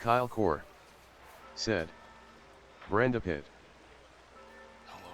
Kyle Core said. Brenda Pitt. Hello.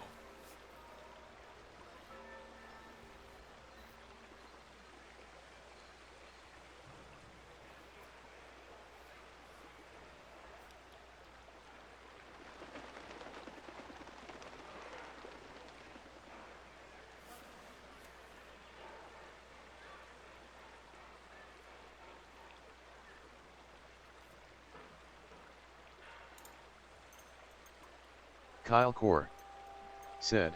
Kyle Core said.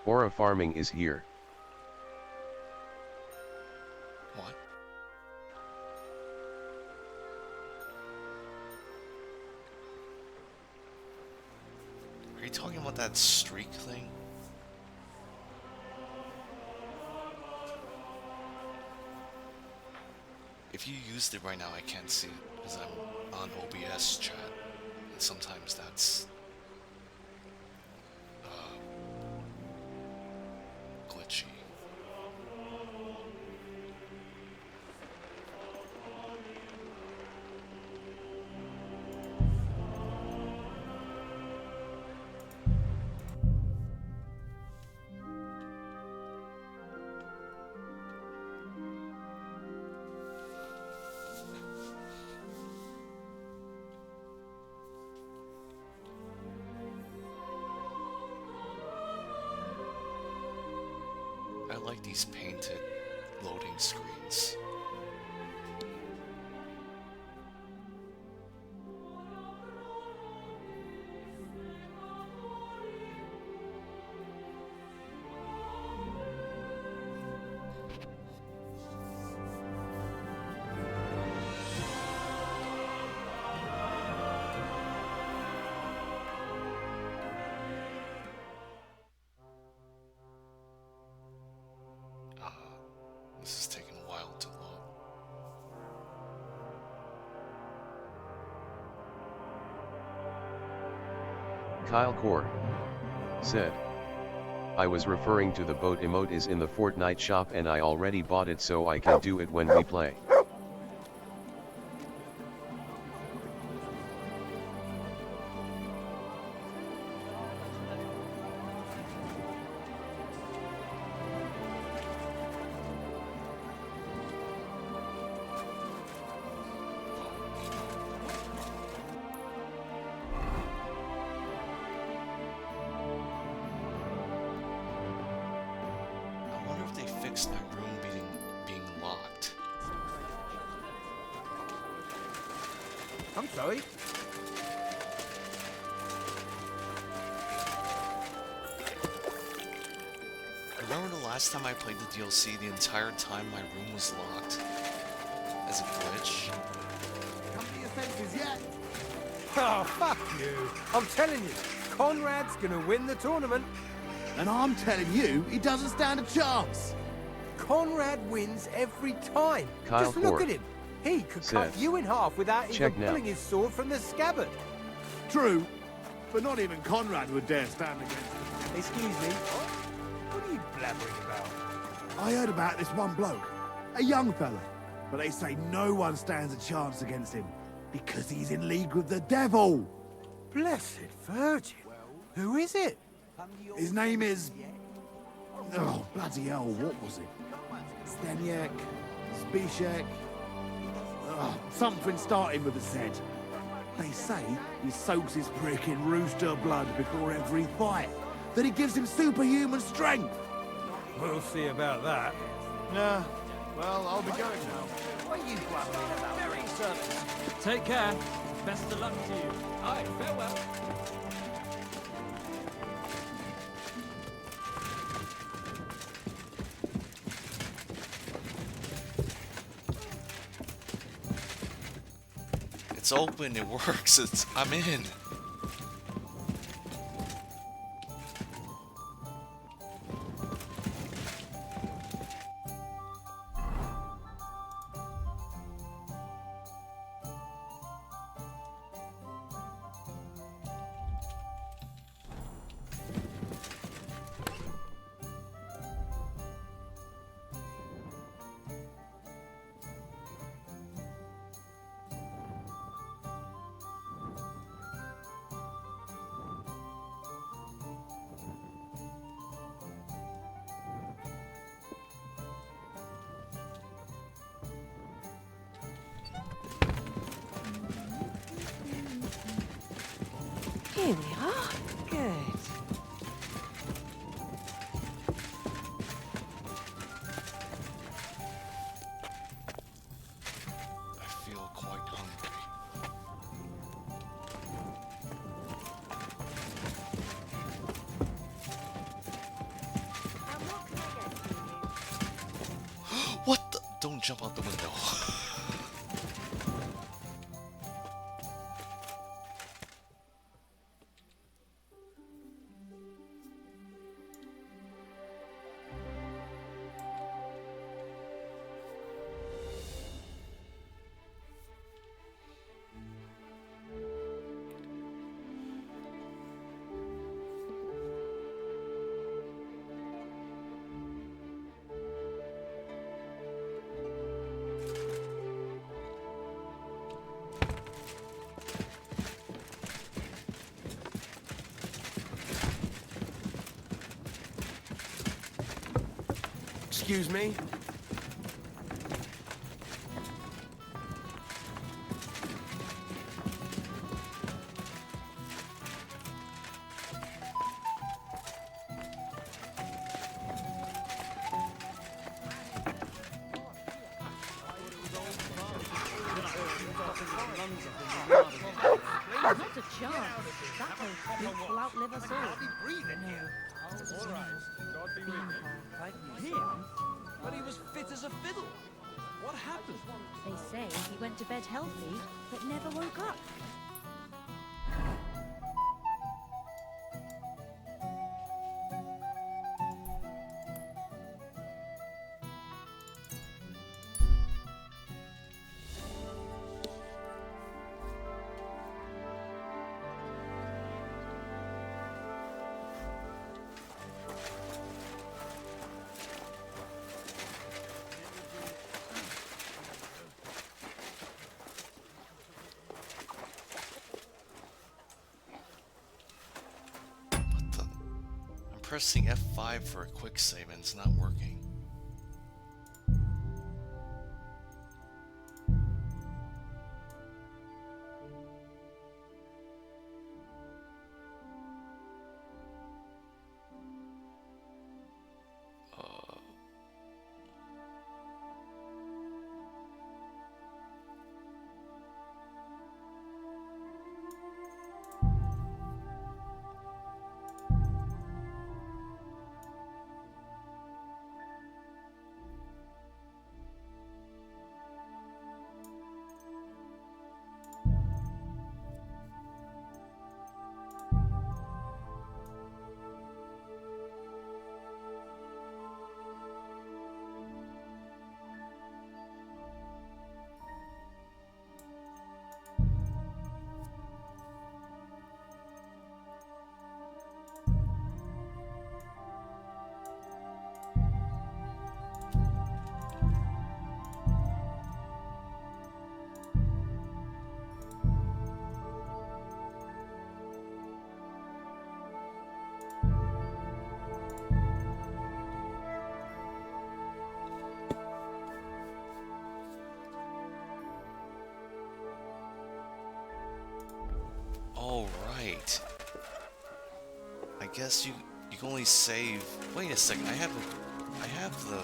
Aura farming is here. What? Are you talking about that streak thing? If you used it right now, I can't see it because I'm on OBS chat, and sometimes that's glitchy. I like these painted loading screens. This is taking a while to load. Kyle Core said. I was referring to the boat emote is in the Fortnite shop and I already bought it so I can do it when we play. I wonder if they fixed my room being locked. I'm sorry. Remember the last time I played the DLC, the entire time my room was locked? As a glitch? Come to your senses yet? Oh, fuck you. I'm telling you, Conrad's gonna win the tournament. And I'm telling you, he doesn't stand a chance. Conrad wins every time. Kyle Just look Core at him. He could cut said. you in half without Check even now. pulling his sword from the scabbard. True, but not even Conrad would dare stand against him. Excuse me. What are you blabbering about? I heard about this one bloke, a young fella, but they say no one stands a chance against him because he's in league with the devil. Blessed Virgin. Who is it? His name is... Oh, bloody hell, what was it? Steniak? Spishek? Oh, something starting with a Z. They say he soaks his prick in rooster blood before every fight, that he gives him superhuman strength. We'll see about that. Yeah, well, I'll be going now. What are you blabbering about? Very service. Take care. Best of luck to you. Aye, farewell. It's open, it works, I'm in. Here we are. Good. I feel quite hungry. What the? Don't jump out the window. Excuse me? Not a chance. That old freak will outlive us all. Him? But he was fit as a fiddle. What happened? They say he went to bed healthy, but never woke up. I'm pressing F5 for a quick save and it's not working. Oh, right. I guess you can only save. Wait a second. I have the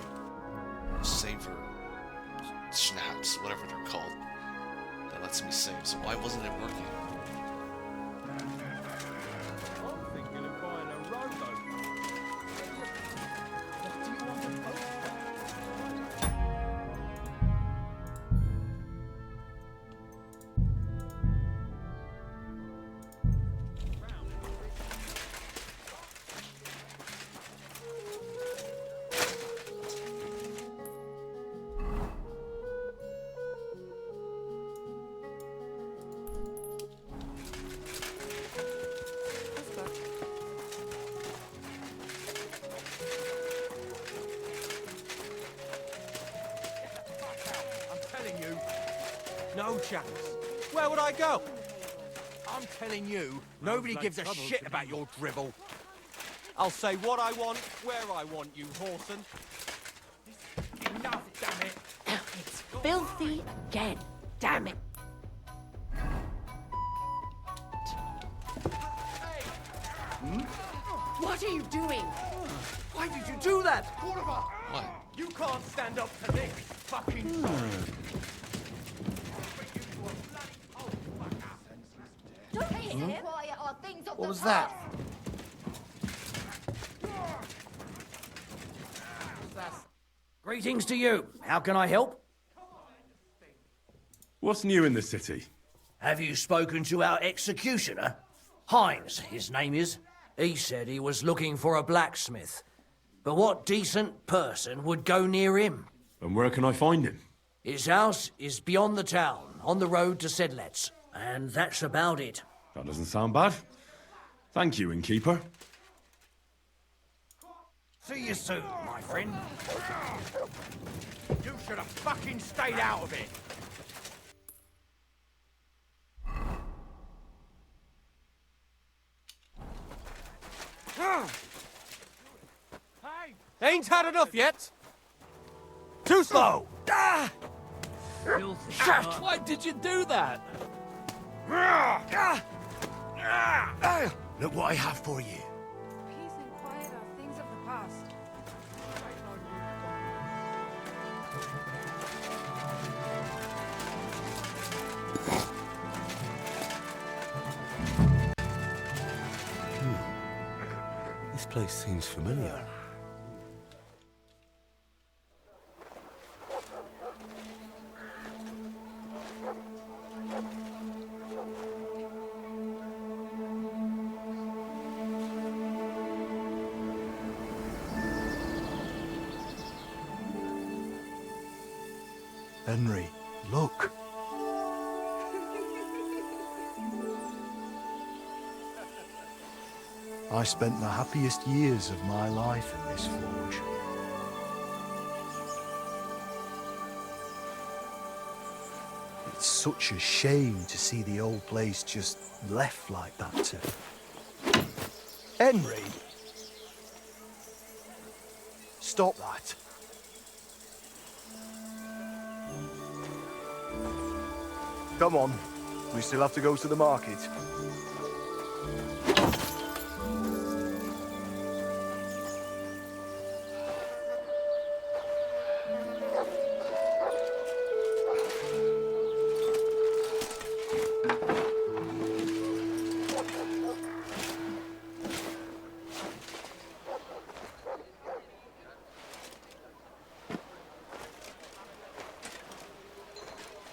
saver snaps, whatever they're called. That lets me save. So why wasn't it working? I'm thinking of buying a rowboat. Do you want a boat? No chance. Where would I go? I'm telling you, nobody gives a shit about your drivel. I'll say what I want, where I want, you whoreson. Enough, damn it. It's filthy again. Damn it. What are you doing? Why did you do that? What? You can't stand up to this, fucking Don't hit him. What was that? Greetings to you. How can I help? What's new in the city? Have you spoken to our executioner? Hines, his name is. He said he was looking for a blacksmith. But what decent person would go near him? And where can I find him? His house is beyond the town, on the road to Sedlets. And that's about it. That doesn't sound bad. Thank you, innkeeper. See you soon, my friend. You should have fucking stayed out of it. Ain't had enough yet? Too slow! Why did you do that? Look what I have for you. Peace and quiet are things of the past. This place seems familiar. Henry, look. I spent the happiest years of my life in this forge. It's such a shame to see the old place just left like that to... Henry! Stop that. Come on, we still have to go to the market.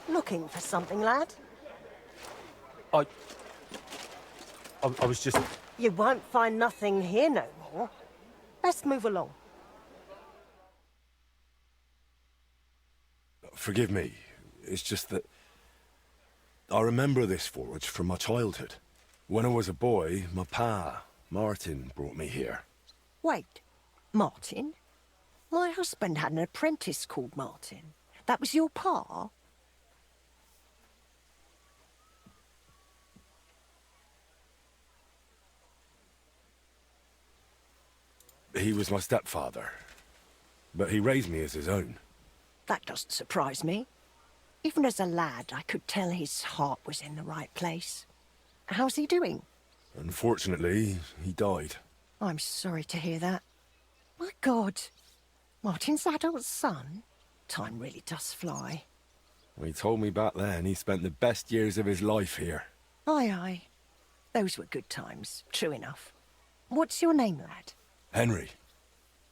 Looking for something, lad? I was just... You won't find nothing here no more. Let's move along. Forgive me. It's just that... I remember this forge from my childhood. When I was a boy, my pa, Martin, brought me here. Wait, Martin? My husband had an apprentice called Martin. That was your pa? He was my stepfather, but he raised me as his own. That doesn't surprise me. Even as a lad, I could tell his heart was in the right place. How's he doing? Unfortunately, he died. I'm sorry to hear that. My God, Martin's adult son? Time really does fly. He told me back then he spent the best years of his life here. Aye, aye. Those were good times, true enough. What's your name, lad? Henry.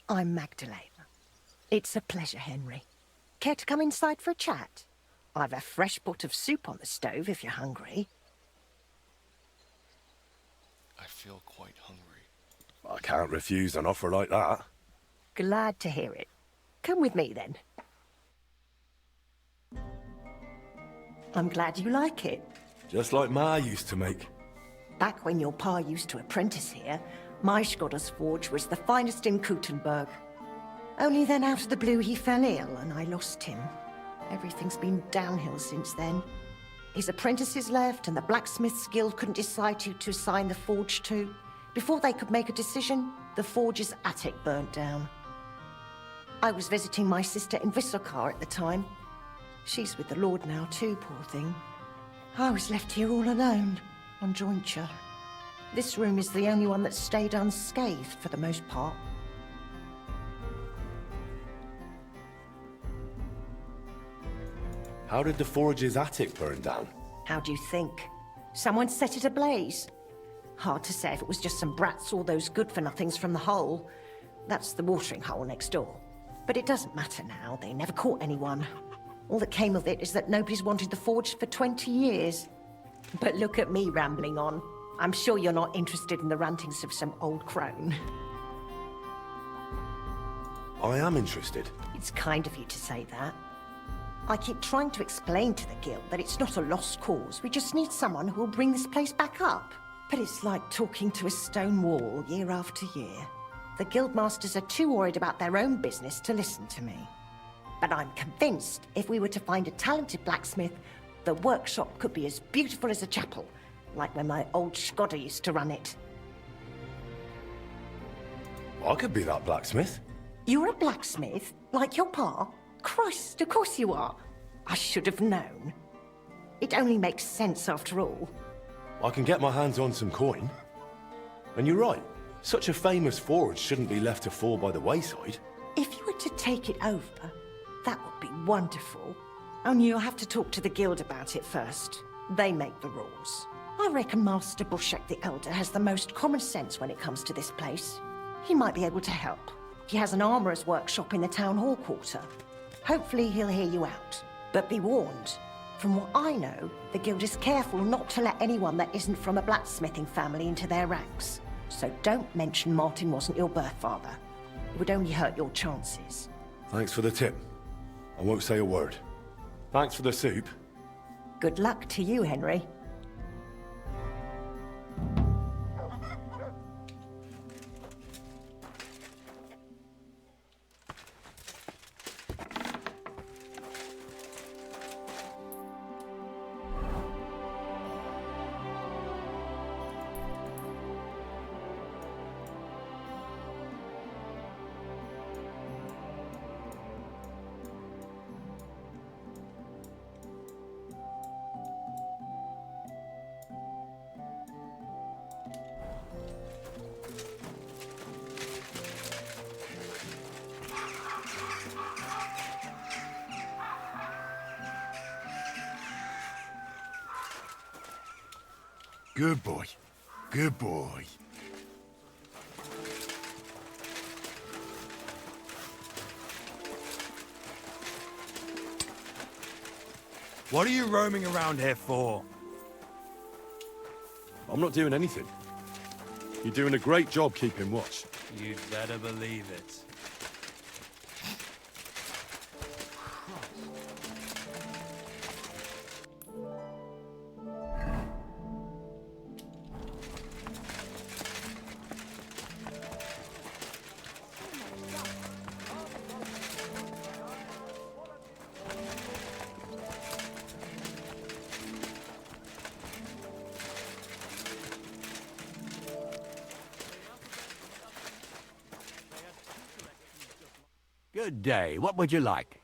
I'm Magdalena. It's a pleasure, Henry. Care to come inside for a chat? I've a fresh pot of soup on the stove if you're hungry. I feel quite hungry. I can't refuse an offer like that. Glad to hear it. Come with me, then. I'm glad you like it. Just like Ma used to make. Back when your pa used to apprentice here, my Skodder's forge was the finest in Kuttenberg. Only then out of the blue he fell ill and I lost him. Everything's been downhill since then. His apprentices left and the blacksmith's guild couldn't decide who to assign the forge to. Before they could make a decision, the forge's attic burnt down. I was visiting my sister in Visokar at the time. She's with the Lord now too, poor thing. I was left here all alone, on jointure. This room is the only one that stayed unscathed for the most part. How did the forge's attic burn down? How do you think? Someone set it ablaze? Hard to say if it was just some brats or those good-for-nothings from the hole. That's the watering hole next door. But it doesn't matter now, they never caught anyone. All that came of it is that nobody's wanted the forge for 20 years. But look at me rambling on. I'm sure you're not interested in the rantings of some old crone. I am interested. It's kind of you to say that. I keep trying to explain to the guild that it's not a lost cause. We just need someone who will bring this place back up. But it's like talking to a stone wall year after year. The guildmasters are too worried about their own business to listen to me. But I'm convinced if we were to find a talented blacksmith, the workshop could be as beautiful as a chapel, like when my old Shkodder used to run it. I could be that blacksmith. You're a blacksmith? Like your pa? Christ, of course you are. I should have known. It only makes sense after all. I can get my hands on some coin. And you're right, such a famous forge shouldn't be left to fall by the wayside. If you were to take it over, that would be wonderful. Only you'll have to talk to the guild about it first. They make the rules. I reckon Master Bushek the Elder has the most common sense when it comes to this place. He might be able to help. He has an armourer's workshop in the town hall quarter. Hopefully he'll hear you out. But be warned, from what I know, the guild is careful not to let anyone that isn't from a blacksmithing family into their ranks. So don't mention Martin wasn't your birth father. It would only hurt your chances. Thanks for the tip. I won't say a word. Thanks for the soup. Good luck to you, Henry. Good boy. Good boy. What are you roaming around here for? I'm not doing anything. You're doing a great job keeping watch. You'd better believe it. Good day. What would you like?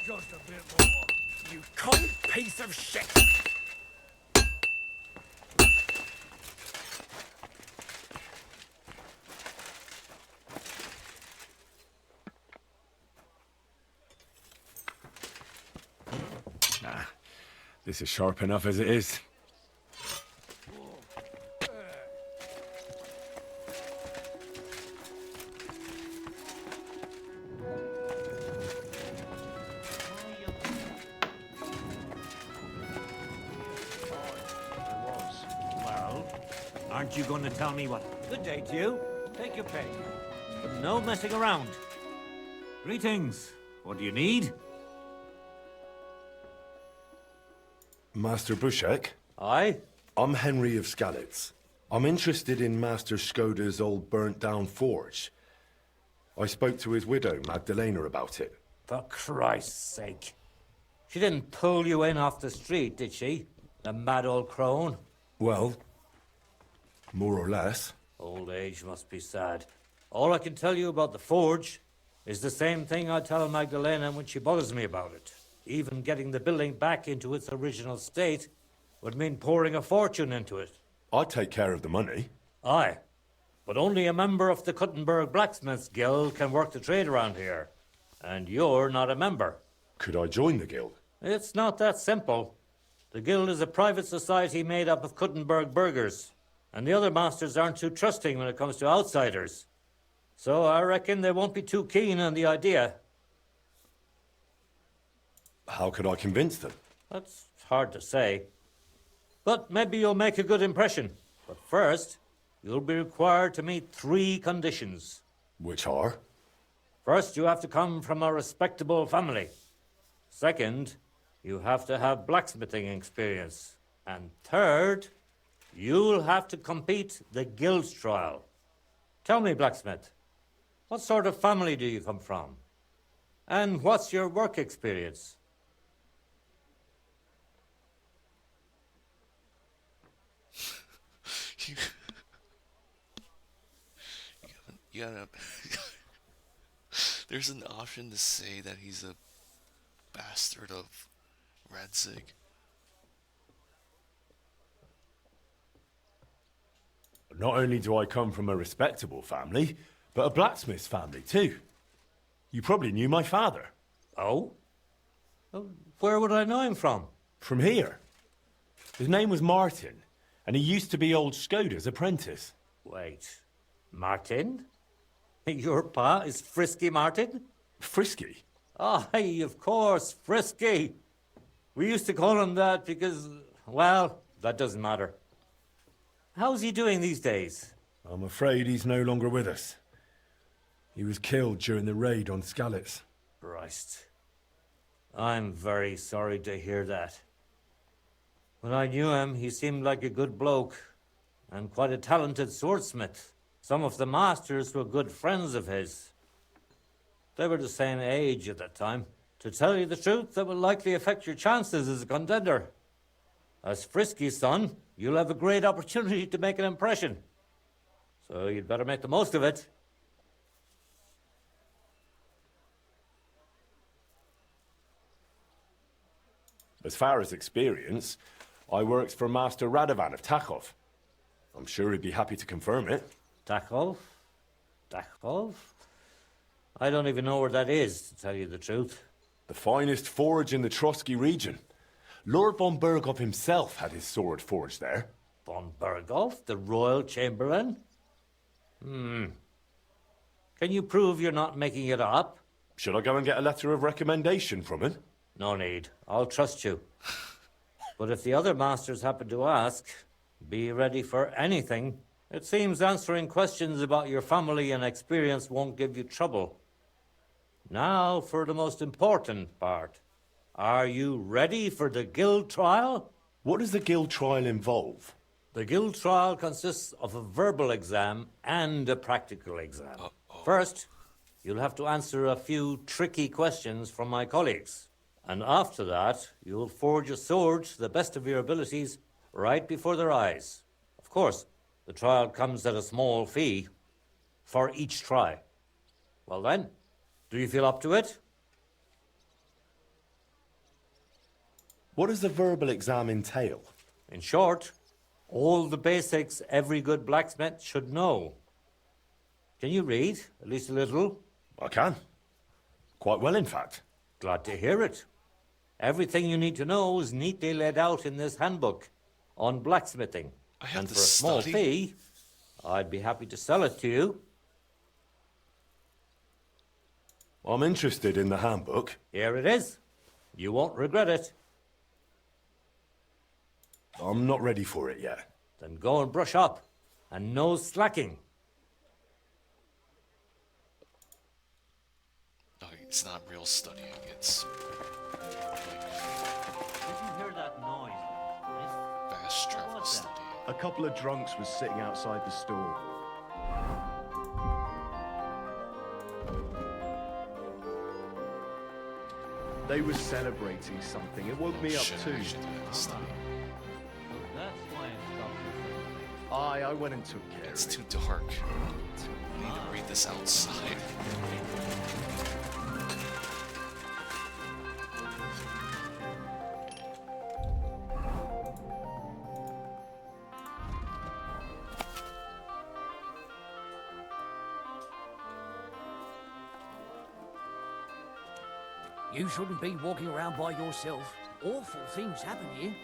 Just a bit more. You cold piece of shit! This is sharp enough as it is. Aren't you going to tell me what? Good day to you. Take your pay. But no messing around. Greetings. What do you need? Master Bushek? Aye? I'm Henry of Skalitz. I'm interested in Master Skoda's old burnt-down forge. I spoke to his widow, Magdalena, about it. For Christ's sake. She didn't pull you in off the street, did she? The mad old crone? Well, more or less. Old age must be sad. All I can tell you about the forge is the same thing I tell Magdalena when she bothers me about it. Even getting the building back into its original state would mean pouring a fortune into it. I'd take care of the money. Aye, but only a member of the Kuttenberg Blacksmiths Guild can work the trade around here. And you're not a member. Could I join the guild? It's not that simple. The guild is a private society made up of Kuttenberg burghers, and the other masters aren't too trusting when it comes to outsiders. So I reckon they won't be too keen on the idea. How could I convince them? That's hard to say. But maybe you'll make a good impression. But first, you'll be required to meet 3 conditions. Which are? First, you have to come from a respectable family. Second, you have to have blacksmithing experience. And third, you'll have to compete the guild trial. Tell me, blacksmith, what sort of family do you come from? And what's your work experience? You gotta. There's an option to say that he's a bastard of Radzig. Not only do I come from a respectable family, but a blacksmith's family too. You probably knew my father. Oh? Where would I know him from? From here. His name was Martin, and he used to be old Skoda's apprentice. Wait, Martin? Your pa is Frisky Martin? Frisky? Aye, of course, Frisky. We used to call him that because, well, that doesn't matter. How's he doing these days? I'm afraid he's no longer with us. He was killed during the raid on Skalitz. Christ. I'm very sorry to hear that. When I knew him, he seemed like a good bloke and quite a talented swordsmith. Some of the masters were good friends of his. They were the same age at that time. To tell you the truth, that will likely affect your chances as a contender. As Frisky's son, you'll have a great opportunity to make an impression. So you'd better make the most of it. As far as experience, I worked for Master Radovan of Takhov. I'm sure he'd be happy to confirm it. Takhov? Takhov? I don't even know where that is, to tell you the truth. The finest forge in the Trotsky region. Lord von Berghoff himself had his sword forged there. Von Berghoff, the royal chamberlain? Can you prove you're not making it up? Should I go and get a letter of recommendation from him? No need. I'll trust you. But if the other masters happen to ask, be ready for anything. It seems answering questions about your family and experience won't give you trouble. Now for the most important part. Are you ready for the guild trial? What does the guild trial involve? The guild trial consists of a verbal exam and a practical exam. First, you'll have to answer a few tricky questions from my colleagues. And after that, you'll forge a sword to the best of your abilities right before their eyes. Of course, the trial comes at a small fee for each try. Well then, do you feel up to it? What does the verbal exam entail? In short, all the basics every good blacksmith should know. Can you read, at least a little? I can. Quite well, in fact. Glad to hear it. Everything you need to know is neatly laid out in this handbook on blacksmithing. And for a small fee, I'd be happy to sell it to you. I'm interested in the handbook. Here it is. You won't regret it. I'm not ready for it yet. Then go and brush up. And no slacking. Oh, It's not real studying, it's like Did you hear that noise? fast travel What's that? studying. A couple of drunks was sitting outside the store. They were celebrating something. It woke me up Shit, I too. actually do have to study. That's why I stopped. I went and took care It's of it. too dark. I need to read this outside. You shouldn't be walking around by yourself. Awful things happen here.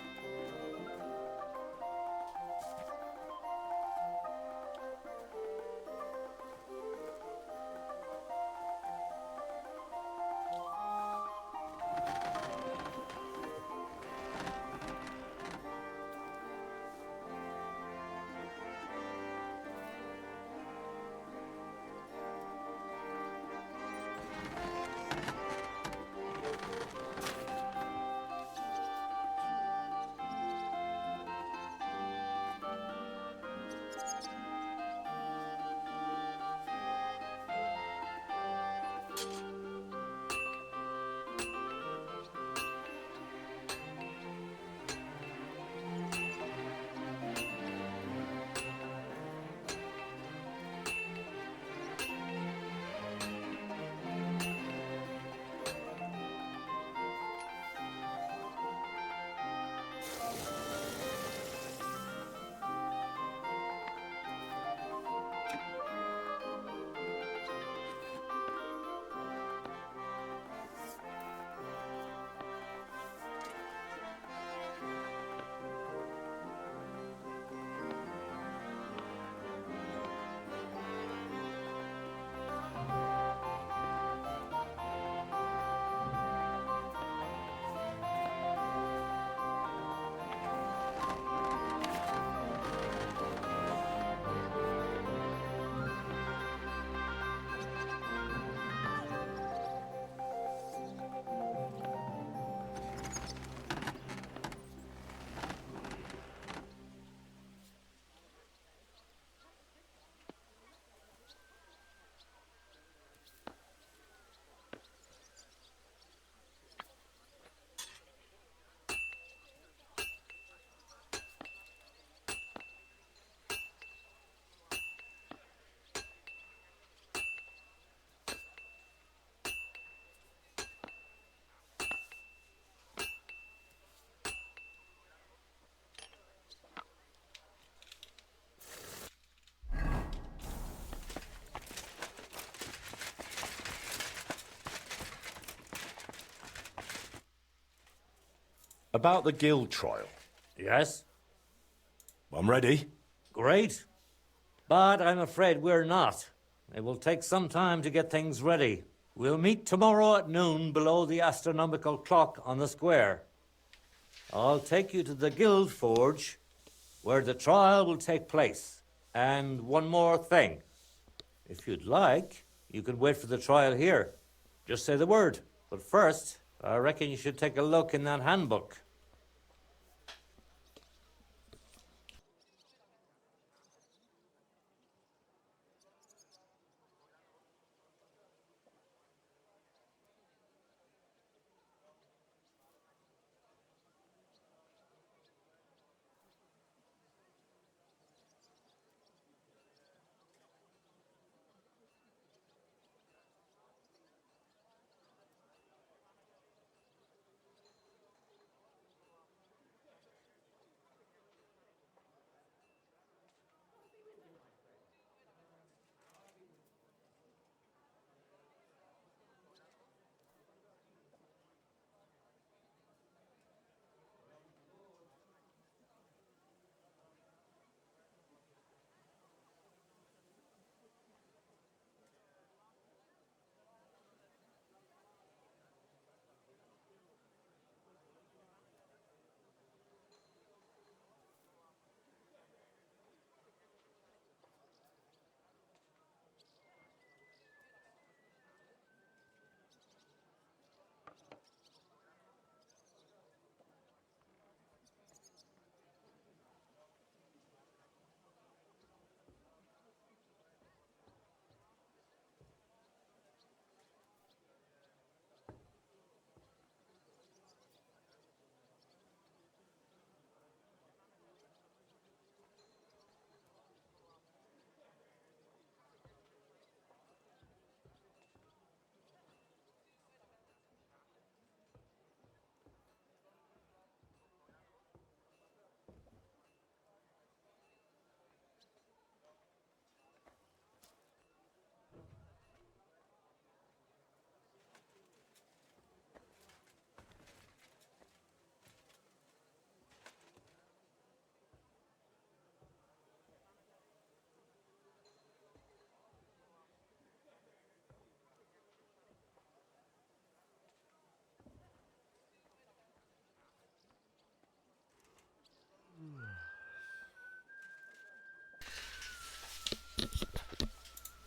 About the guild trial. Yes? I'm ready. Great. But I'm afraid we're not. It will take some time to get things ready. We'll meet tomorrow at noon below the astronomical clock on the square. I'll take you to the guild forge where the trial will take place. And one more thing. If you'd like, you can wait for the trial here. Just say the word. But first, I reckon you should take a look in that handbook.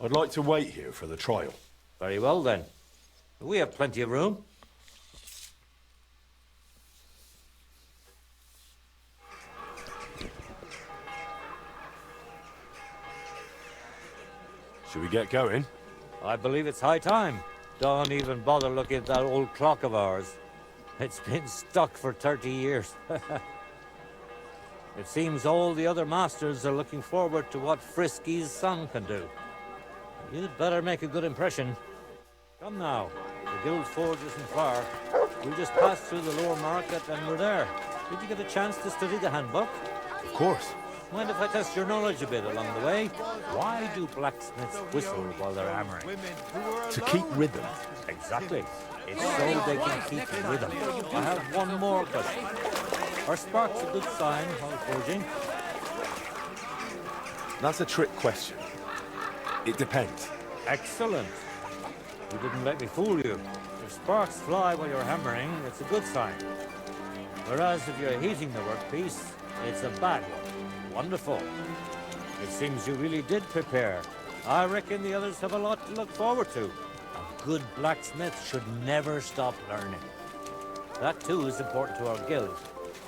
I'd like to wait here for the trial. Very well, then. We have plenty of room. Should we get going? I believe it's high time. Don't even bother looking at that old clock of ours. It's been stuck for 30 years. It seems all the other masters are looking forward to what Frisky's son can do. You'd better make a good impression. Come now. The Guild Forge isn't far. We'll just pass through the lower market and we're there. Did you get a chance to study the handbook? Of course. Mind if I test your knowledge a bit along the way? Why do blacksmiths whistle while they're hammering? To keep rhythm. Exactly. It's so they can keep rhythm. I have one more question. Are sparks a good sign while forging? That's a trick question. It depends. Excellent. You didn't let me fool you. If sparks fly while you're hammering, it's a good sign. Whereas if you're heating the workpiece, it's a bad one. Wonderful. It seems you really did prepare. I reckon the others have a lot to look forward to. A good blacksmith should never stop learning. That too is important to our guild.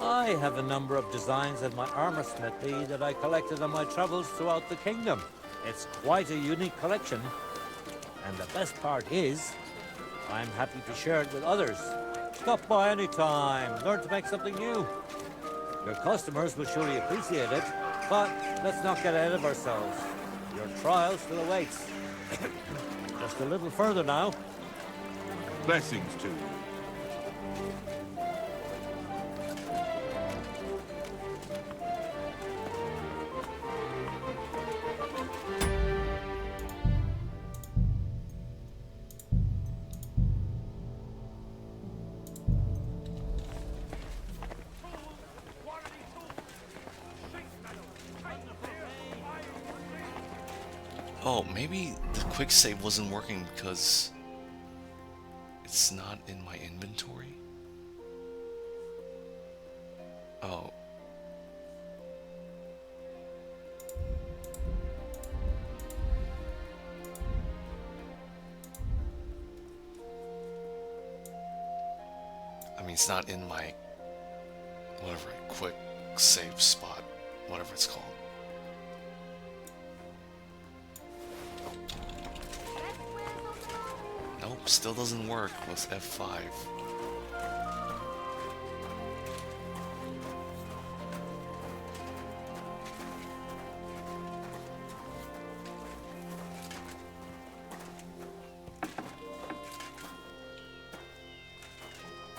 I have a number of designs in my armor smithy that I collected on my travels throughout the kingdom. It's quite a unique collection. And the best part is, I'm happy to share it with others. Stop by any time. Learn to make something new. Your customers will surely appreciate it, but let's not get ahead of ourselves. Your trial still awaits. Just a little further now. Blessings to you. Oh, maybe the quick save wasn't working because it's not in my inventory. Oh. I mean, it's not in my whatever quick save spot, whatever it's called. Nope, still doesn't work with F5.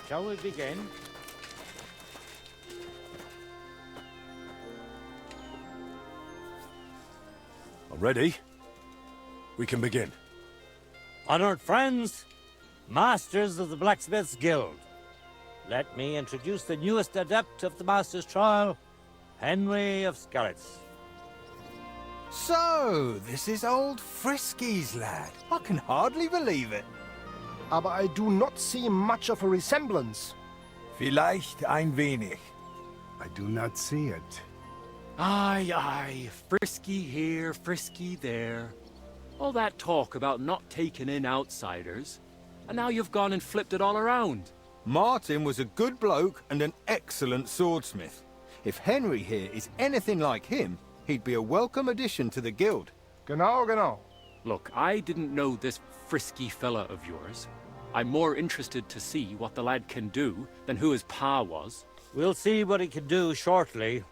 Shall we begin? Ready? We can begin. Honored friends, masters of the Blacksmiths Guild, let me introduce the newest adept of the Master's Trial, Henry of Skalitz. So, this is old Frisky's lad. I can hardly believe it. Aber I do not see much of a resemblance. Vielleicht ein wenig. I do not see it. Aye, aye, Frisky here, Frisky there. All that talk about not taking in outsiders, and now you've gone and flipped it all around. Martin was a good bloke and an excellent swordsmith. If Henry here is anything like him, he'd be a welcome addition to the guild. Genau, genau. Look, I didn't know this Frisky fella of yours. I'm more interested to see what the lad can do than who his pa was. We'll see what he can do shortly.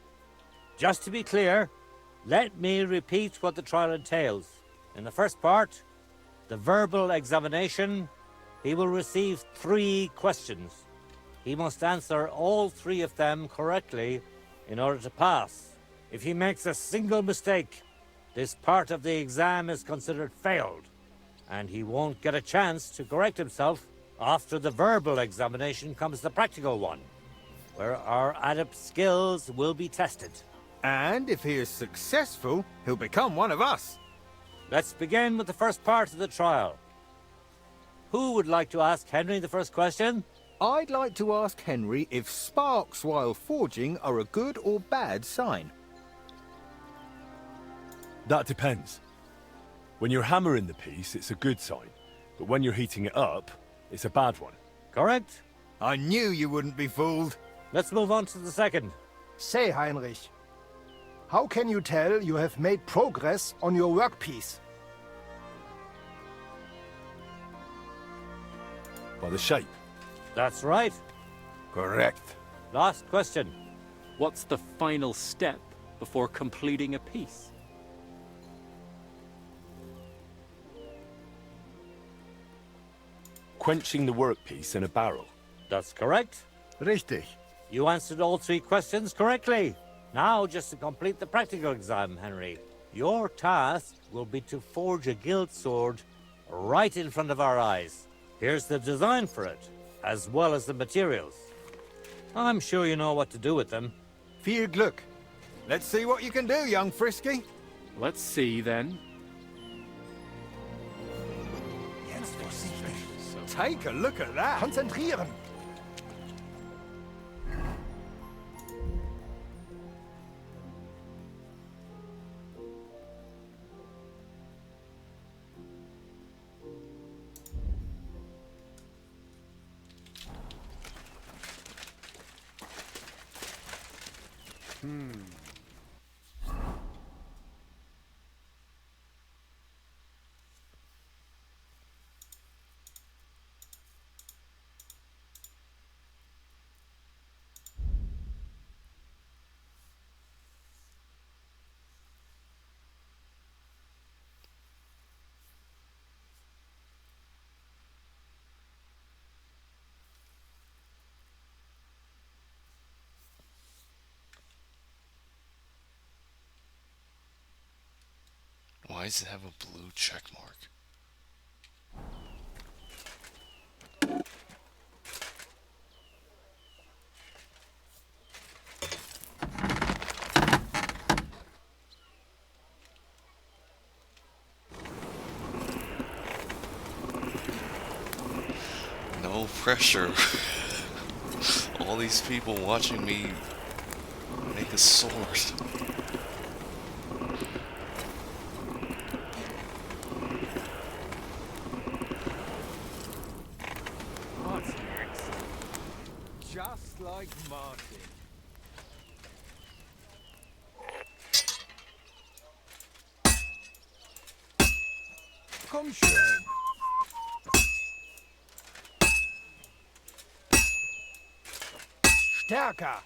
Just to be clear, let me repeat what the trial entails. In the first part, the verbal examination, he will receive 3 questions. He must answer all 3 of them correctly in order to pass. If he makes a single mistake, this part of the exam is considered failed, and he won't get a chance to correct himself. After the verbal examination comes the practical one, where our adept skills will be tested. And if he is successful, he'll become one of us. Let's begin with the first part of the trial. Who would like to ask Henry the first question? I'd like to ask Henry if sparks while forging are a good or bad sign. That depends. When you're hammering the piece, it's a good sign. But when you're heating it up, it's a bad one. Correct? I knew you wouldn't be fooled. Let's move on to the second. Say, Heinrich, how can you tell you have made progress on your workpiece? By the shape. That's right. Correct. Last question. What's the final step before completing a piece? Quenching the workpiece in a barrel. That's correct. Richtig. You answered all 3 questions correctly. Now, just to complete the practical exam, Henry, your task will be to forge a guild sword right in front of our eyes. Here's the design for it, as well as the materials. I'm sure you know what to do with them. Viel Glück. Let's see what you can do, young Frisky. Let's see, then. Take a look at that. Konzentrieren. Why does it have a blue check mark? No pressure. All these people watching me make a sword. What's next? Just like Martin. Komm schön. Stärker.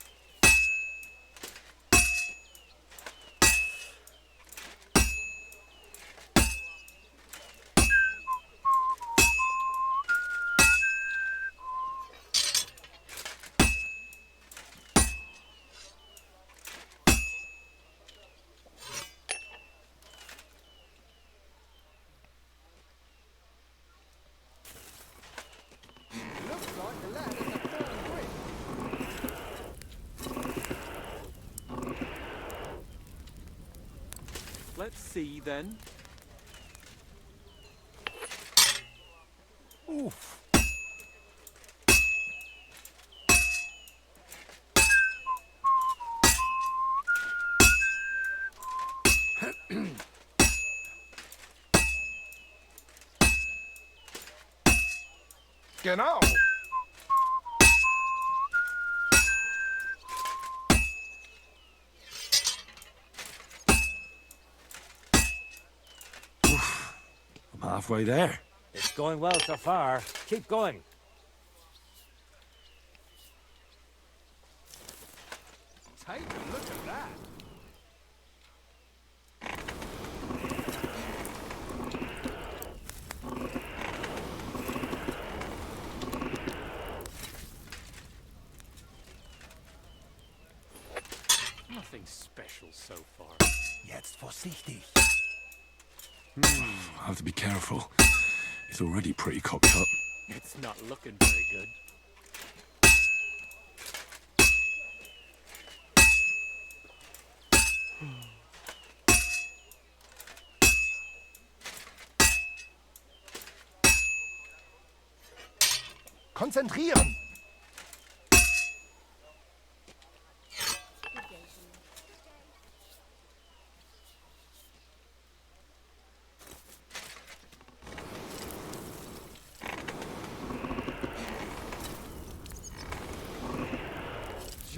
Let's see, then. Oof. Genau. I'm halfway there. It's going well so far. Keep going. Take a look at that. Nothing special so far. Jetzt vorsichtig. I'll have to be careful. It's already pretty cocked up. It's not looking very good. Konzentrieren.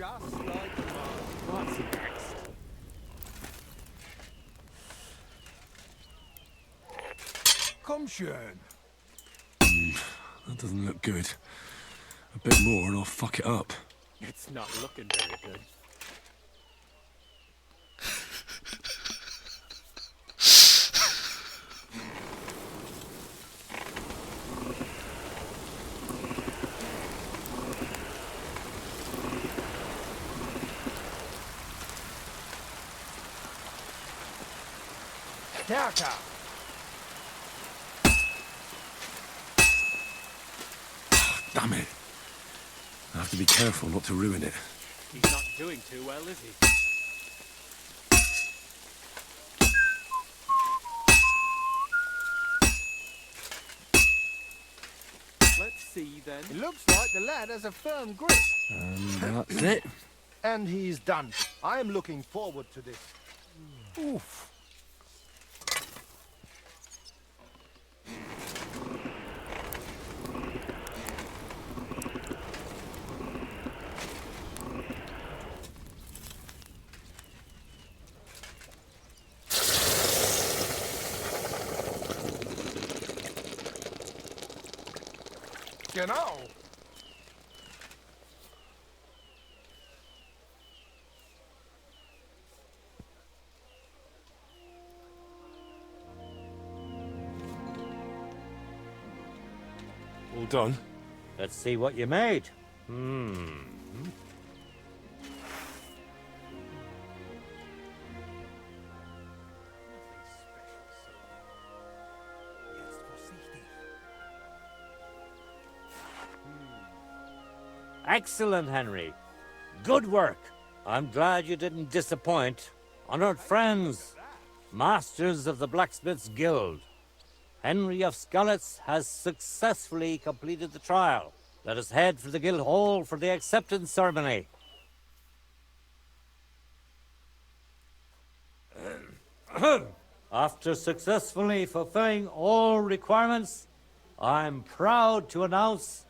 Just like mine. What's next? Komm schön. That doesn't look good. A bit more and I'll fuck it up. It's not looking very good. Stärker! Damn it. I have to be careful not to ruin it. He's not doing too well, is he? Let's see then. It looks like the lad has a firm grip. That's it. And he's done. I am looking forward to this. Oof. Genau. All done? Let's see what you made. Excellent, Henry. Good work. I'm glad you didn't disappoint. Honored friends, masters of the Blacksmith's Guild, Henry of Skalitz has successfully completed the trial. Let us head for the guild hall for the acceptance ceremony. After successfully fulfilling all requirements, I'm proud to announce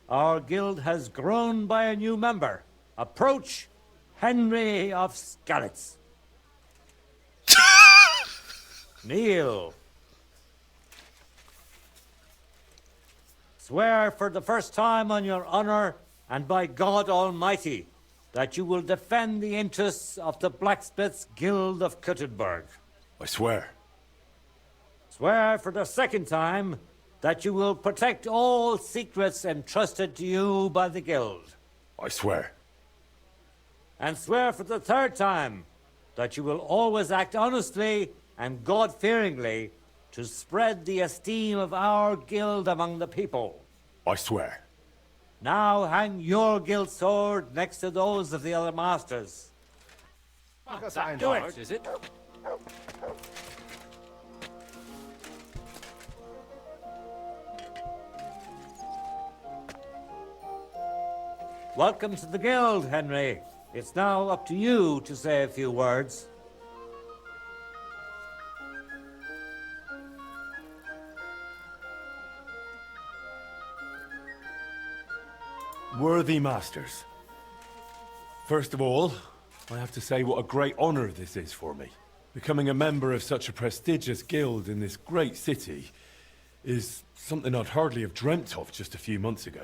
our guild has grown by a new member. Approach Henry of Skalitz. Kneel. Swear for the first time on your honor and by God Almighty that you will defend the interests of the Blacksmiths Guild of Kuttenberg. I swear. Swear for the second time that you will protect all secrets entrusted to you by the Guild. I swear. And swear for the third time that you will always act honestly and God-fearingly to spread the esteem of our guild among the people. I swear. Now hang your guild sword next to those of the other masters. Do it, is it? Welcome to the guild, Henry. It's now up to you to say a few words. Worthy masters. First of all, I have to say what a great honor this is for me. Becoming a member of such a prestigious guild in this great city is something I'd hardly have dreamt of just a few months ago.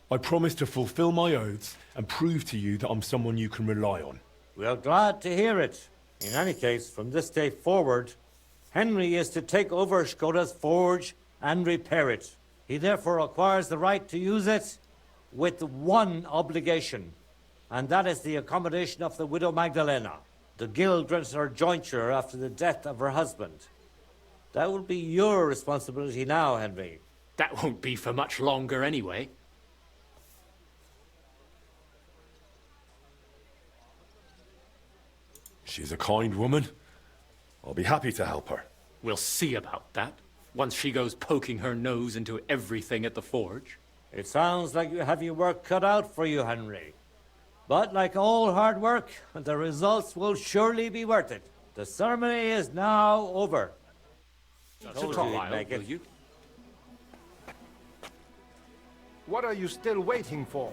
I promise to fulfill my oaths and prove to you that I'm someone you can rely on. We're glad to hear it. In any case, from this day forward, Henry is to take over Skoda's forge and repair it. He therefore acquires the right to use it with one obligation, and that is the accommodation of the widow Magdalena. The guild grants her jointure after the death of her husband. That will be your responsibility now, Henry. That won't be for much longer anyway. She's a kind woman. I'll be happy to help her. We'll see about that, once she goes poking her nose into everything at the forge. It sounds like you have your work cut out for you, Henry. But like all hard work, the results will surely be worth it. The ceremony is now over. Told you you'd make it. You? What are you still waiting for?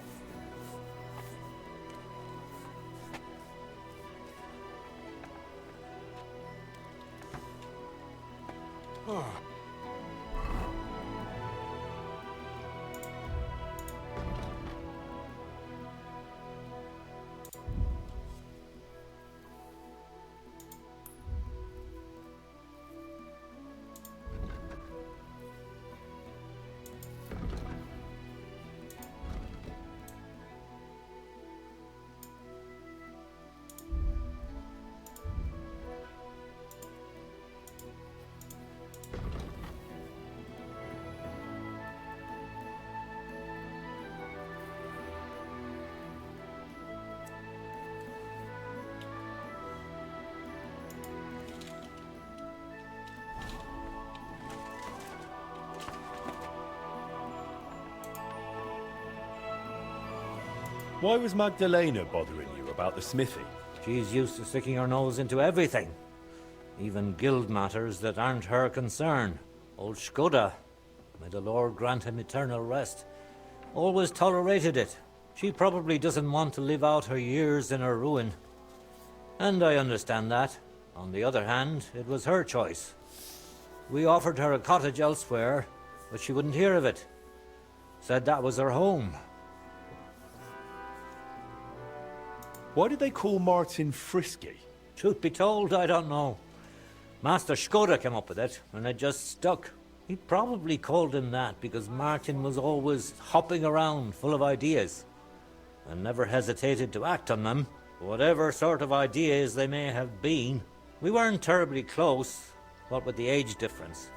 Why was Magdalena bothering you about the smithy? She's used to sticking her nose into everything. Even guild matters that aren't her concern. Old Skoda, may the Lord grant him eternal rest, always tolerated it. She probably doesn't want to live out her years in her ruin. And I understand that. On the other hand, it was her choice. We offered her a cottage elsewhere, but she wouldn't hear of it. Said that was her home. Why did they call Martin Frisky? Truth be told, I don't know. Master Skoda came up with it, and it just stuck. He probably called him that because Martin was always hopping around, full of ideas, and never hesitated to act on them, whatever sort of ideas they may have been. We weren't terribly close, what with the age difference.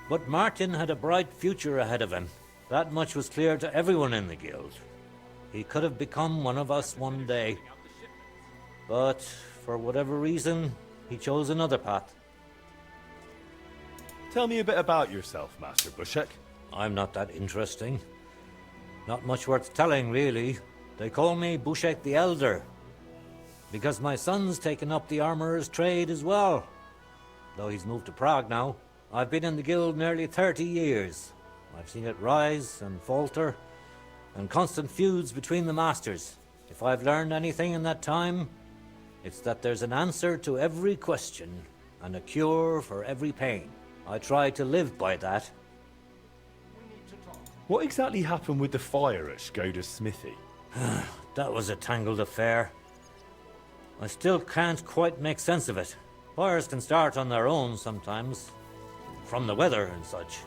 But Martin had a bright future ahead of him. That much was clear to everyone in the guild. He could have become one of us one day. But for whatever reason, he chose another path. Tell me a bit about yourself, Master Bushek. I'm not that interesting. Not much worth telling, really. They call me Bushek the Elder, because my son's taken up the armorer's trade as well. Though he's moved to Prague now. I've been in the guild nearly 30 years. I've seen it rise and falter, and constant feuds between the masters. If I've learned anything in that time, it's that there's an answer to every question, and a cure for every pain. I try to live by that. What exactly happened with the fire at Skoda's smithy? That was a tangled affair. I still can't quite make sense of it. Fires can start on their own sometimes, from the weather and such.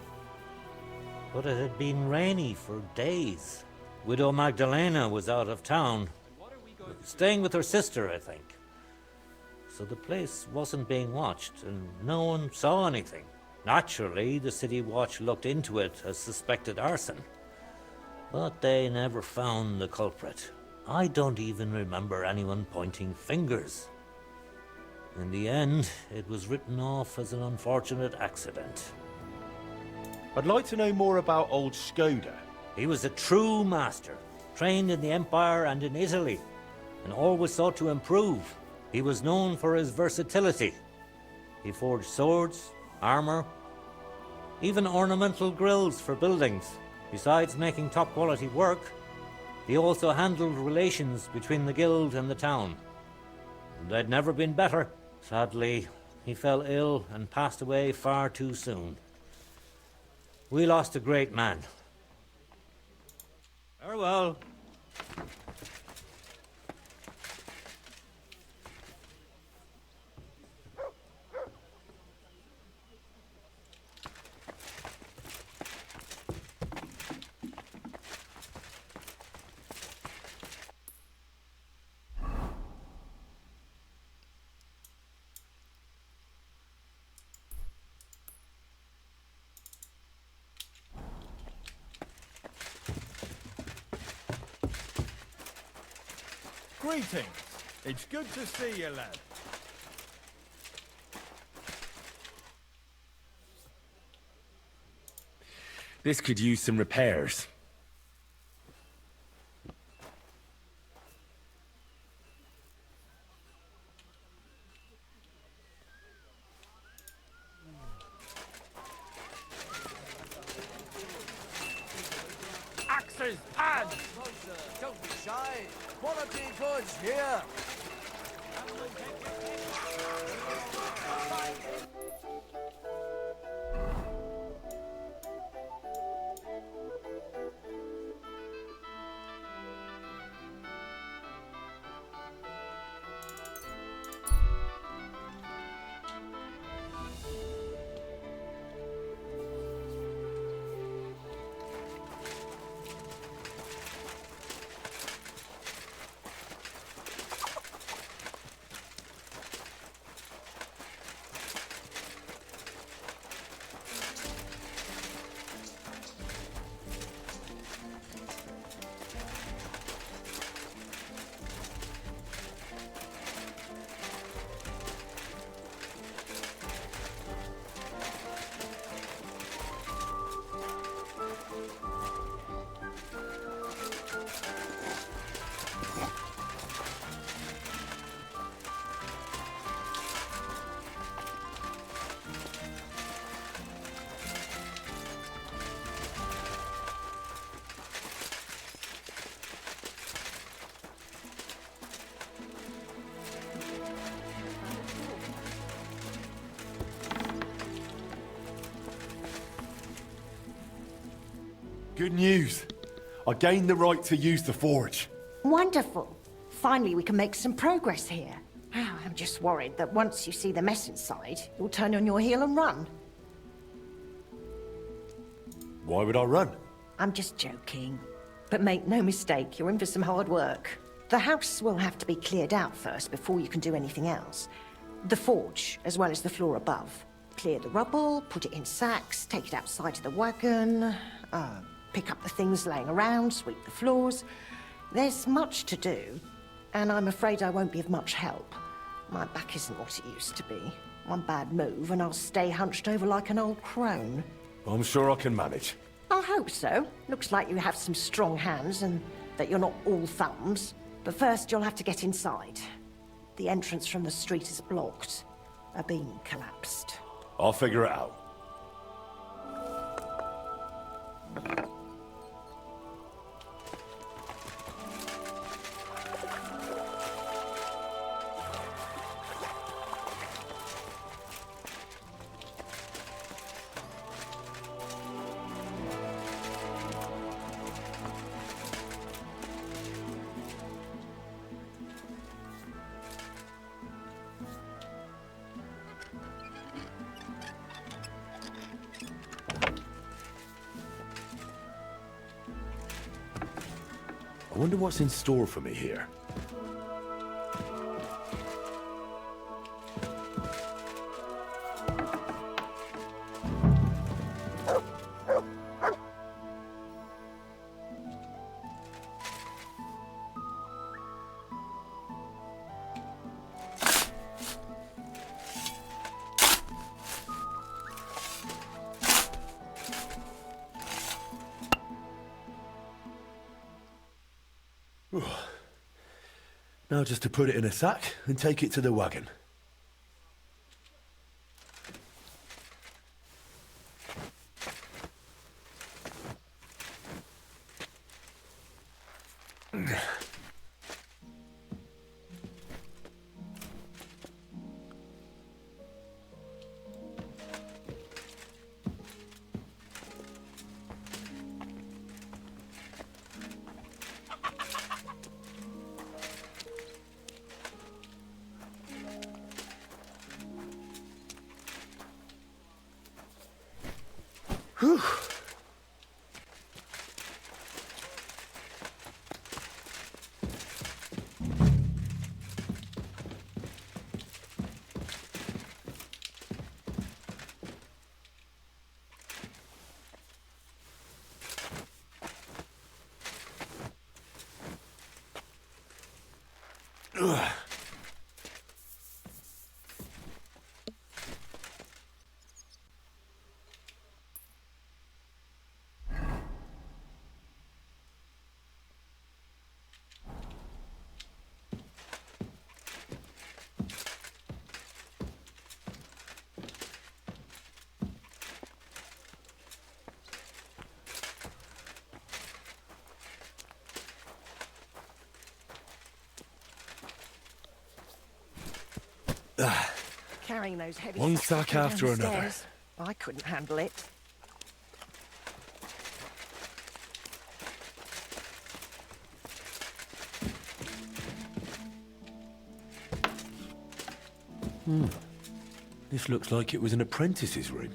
But it had been rainy for days. Widow Magdalena was out of town, staying with her sister, I think. So the place wasn't being watched, and no one saw anything. Naturally, the city watch looked into it as suspected arson. But they never found the culprit. I don't even remember anyone pointing fingers. In the end, it was written off as an unfortunate accident. I'd like to know more about old Skoda. He was a true master, trained in the Empire and in Italy, and always sought to improve. He was known for his versatility. He forged swords, armor, even ornamental grills for buildings. Besides making top-quality work, he also handled relations between the guild and the town. They'd never been better. Sadly, he fell ill and passed away far too soon. We lost a great man. Farewell. Greetings. It's good to see you, lad. This could use some repairs. Axes and... Don't be shy. Quality goods here. Good news. I gained the right to use the forge. Wonderful. Finally, we can make some progress here. I'm just worried that once you see the mess inside, you'll turn on your heel and run. Why would I run? I'm just joking. But make no mistake, you're in for some hard work. The house will have to be cleared out first before you can do anything else. The forge, as well as the floor above. Clear the rubble, put it in sacks, take it outside to the wagon, pick up the things laying around, sweep the floors. There's much to do, and I'm afraid I won't be of much help. My back isn't what it used to be. One bad move and I'll stay hunched over like an old crone. I'm sure I can manage. I hope so. Looks like you have some strong hands and that you're not all thumbs. But first you'll have to get inside. The entrance from the street is blocked. A beam collapsed. I'll figure it out. I wonder what's in store for me here. Now just to put it in a sack and take it to the wagon. Whew. Ugh. Carrying those heavy One sacks sack up and after down the another. stairs. I couldn't handle it. This looks like it was an apprentice's room.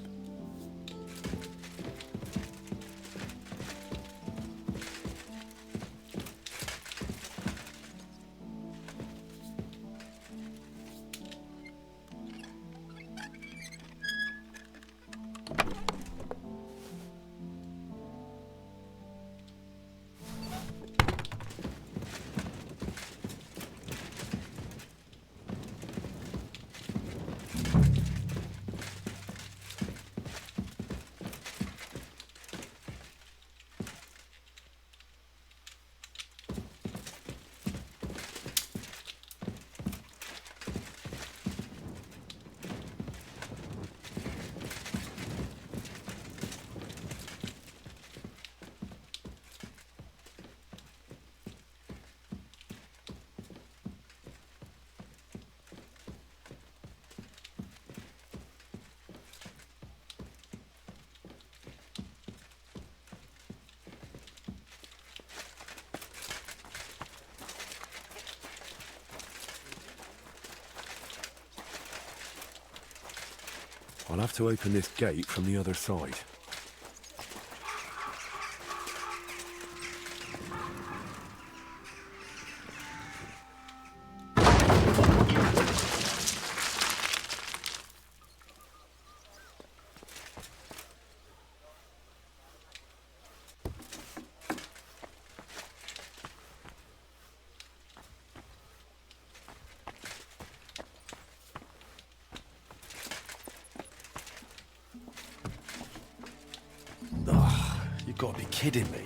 I'll have to open this gate from the other side. You've got to be kidding me.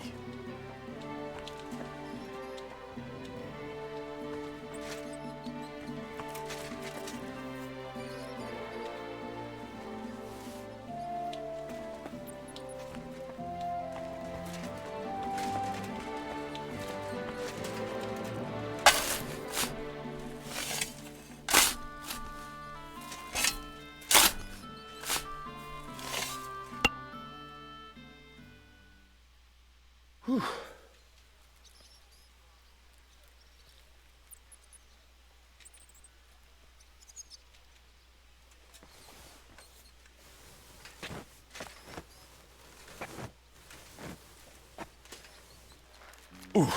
Whew. Ooh.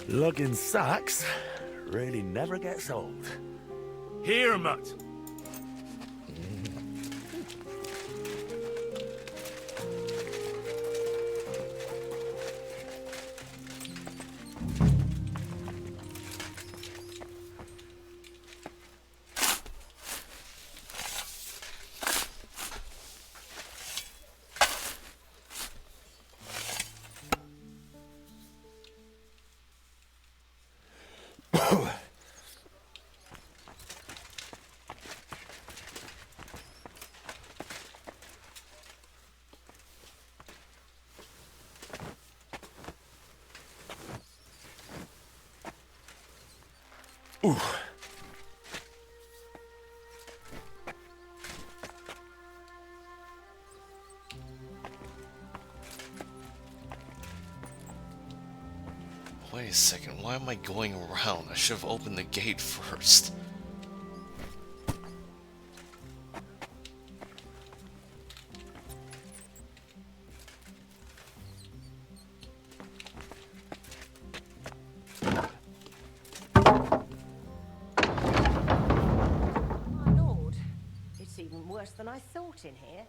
Lugging sacks really never gets old. Here, Mutt. Ooh. Wait a second, why am I going around? I should have opened the gate first. My lord, it's even worse than I thought in here.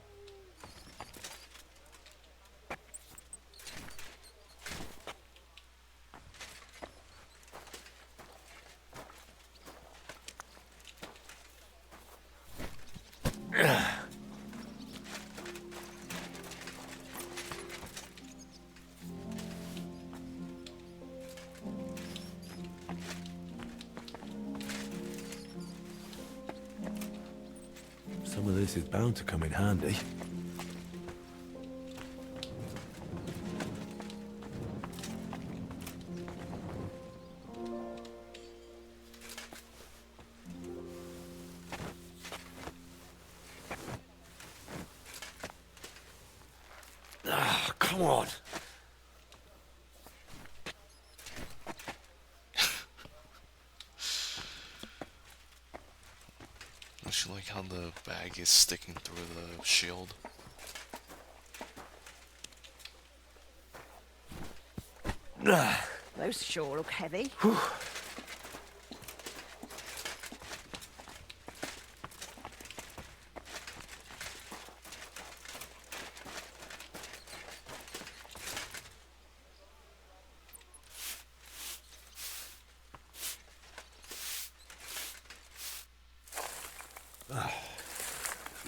Some of this is bound to come in handy. Ah, come on. I actually like how the bag is sticking through the shield. Those sure look heavy.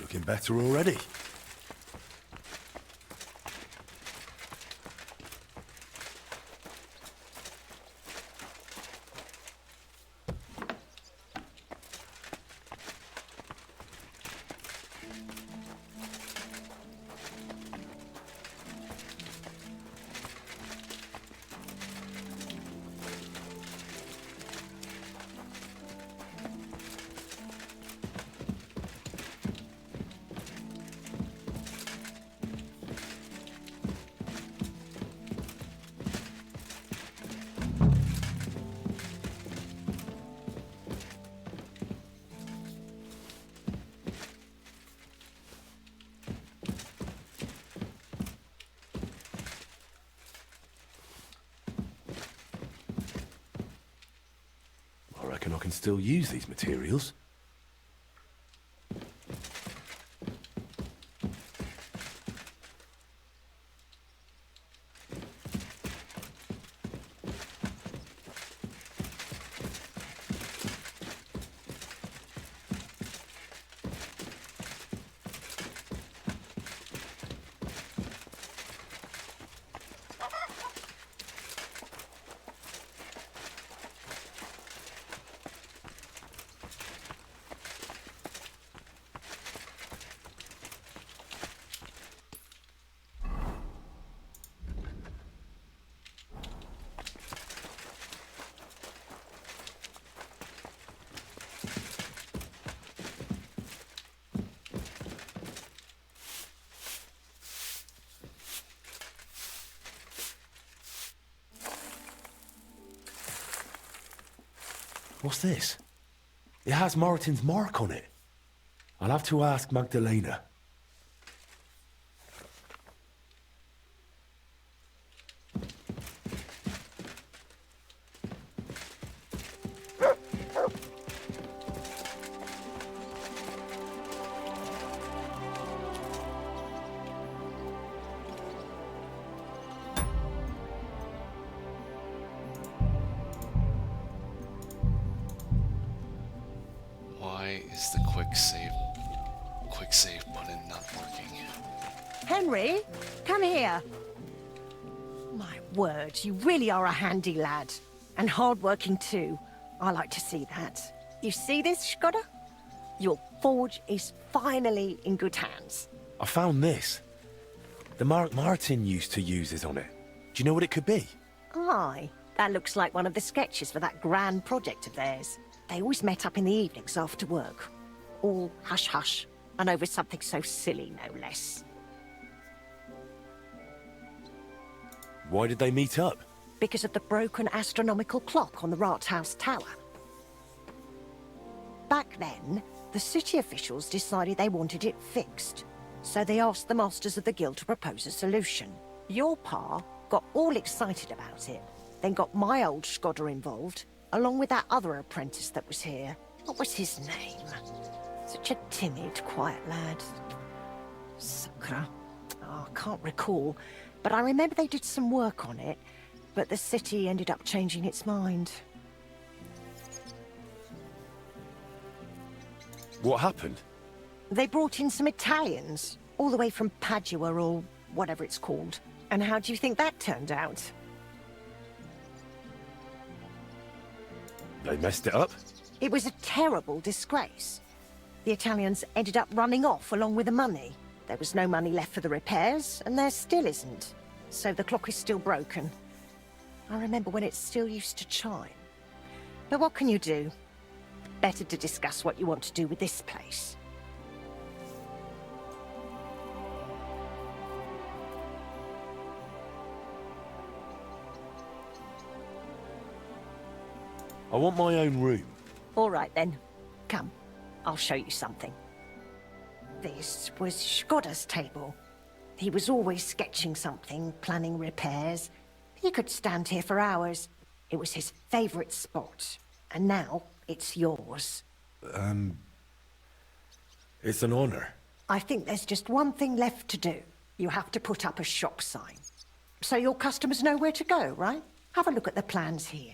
Looking better already. I can still use these materials. What's this? It has Martin's mark on it. I'll have to ask Magdalena. Why is the quick save button not working? Henry, come here. My word, you really are a handy lad. And hard-working too. I like to see that. You see this, Skoda? Your forge is finally in good hands. I found this. The mark Martin used to use is on it. Do you know what it could be? Aye, that looks like one of the sketches for that grand project of theirs. They always met up in the evenings after work. All hush-hush, and over something so silly, no less. Why did they meet up? Because of the broken astronomical clock on the Rathaus Tower. Back then, the city officials decided they wanted it fixed. So they asked the masters of the guild to propose a solution. Your pa got all excited about it, then got my old Skoda involved, along with that other apprentice that was here. What was his name? Such a timid, quiet lad. Sakura. Oh, I can't recall, but I remember they did some work on it, but the city ended up changing its mind. What happened? They brought in some Italians, all the way from Padua or whatever it's called. And how do you think that turned out? They messed it up? It was a terrible disgrace. The Italians ended up running off along with the money. There was no money left for the repairs, and there still isn't. So the clock is still broken. I remember when it still used to chime. But what can you do? Better to discuss what you want to do with this place. I want my own room. All right then. Come, I'll show you something. This was Skoda's table. He was always sketching something, planning repairs. He could stand here for hours. It was his favorite spot. And now it's yours. It's an honor. I think there's just one thing left to do. You have to put up a shop sign. So your customers know where to go, right? Have a look at the plans here.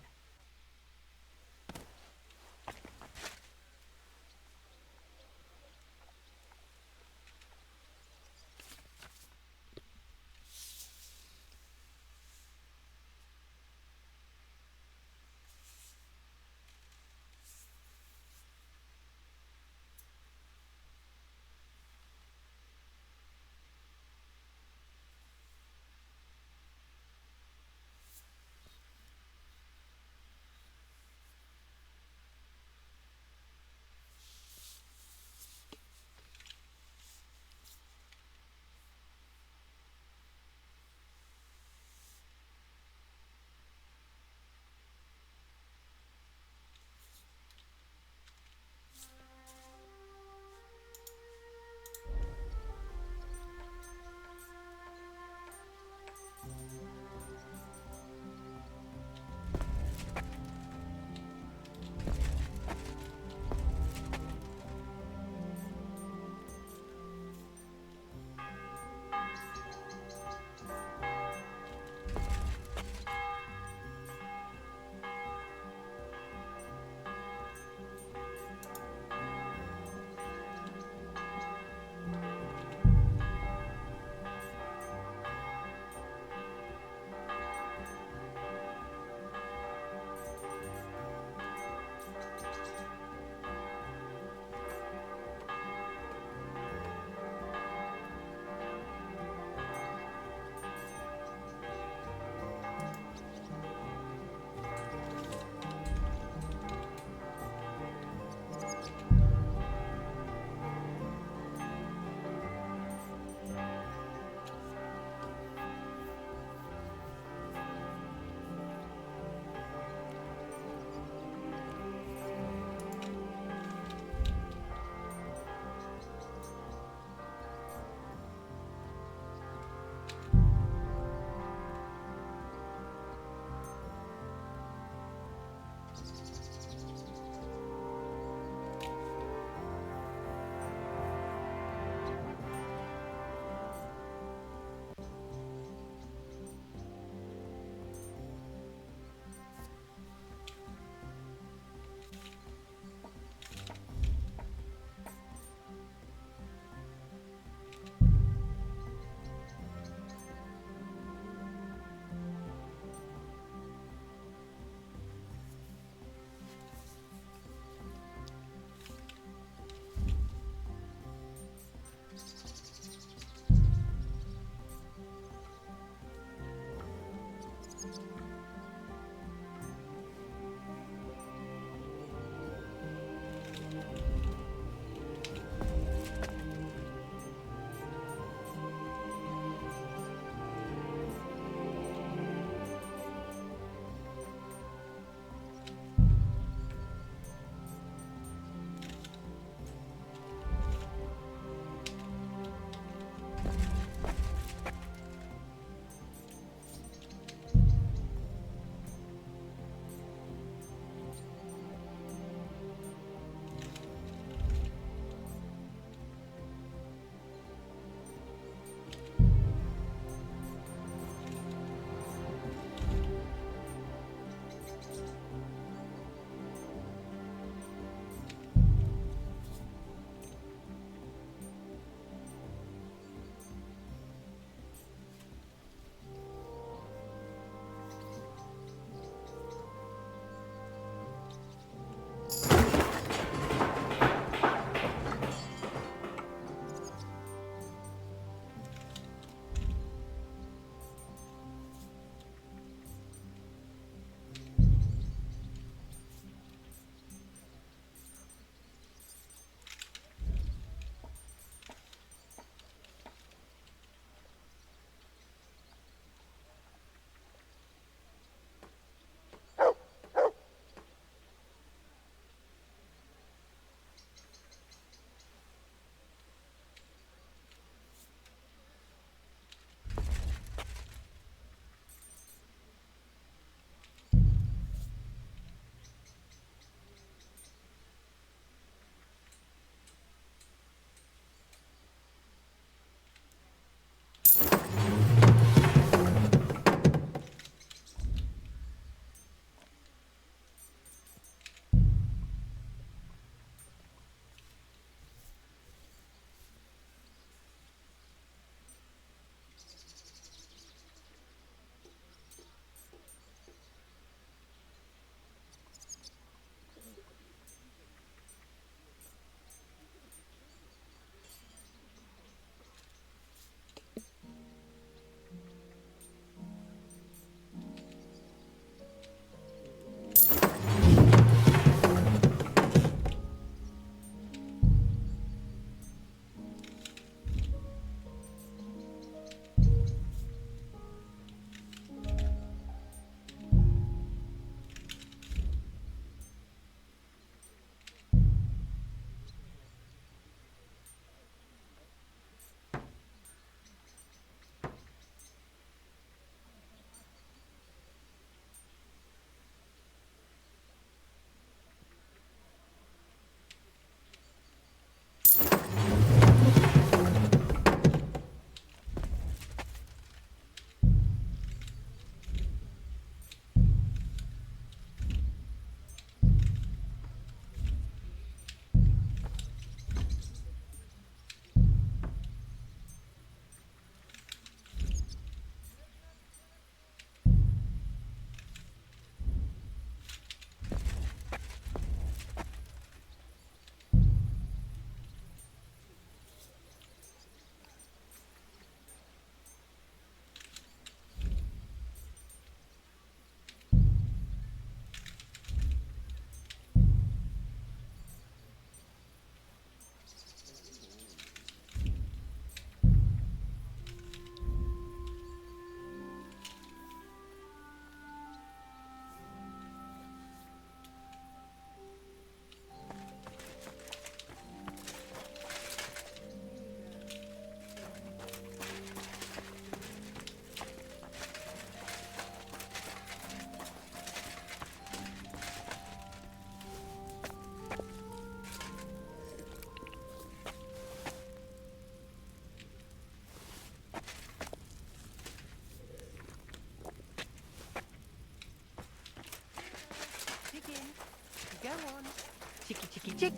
Chicky, chicky, chick.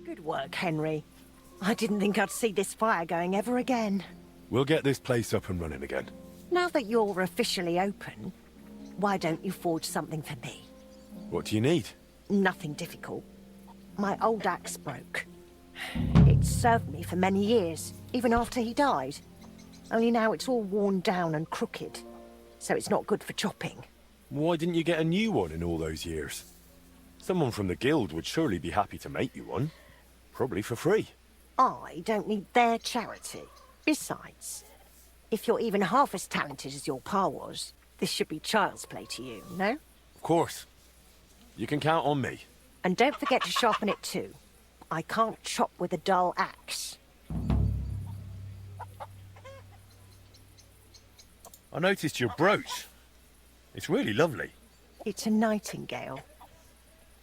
Good work, Henry. I didn't think I'd see this fire going ever again. We'll get this place up and running again. Now that you're officially open, why don't you forge something for me? What do you need? Nothing difficult. My old axe broke. It served me for many years, even after he died. Only now it's all worn down and crooked, so it's not good for chopping. Why didn't you get a new one in all those years? Someone from the guild would surely be happy to make you one. Probably for free. I don't need their charity. Besides, if you're even half as talented as your pa was, this should be child's play to you, no? Of course. You can count on me. And don't forget to sharpen it too. I can't chop with a dull axe. I noticed your brooch. It's really lovely. It's a nightingale.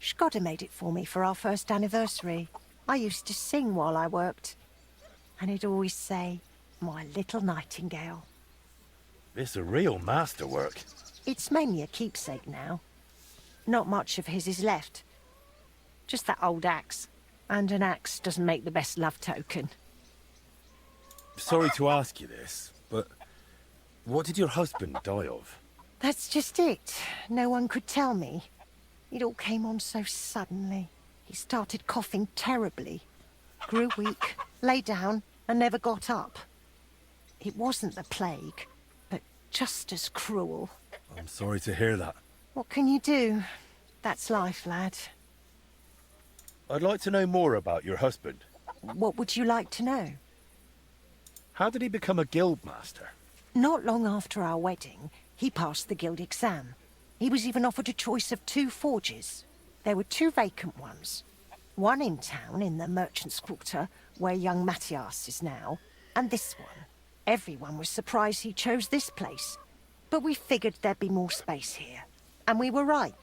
Shkodda made it for me for our first anniversary. I used to sing while I worked. And he'd always say, "My little nightingale." It's a real masterwork. It's mainly a keepsake now. Not much of his is left. Just that old axe. And an axe doesn't make the best love token. Sorry to ask you this, but what did your husband die of? That's just it. No one could tell me. It all came on so suddenly. He started coughing terribly. Grew weak, lay down, and never got up. It wasn't the plague, but just as cruel. I'm sorry to hear that. What can you do? That's life, lad. I'd like to know more about your husband. What would you like to know? How did he become a guild master? Not long after our wedding, he passed the guild exam. He was even offered a choice of 2 forges. There were 2 vacant ones. One in town, in the Merchant's Quarter, where young Matthias is now, and this one. Everyone was surprised he chose this place. But we figured there'd be more space here. And we were right.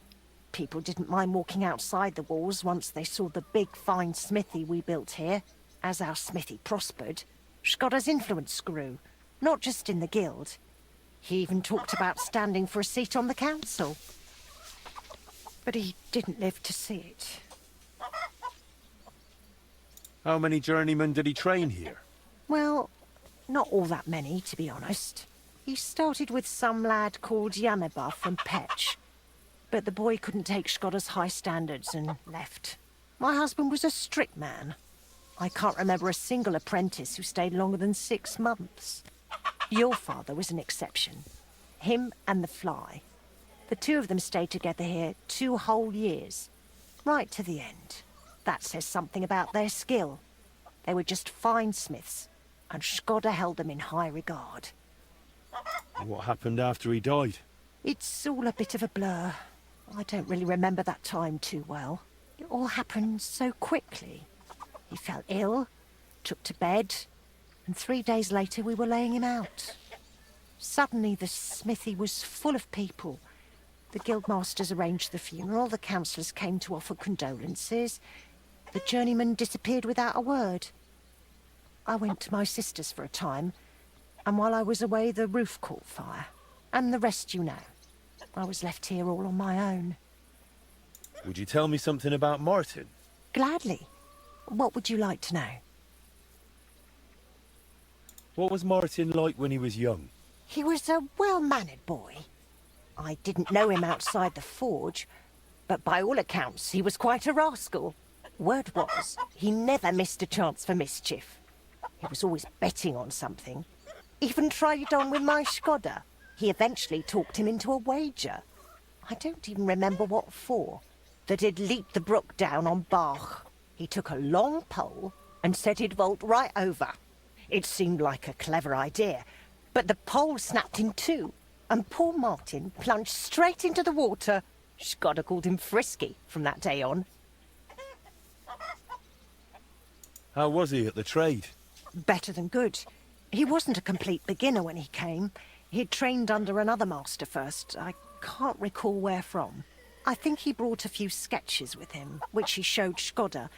People didn't mind walking outside the walls once they saw the big, fine smithy we built here. As our smithy prospered, Shkodda's influence grew, not just in the guild. He even talked about standing for a seat on the council. But he didn't live to see it. How many journeymen did he train here? Well, not all that many, to be honest. He started with some lad called Yanaba from Petch. But the boy couldn't take Shkodda's high standards and left. My husband was a strict man. I can't remember a single apprentice who stayed longer than 6 months. Your father was an exception. Him and the Fly. The 2 of them stayed together here 2 whole years. Right to the end. That says something about their skill. They were just fine smiths, and Shkodda held them in high regard. What happened after he died? It's all a bit of a blur. I don't really remember that time too well. It all happened so quickly. He fell ill, took to bed, and 3 days later we were laying him out. Suddenly the smithy was full of people. The guildmasters arranged the funeral, the councillors came to offer condolences. The journeyman disappeared without a word. I went to my sister's for a time, and while I was away the roof caught fire. And the rest you know. I was left here all on my own. Would you tell me something about Martin? Gladly. What would you like to know? What was Martin like when he was young? He was a well-mannered boy. I didn't know him outside the forge, but by all accounts he was quite a rascal. Word was, he never missed a chance for mischief. He was always betting on something. Even tried it on with my Shkodda. He eventually talked him into a wager. I don't even remember what for. That he'd leap the brook down on Bach. He took a long pole and said he'd vault right over. It seemed like a clever idea, but the pole snapped in 2, and poor Martin plunged straight into the water. Shkodda called him Frisky from that day on. How was he at the trade? Better than good. He wasn't a complete beginner when he came. He'd trained under another master first. I can't recall where from. I think he brought a few sketches with him, which he showed Shkodda,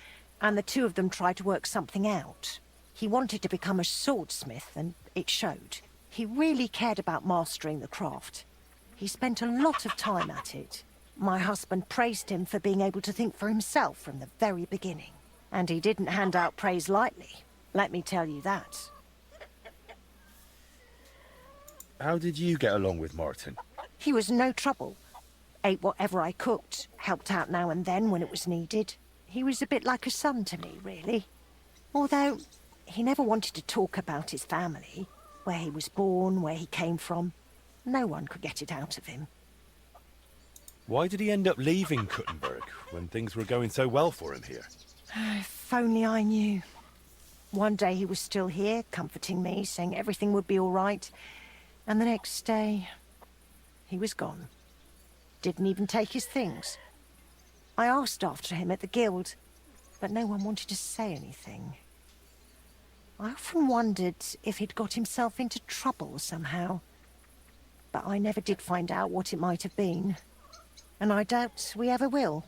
and the 2 of them tried to work something out. He wanted to become a swordsmith, and it showed. He really cared about mastering the craft. He spent a lot of time at it. My husband praised him for being able to think for himself from the very beginning. And he didn't hand out praise lightly, let me tell you that. How did you get along with Martin? He was no trouble. Ate whatever I cooked, helped out now and then when it was needed. He was a bit like a son to me, really. Although, he never wanted to talk about his family, where he was born, where he came from. No one could get it out of him. Why did he end up leaving Kuttenberg when things were going so well for him here? If only I knew. One day he was still here, comforting me, saying everything would be all right. And the next day, he was gone. Didn't even take his things. I asked after him at the guild, but no one wanted to say anything. I often wondered if he'd got himself into trouble somehow. But I never did find out what it might have been. And I doubt we ever will.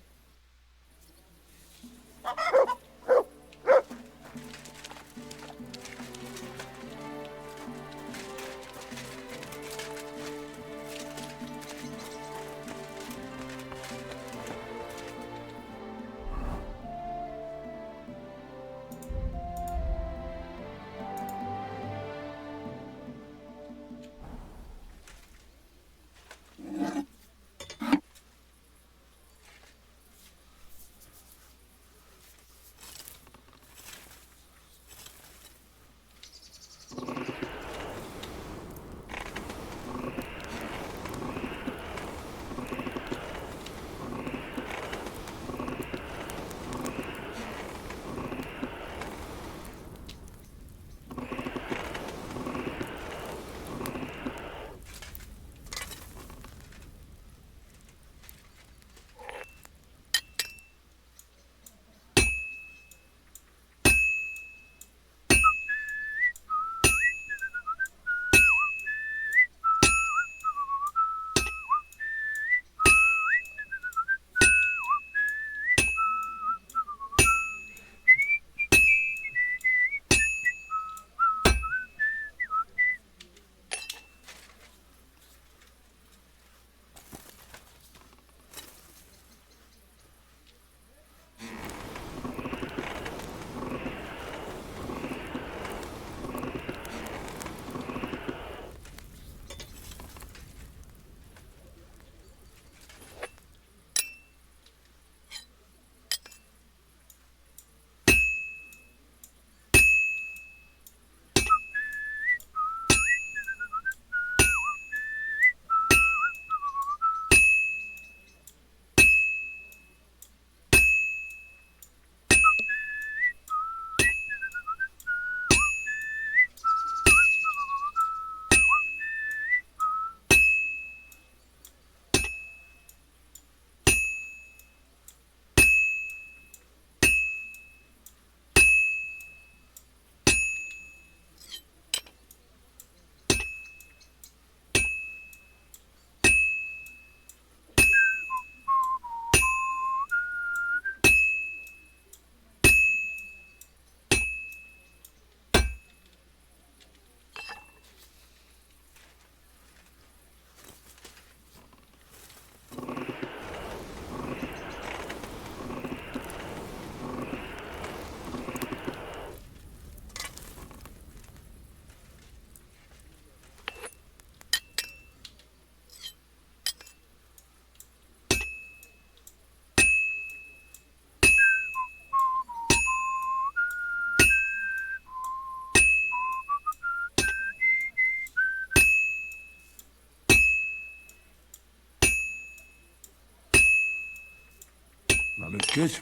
That looks good.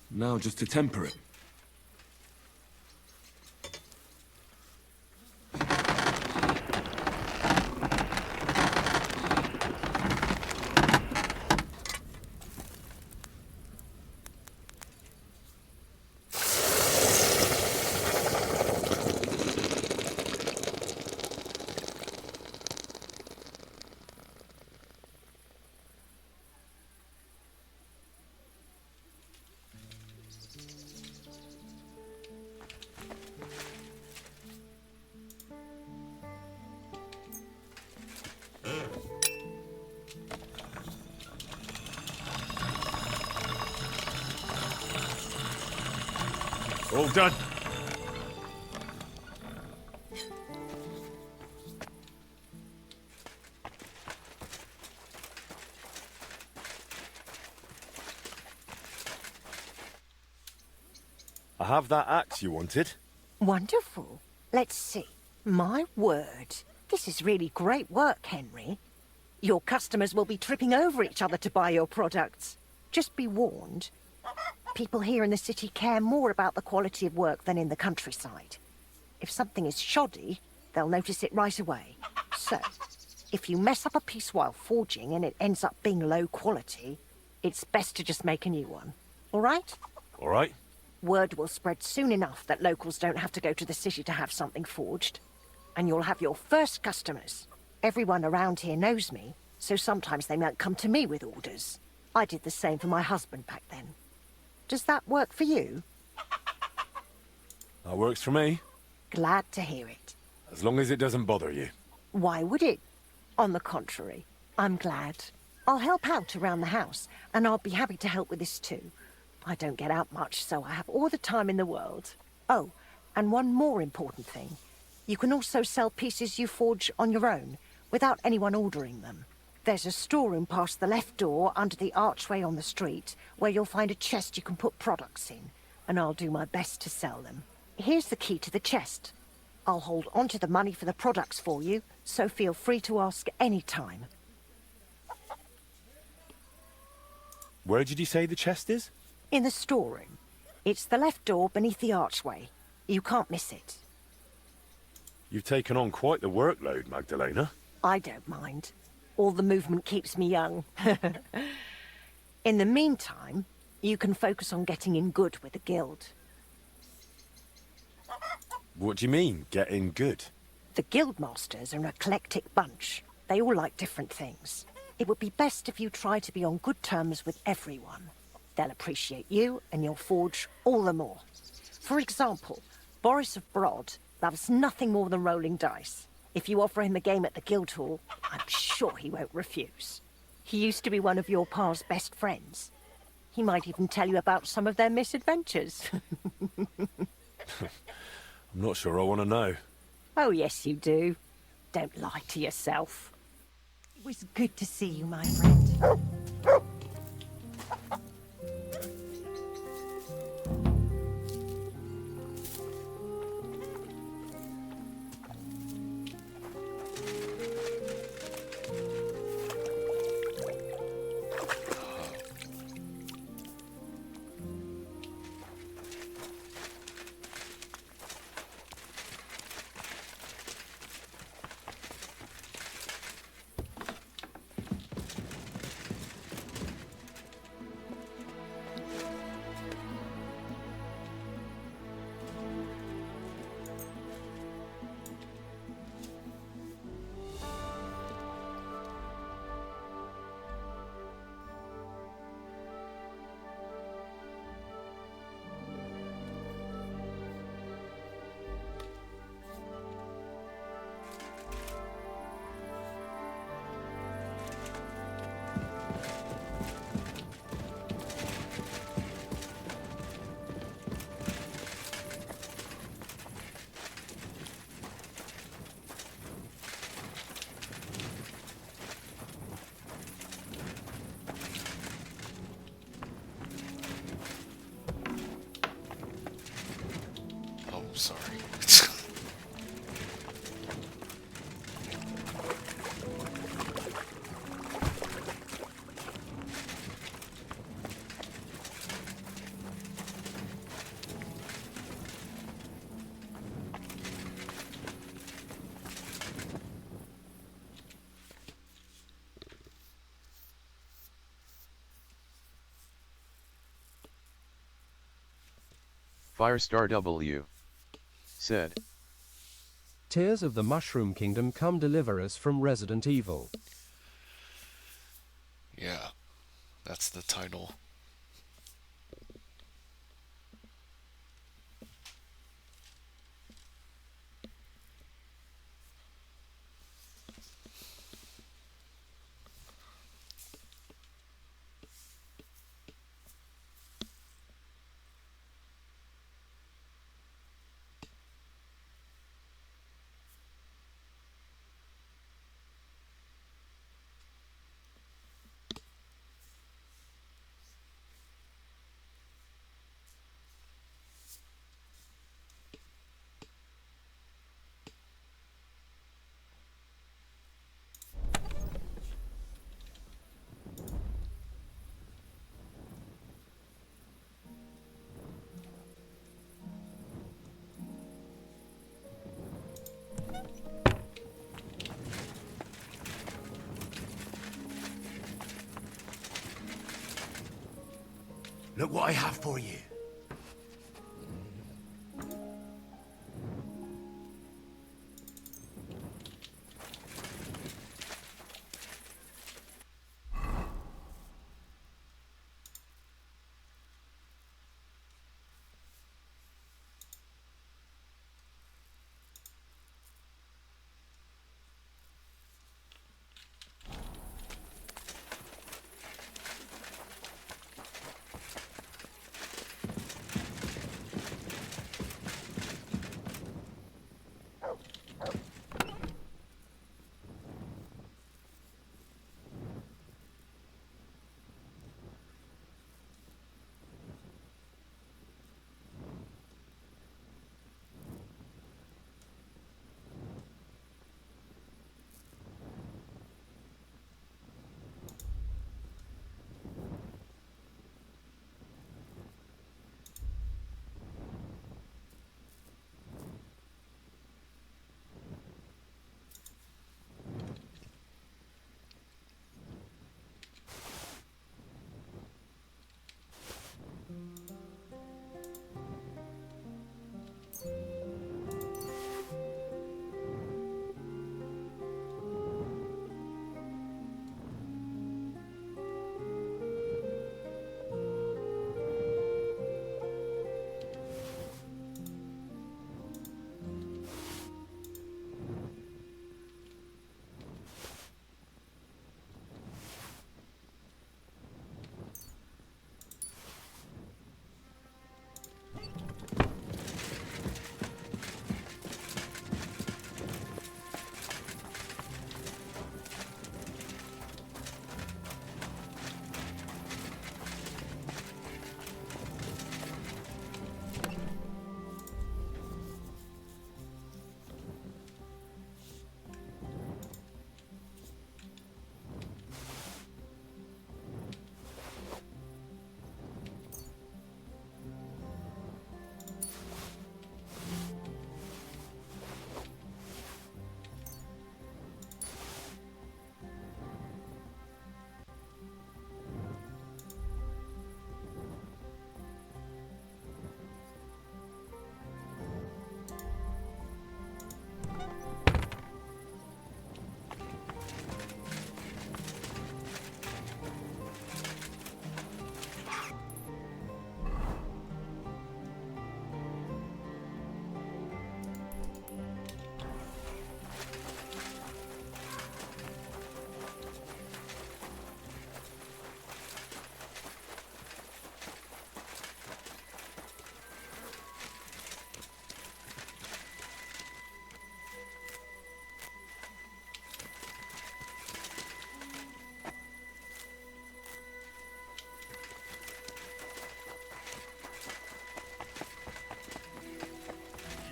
Now just to temper it. All done. I have that axe you wanted. Wonderful. Let's see. My word. This is really great work, Henry. Your customers will be tripping over each other to buy your products. Just be warned. People here in the city care more about the quality of work than in the countryside. If something is shoddy, they'll notice it right away. So, if you mess up a piece while forging and it ends up being low quality, it's best to just make a new one. All right? All right. Word will spread soon enough that locals don't have to go to the city to have something forged. And you'll have your first customers. Everyone around here knows me, so sometimes they might come to me with orders. I did the same for my husband back then. Does that work for you? That works for me. Glad to hear it. As long as it doesn't bother you. Why would it? On the contrary, I'm glad. I'll help out around the house, and I'll be happy to help with this too. I don't get out much, so I have all the time in the world. Oh, and one more important thing. You can also sell pieces you forge on your own, without anyone ordering them. There's a storeroom past the left door under the archway on the street, where you'll find a chest you can put products in, and I'll do my best to sell them. Here's the key to the chest. I'll hold onto the money for the products for you, so feel free to ask any time. Where did you say the chest is? In the storeroom. It's the left door beneath the archway. You can't miss it. You've taken on quite the workload, Magdalena. I don't mind. All the movement keeps me young. In the meantime, you can focus on getting in good with the guild. What do you mean, getting good? The guildmasters are an eclectic bunch. They all like different things. It would be best if you try to be on good terms with everyone. They'll appreciate you and your forge all the more. For example, Boris of Brod loves nothing more than rolling dice. If you offer him a game at the guild hall, I'm sure he won't refuse. He used to be one of your pa's best friends. He might even tell you about some of their misadventures. I'm not sure I want to know. Oh, yes, you do. Don't lie to yourself. It was good to see you, my friend. Sorry. Firestar W said, Tears of the Mushroom Kingdom, come deliver us from Resident Evil. Yeah, that's the title. Look what I have for you.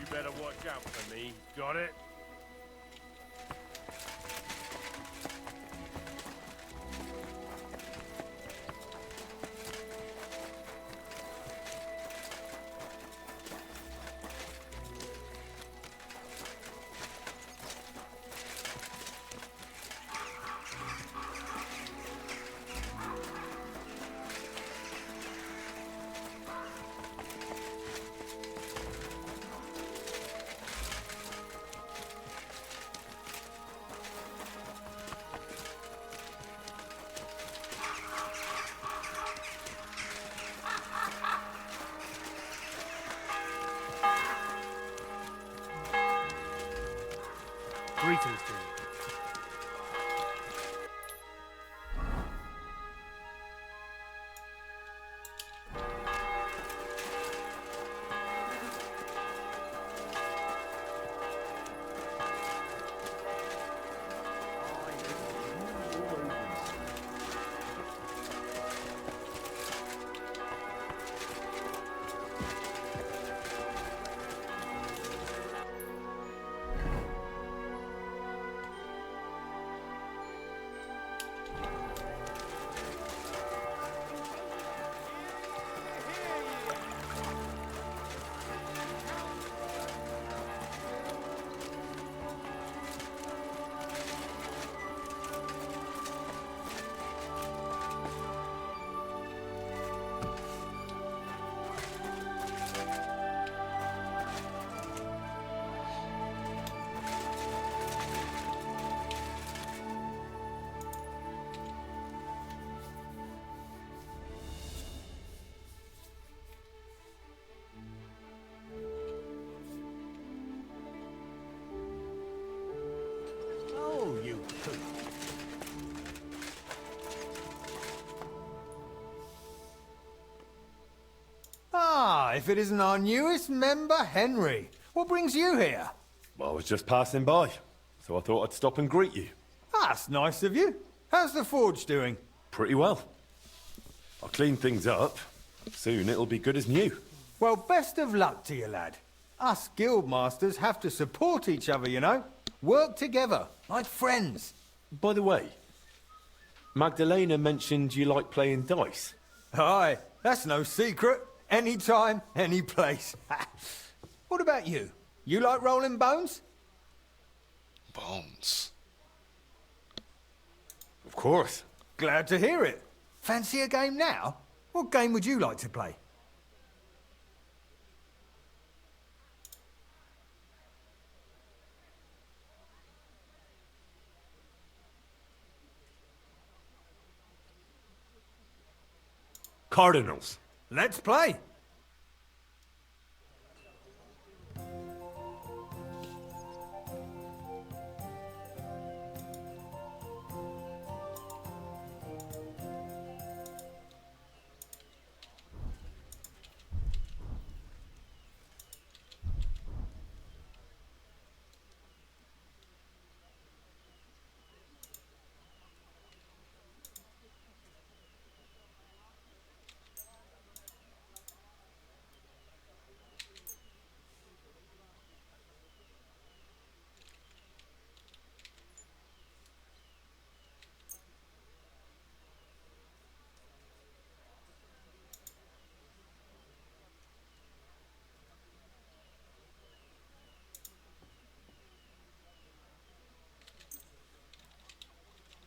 Better watch out for me. Got it? Greetings to you. if it isn't our newest member, Henry. What brings you here? Well, I was just passing by, so I thought I'd stop and greet you. That's nice of you. How's the forge doing? Pretty well. I'll clean things up. Soon it'll be good as new. Well, best of luck to you, lad. Us guildmasters have to support each other, you know? Work together, like friends. By the way, Magdalena mentioned you like playing dice. Aye, that's no secret. Anytime, any place. What about you? You like rolling bones? Bones? Of course. Glad to hear it. Fancy a game now? What game would you like to play? Cardinals. Let's play.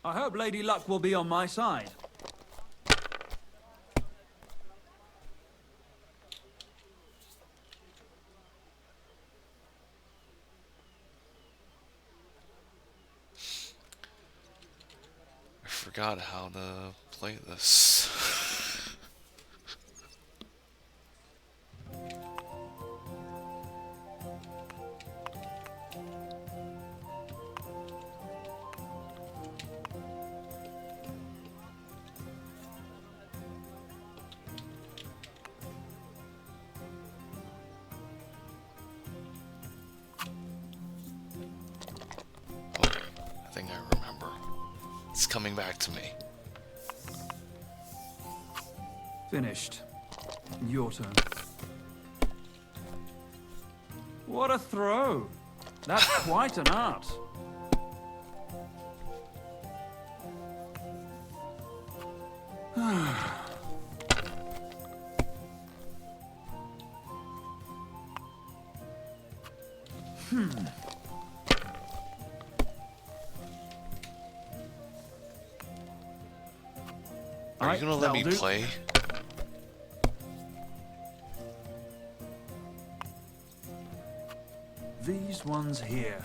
I hope Lady Luck will be on my side. I forgot how to play this. I think I remember. It's coming back to me. Finished. Your turn. What a throw! That's quite an art. Are you gonna let me play? These ones here.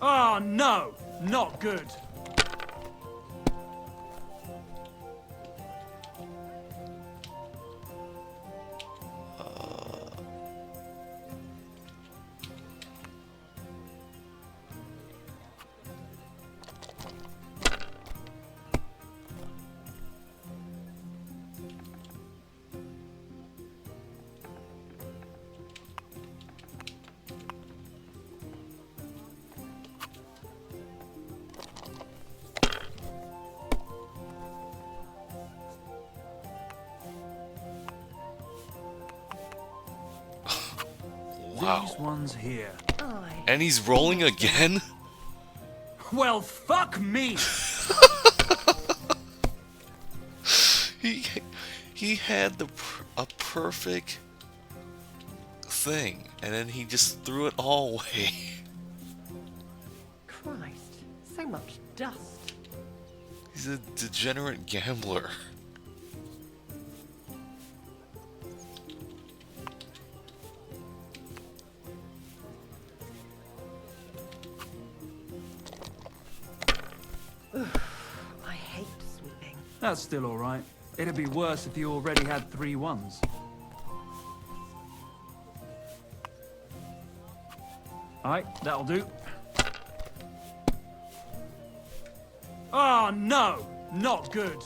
Oh no! Not good! Wow. These ones here. And he's rolling again? Well, fuck me! He had a perfect thing, and then he just threw it all away. Christ, so much dust. He's a degenerate gambler. I hate sweeping. That's still alright. It'd be worse if you already had 3 ones. Alright, that'll do. Oh no! Not good!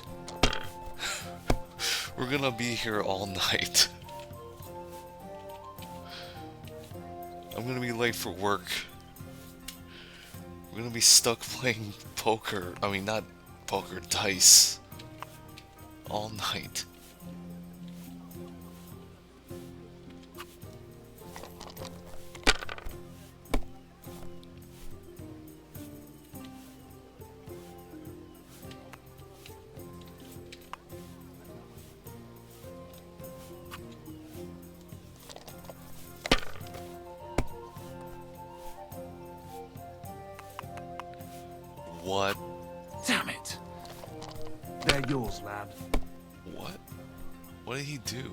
We're gonna be here all night. I'm gonna be late for work. We're gonna be stuck playing poker. I mean, not poker, dice. All night. What? Damn it! They're yours, lad. What? What did he do?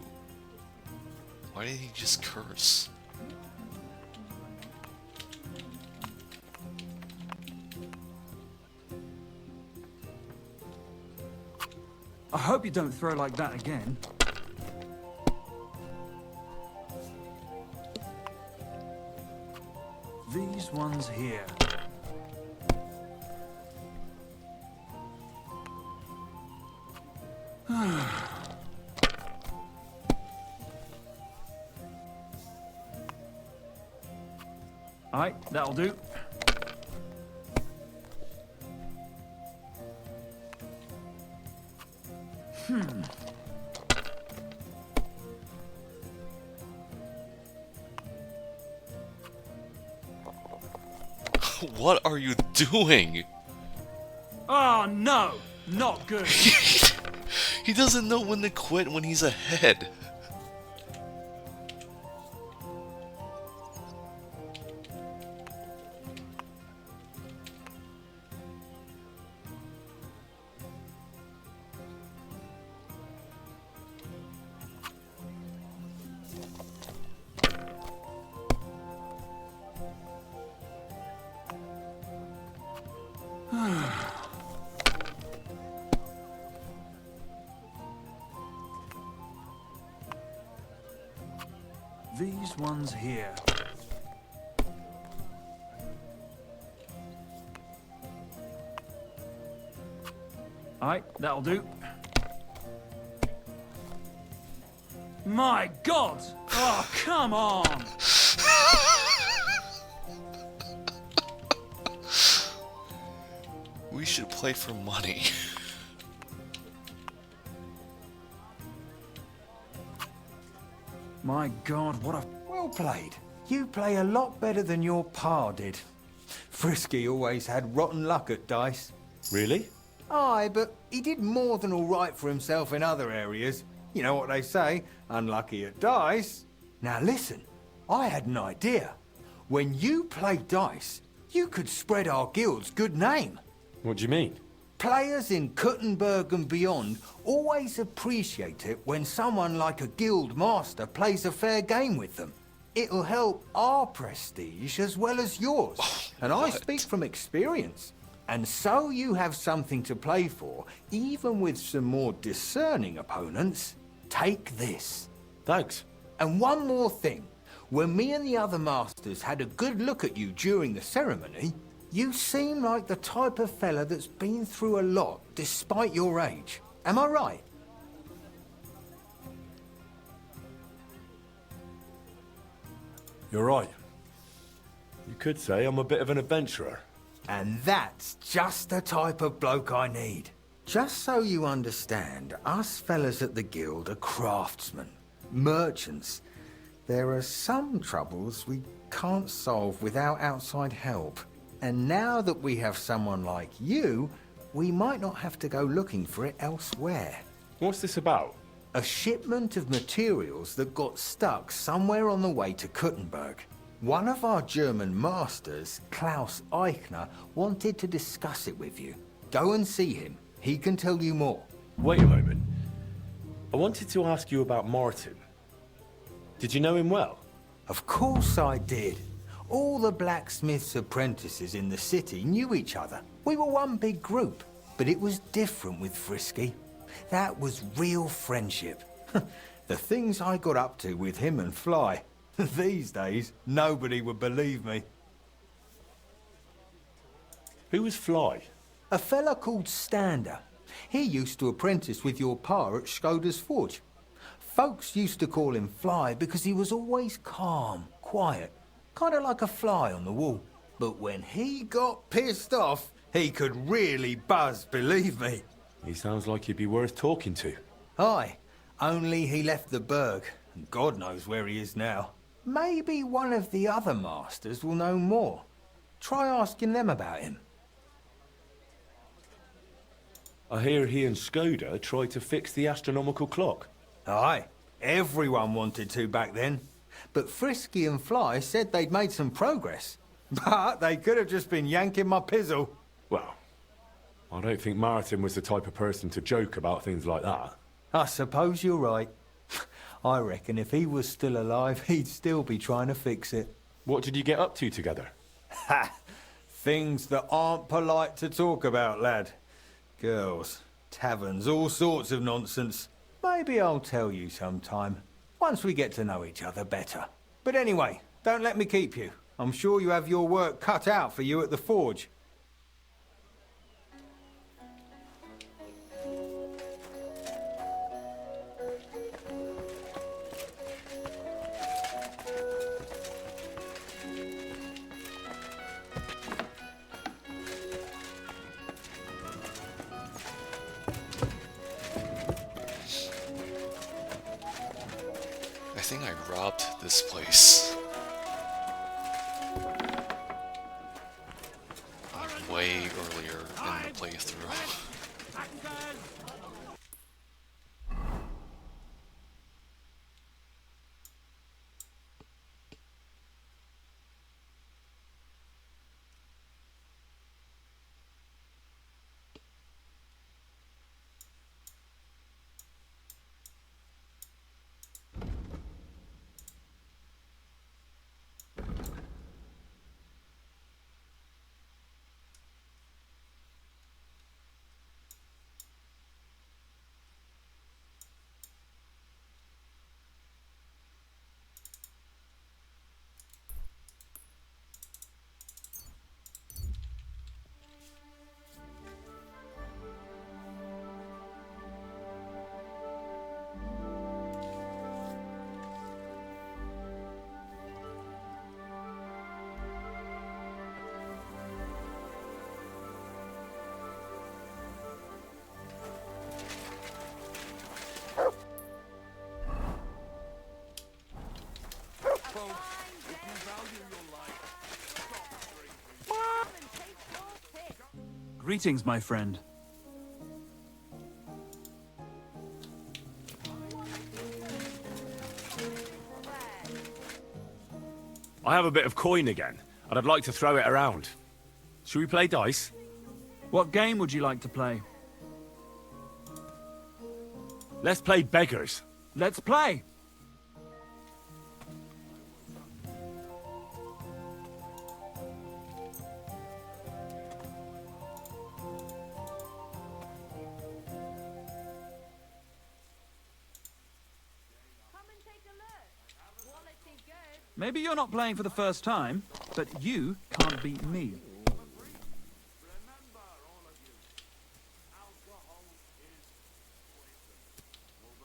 Why did he just curse? I hope you don't throw like that again. These ones here. Alright, that'll do. What are you doing? Oh no! Not good! He doesn't know when to quit when he's ahead. These ones here. Alright, that'll do. My God! Oh, come on! We should play for money. My God, what a... Well played. You play a lot better than your pa did. Frisky always had rotten luck at dice. Really? Aye, but he did more than all right for himself in other areas. You know what they say, unlucky at dice. Now listen, I had an idea. When you play dice, you could spread our guild's good name. What do you mean? Players in Kuttenberg and beyond always appreciate it when someone like a guild master plays a fair game with them. It'll help our prestige as well as yours. And I speak from experience. And so you have something to play for, even with some more discerning opponents. Take this. Thanks. And one more thing. When me and the other masters had a good look at you during the ceremony, you seem like the type of fella that's been through a lot, despite your age. Am I right? You're right. You could say I'm a bit of an adventurer. And that's just the type of bloke I need. Just so you understand, us fellas at the guild are craftsmen, merchants. There are some troubles we can't solve without outside help. And now that we have someone like you, we might not have to go looking for it elsewhere. What's this about? A shipment of materials that got stuck somewhere on the way to Kuttenberg. One of our German masters, Klaus Eichner, wanted to discuss it with you. Go and see him. He can tell you more. Wait a moment. I wanted to ask you about Martin. Did you know him well? Of course I did. All the blacksmith's apprentices in the city knew each other. We were one big group, but it was different with Frisky. That was real friendship. The things I got up to with him and Fly. These days, nobody would believe me. Who was Fly? A fella called Stander. He used to apprentice with your pa at Skoda's Forge. Folks used to call him Fly because he was always calm, quiet, kind of like a fly on the wall. But when he got pissed off, he could really buzz, believe me. He sounds like he'd be worth talking to. Aye, only he left the burg, and God knows where he is now. Maybe one of the other masters will know more. Try asking them about him. I hear he and Skoda tried to fix the astronomical clock. Aye, everyone wanted to back then. But Frisky and Fly said they'd made some progress. But they could have just been yanking my pizzle. Well, I don't think Martin was the type of person to joke about things like that. I suppose you're right. I reckon if he was still alive, he'd still be trying to fix it. What did you get up to together? Ha! Things that aren't polite to talk about, lad. Girls, taverns, all sorts of nonsense. Maybe I'll tell you sometime, once we get to know each other better. But anyway, don't let me keep you. I'm sure you have your work cut out for you at the forge. I think I robbed this place. Like way earlier in the playthrough. Greetings, my friend. I have a bit of coin again, and I'd like to throw it around. Should we play dice? What game would you like to play? Let's play beggars. Let's play! Maybe you're not playing for the first time, but you can't beat me.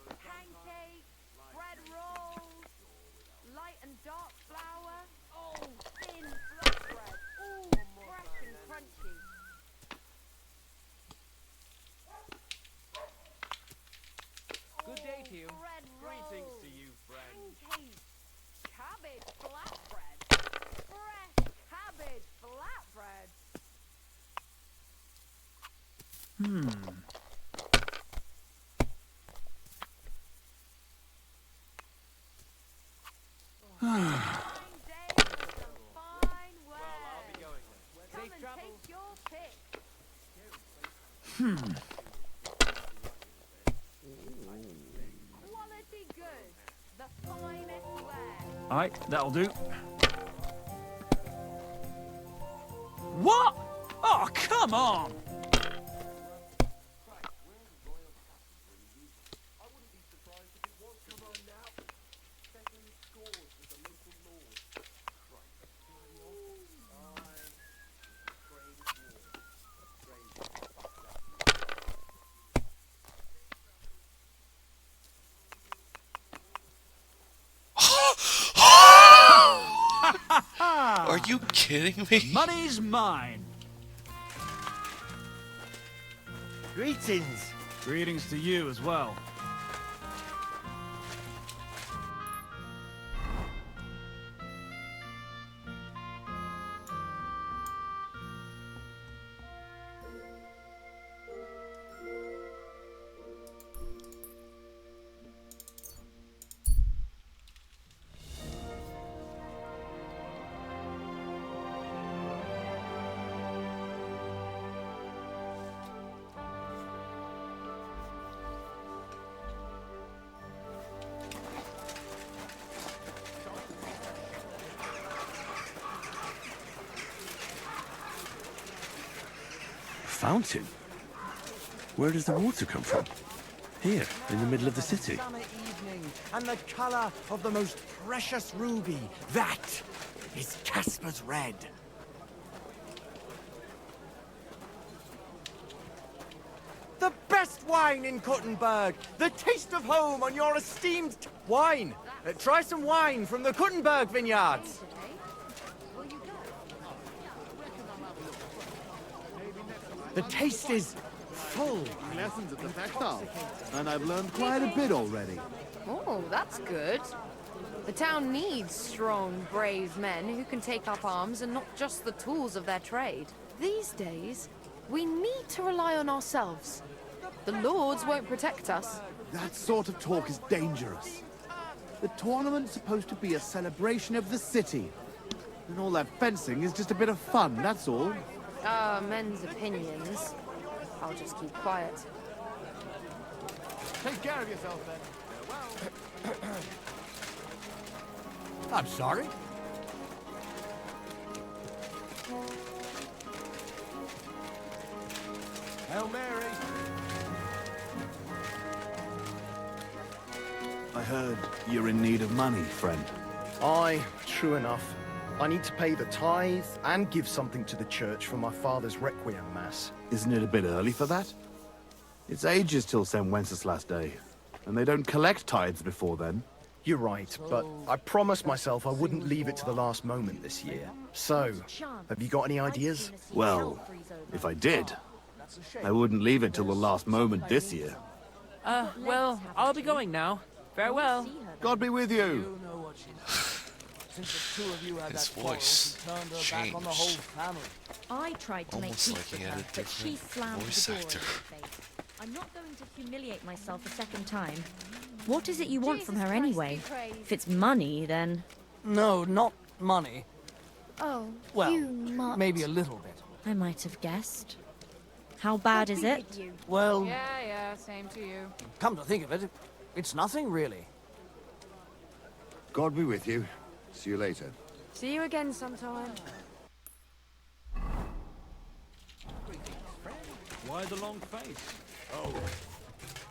Pancakes, bread rolls, light and dark flour. Oh, thin flatbread. Oh, fresh and crunchy. Good day to you. Bread Greetings rolls, to you, friend. pancakes, cabbage flatbread. Fresh cabbage flatbread. Come and take your pick. Quality goods, the finest ware. Alright, that'll do. What? Oh, come on! you kidding me? Money's mine. Greetings. Greetings to you as well. Fountain? Where does the water come from? Here, in the middle of the city. Summer evening, and the color of the most precious ruby. That is Casper's red. The best wine in Kuttenberg. The taste of home on your esteemed wine. Try some wine from the Kuttenberg vineyards. The taste is full. Lessons at the Fechtal, and I've learned quite a bit already. Oh, that's good. The town needs strong, brave men who can take up arms and not just the tools of their trade. These days, we need to rely on ourselves. The lords won't protect us. That sort of talk is dangerous. The tournament's supposed to be a celebration of the city. And all that fencing is just a bit of fun, that's all. Men's opinions. I'll just keep quiet. Take care of yourself, then. I'm sorry. Hail Mary. I heard you're in need of money, friend. Aye, true enough. I need to pay the tithe and give something to the church for my father's requiem mass. Isn't it a bit early for that? It's ages till St. Wenceslas Day, and they don't collect tithes before then. You're right, but I promised myself I wouldn't leave it to the last moment this year. So, have you got any ideas? Well, if I did, I wouldn't leave it till the last moment this year. Well, I'll be going now. Farewell. God be with you. His voice changed. I tried to make Almost peace like he with had her, a but she different slammed voice the door actor. in my face. I'm not going to humiliate myself a second time. What is it you want from her anyway? If it's money, then... No, not money. Oh, Well, you mutt. maybe a little bit. I might have guessed. How bad is it? Well, Yeah, same to you. come to think of it, it's nothing really. God be with you. See you later. See you again sometime. Why the long face? Oh,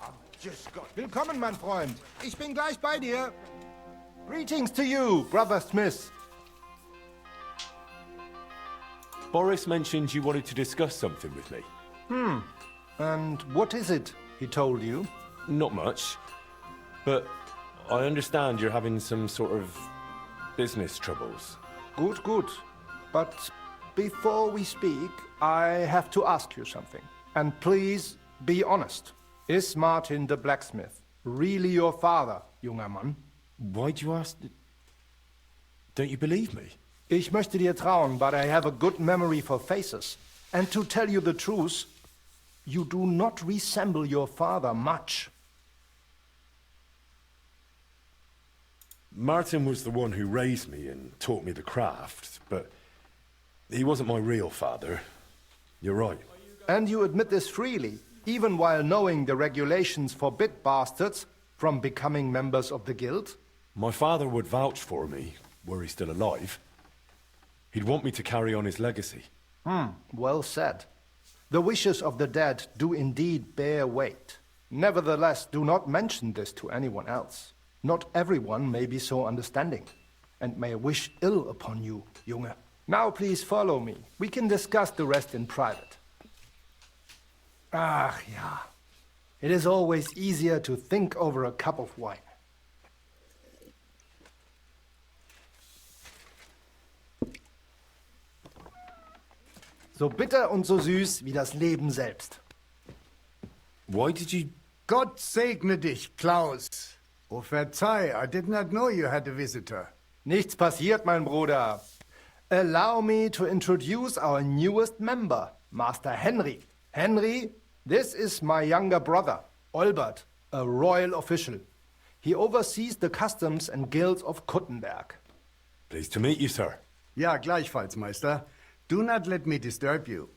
I've just got... Willkommen, mein Freund. Ich bin gleich bei dir. Greetings to you, Brother Smith. Boris mentioned you wanted to discuss something with me. And what is it he told you? Not much, but I understand you're having some sort of business troubles. Good, good. But before we speak, I have to ask you something. And please be honest. Is Martin the blacksmith really your father, junger Mann? Why do you ask? Don't you believe me? Ich möchte dir trauen, but I have a good memory for faces. And to tell you the truth, you do not resemble your father much. Martin was the one who raised me and taught me the craft, but he wasn't my real father. You're right. And you admit this freely, even while knowing the regulations forbid bastards from becoming members of the guild? My father would vouch for me, were he still alive. He'd want me to carry on his legacy. Well said. The wishes of the dead do indeed bear weight. Nevertheless, do not mention this to anyone else. Not everyone may be so understanding, and may wish ill upon you, Junge. Now please follow me. We can discuss the rest in private. Ach, ja. It is always easier to think over a cup of wine. So bitter und so süß wie das Leben selbst. Why did you... Gott segne dich, Klaus. Oh, verzeih, I did not know you had a visitor. Nichts passiert, mein Bruder. Allow me to introduce our newest member, Master Henry. Henry, this is my younger brother, Olbert, a royal official. He oversees the customs and guilds of Kuttenberg. Pleased to meet you, sir. Ja, gleichfalls, Meister. Do not let me disturb you.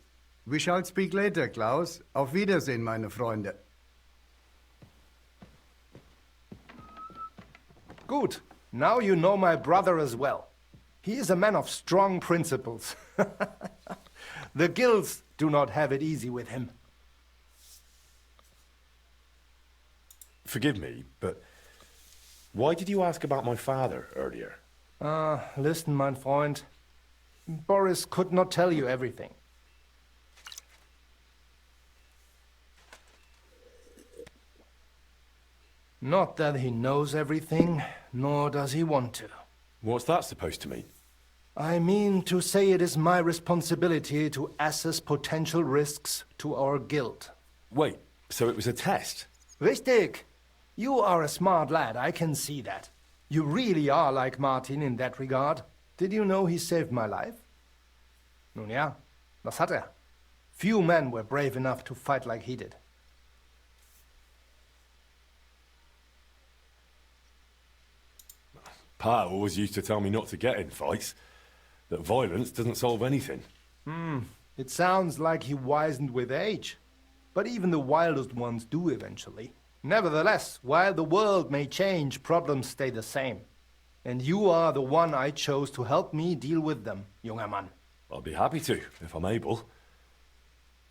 We shall speak later, Klaus. Auf Wiedersehen, meine Freunde. Good. Now you know my brother as well. He is a man of strong principles. The guilds do not have it easy with him. Forgive me, but why did you ask about my father earlier? Listen, mein Freund. Boris could not tell you everything. Not that he knows everything, nor does he want to. What's that supposed to mean? I mean to say it is my responsibility to assess potential risks to our guild. Wait, so it was a test? Richtig. You are a smart lad, I can see that. You really are like Martin in that regard. Did you know he saved my life? Nun ja, das hat er. Few men were brave enough to fight like he did. Pa always used to tell me not to get in fights, that violence doesn't solve anything. It sounds like he wizened with age. But even the wildest ones do eventually. Nevertheless, while the world may change, problems stay the same. And you are the one I chose to help me deal with them, junger Mann. I'll be happy to, if I'm able.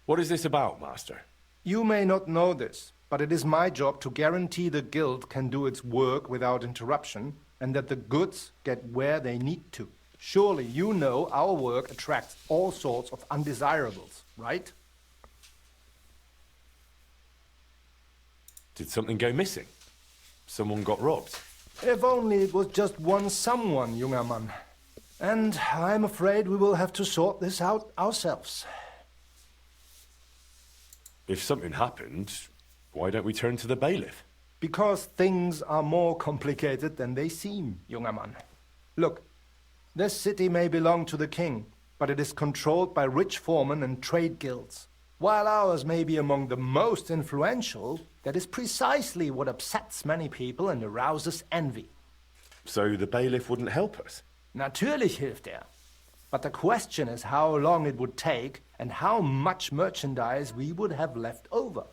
What is this about, Master? You may not know this, but it is my job to guarantee the guild can do its work without interruption, and that the goods get where they need to. Surely you know our work attracts all sorts of undesirables, right? Did something go missing? Someone got robbed? If only it was just one someone, junger Mann. And I'm afraid we will have to sort this out ourselves. If something happened, why don't we turn to the bailiff? Because things are more complicated than they seem, junger Mann. Look, this city may belong to the king, but it is controlled by rich foremen and trade guilds. While ours may be among the most influential, that is precisely what upsets many people and arouses envy. So the bailiff wouldn't help us? Natürlich hilft er. But the question is how long it would take and how much merchandise we would have left over.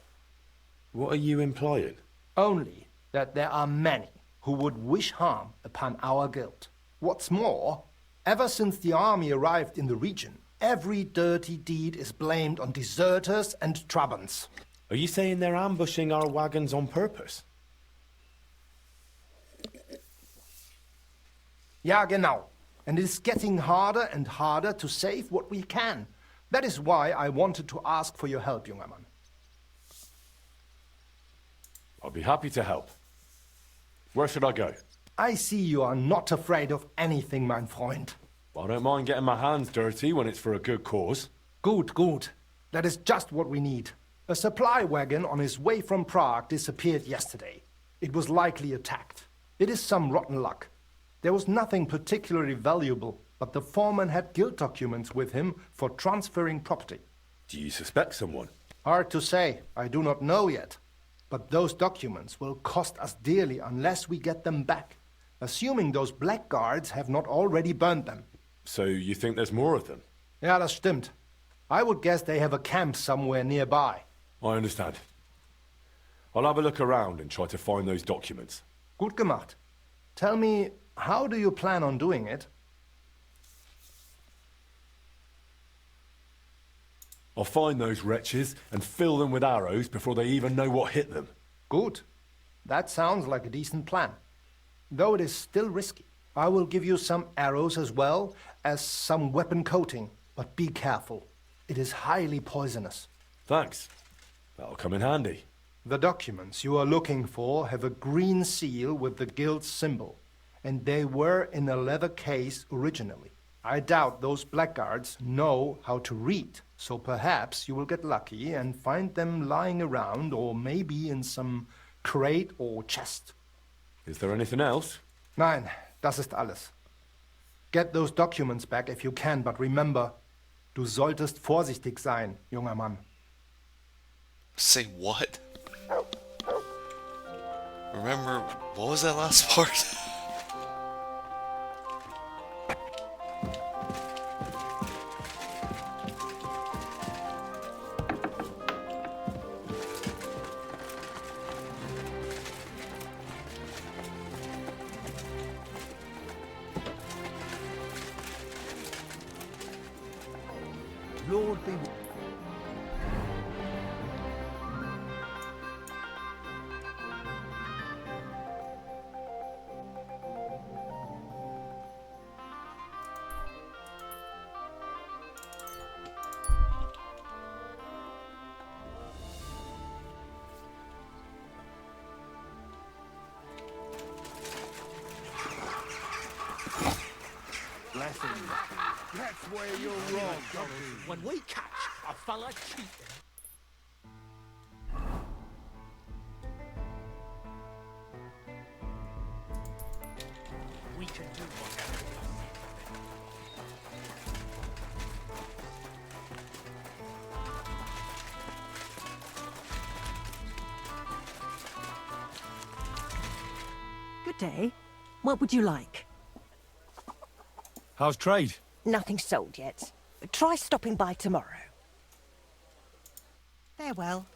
What are you implying? Only that there are many who would wish harm upon our guild. What's more, ever since the army arrived in the region, every dirty deed is blamed on deserters and Trabants. Are you saying they're ambushing our wagons on purpose? Ja, genau. And it is getting harder and harder to save what we can. That is why I wanted to ask for your help, junger Mann. I'll be happy to help. Where should I go? I see you are not afraid of anything, mein Freund. I don't mind getting my hands dirty when it's for a good cause. Good, good. That is just what we need. A supply wagon on his way from Prague disappeared yesterday. It was likely attacked. It is some rotten luck. There was nothing particularly valuable, but the foreman had guild documents with him for transferring property. Do you suspect someone? Hard to say. I do not know yet. But those documents will cost us dearly unless we get them back, assuming those blackguards have not already burned them. So you think there's more of them? Ja, das stimmt. I would guess they have a camp somewhere nearby. I understand. I'll have a look around and try to find those documents. Gut gemacht. Tell me, how do you plan on doing it? I'll find those wretches and fill them with arrows before they even know what hit them. Good. That sounds like a decent plan. Though it is still risky. I will give you some arrows as well as some weapon coating, but be careful. It is highly poisonous. Thanks. That'll come in handy. The documents you are looking for have a green seal with the guild's symbol, and they were in a leather case originally. I doubt those blackguards know how to read, So perhaps you will get lucky and find them lying around, or maybe in some crate or chest. Is there anything else? Nein, das ist alles. Get those documents back if you can, but remember, du solltest vorsichtig sein, junger Mann. Say what? Remember, what was that last part? Lord be with blessing. That's where you're wrong, Dobby. When we catch a fella cheating. We can do whatever. Good day. What would you like? How's trade? Nothing sold yet. Try stopping by tomorrow. Farewell.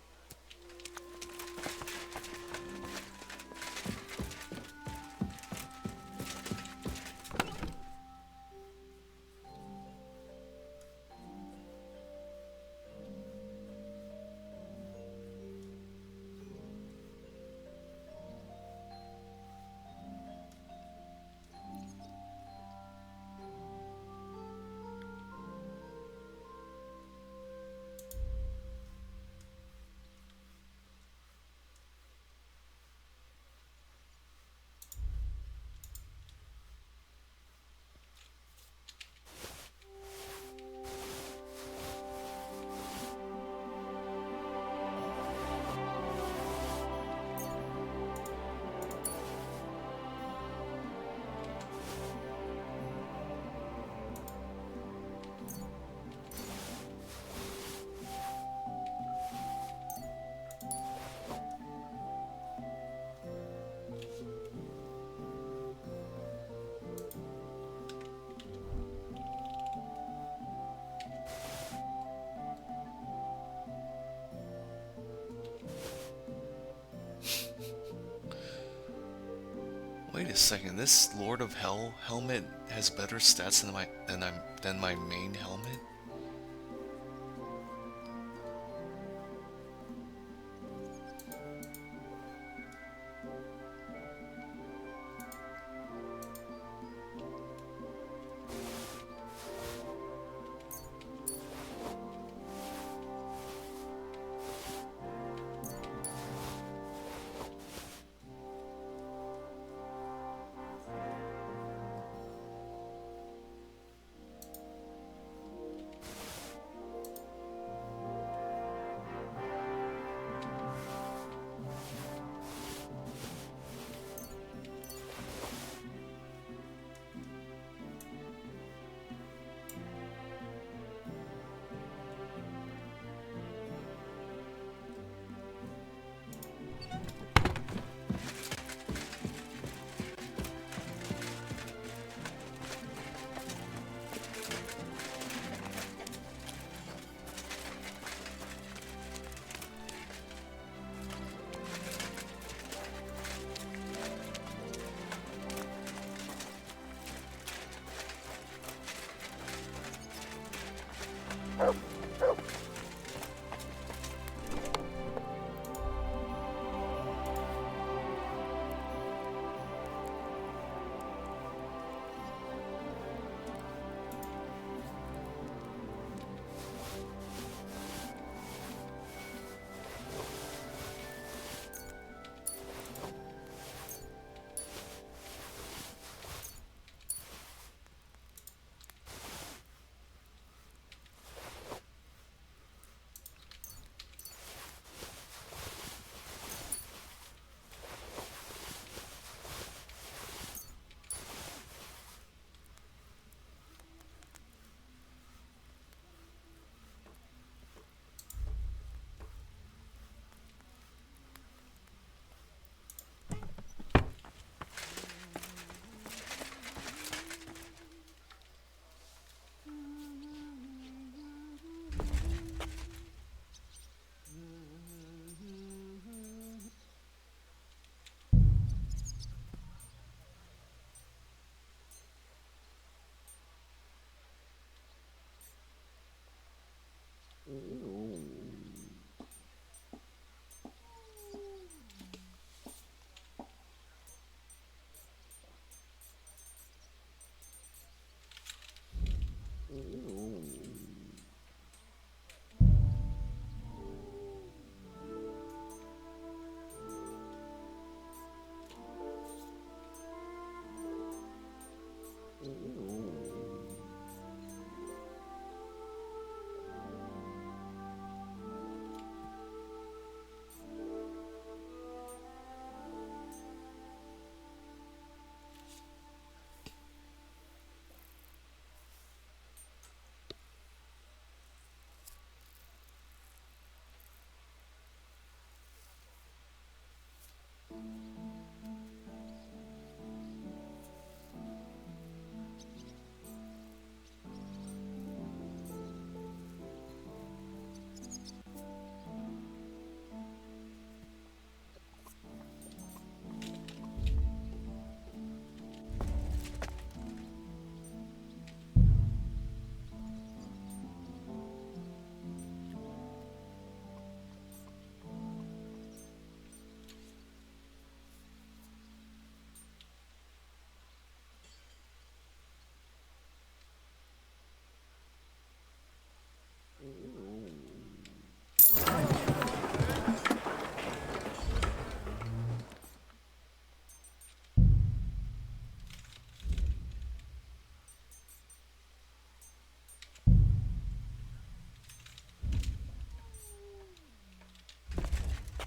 Wait a second, this Lord of Hell helmet has better stats than my main helmet?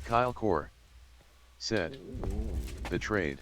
Kyle Core said. Betrayed.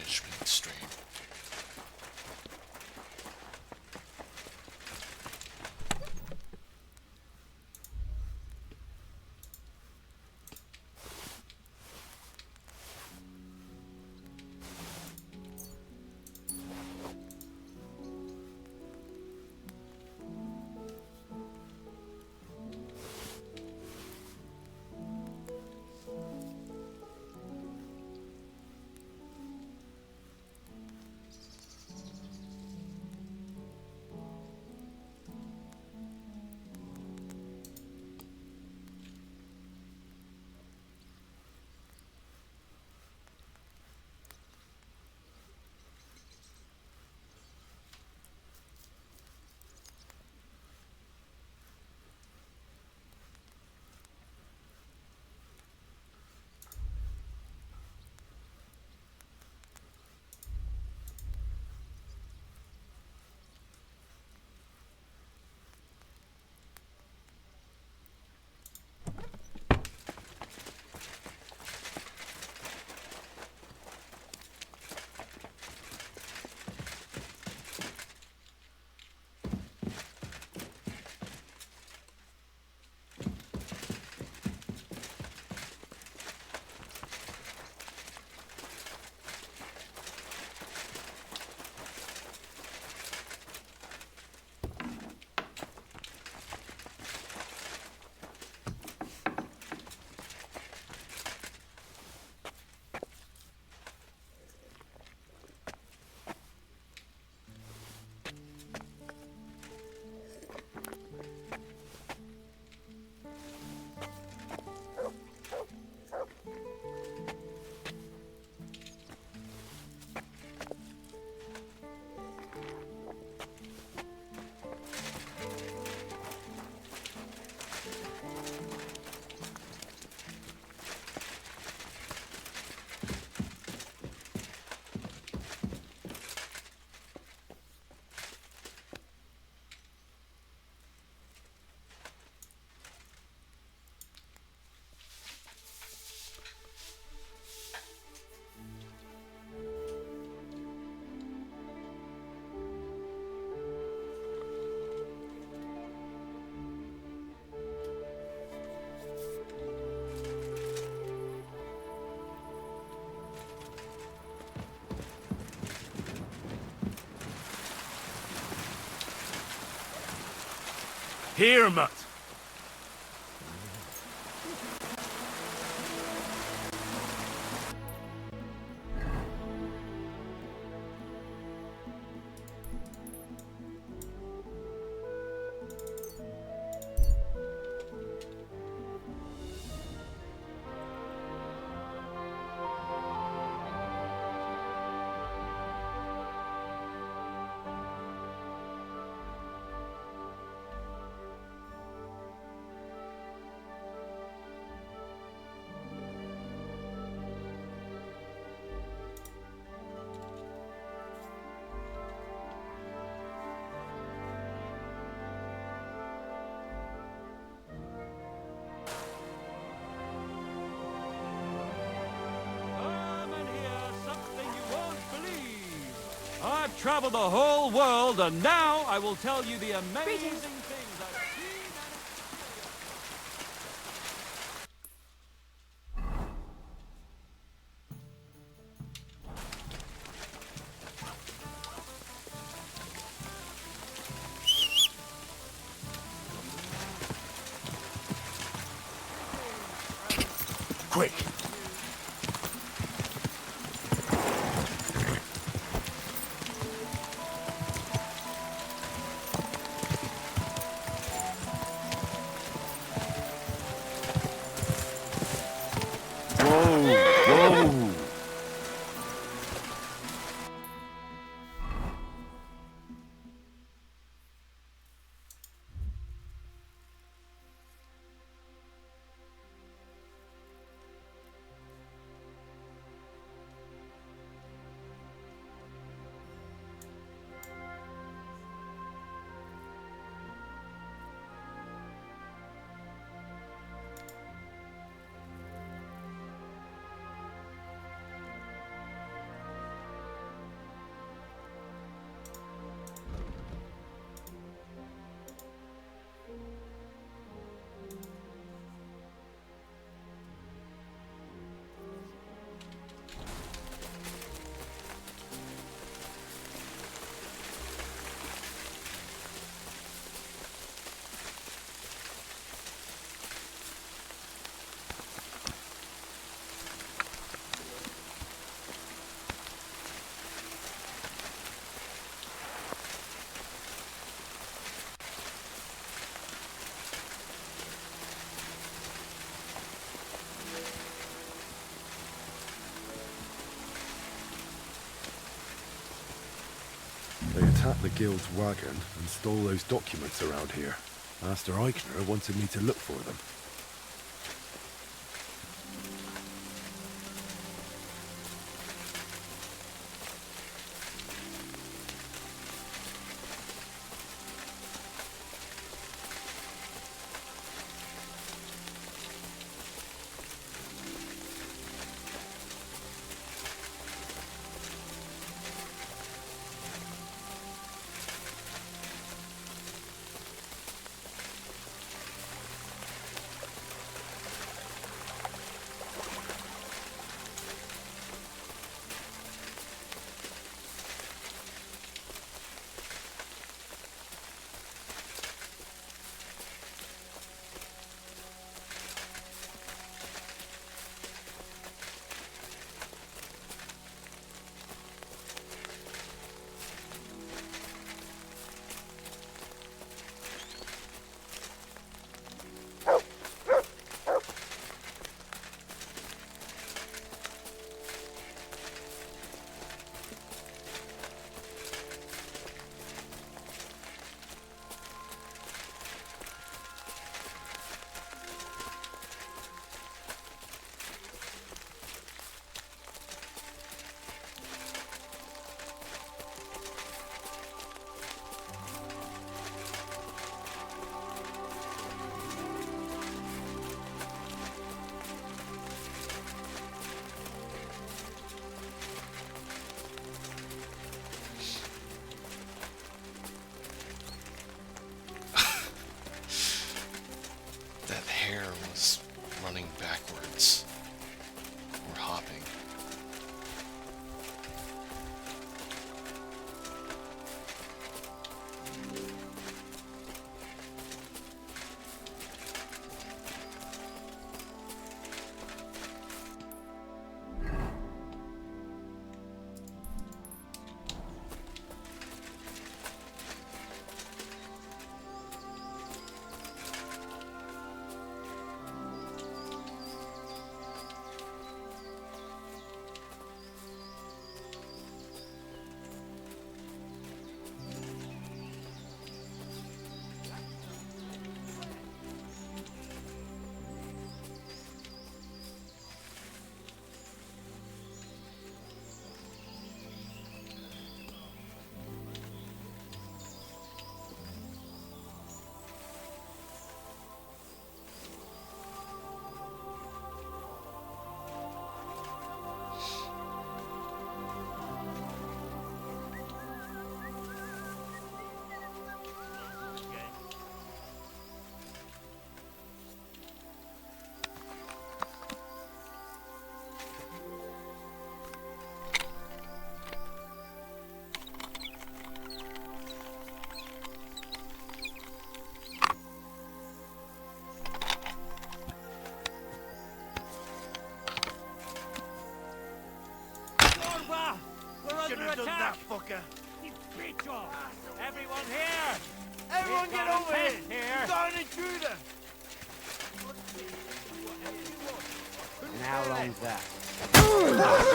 punishment stream. Here, mutt. I've traveled the whole world, and now I will tell you the amazing things I've seen and... Quick. They attacked the guild's wagon and stole those documents around here. Master Eichner wanted me to look for them. Was running backwards or hopping. fucker! You bitch off! Everyone here! Everyone get over here! You've got an intruder! And how long's that?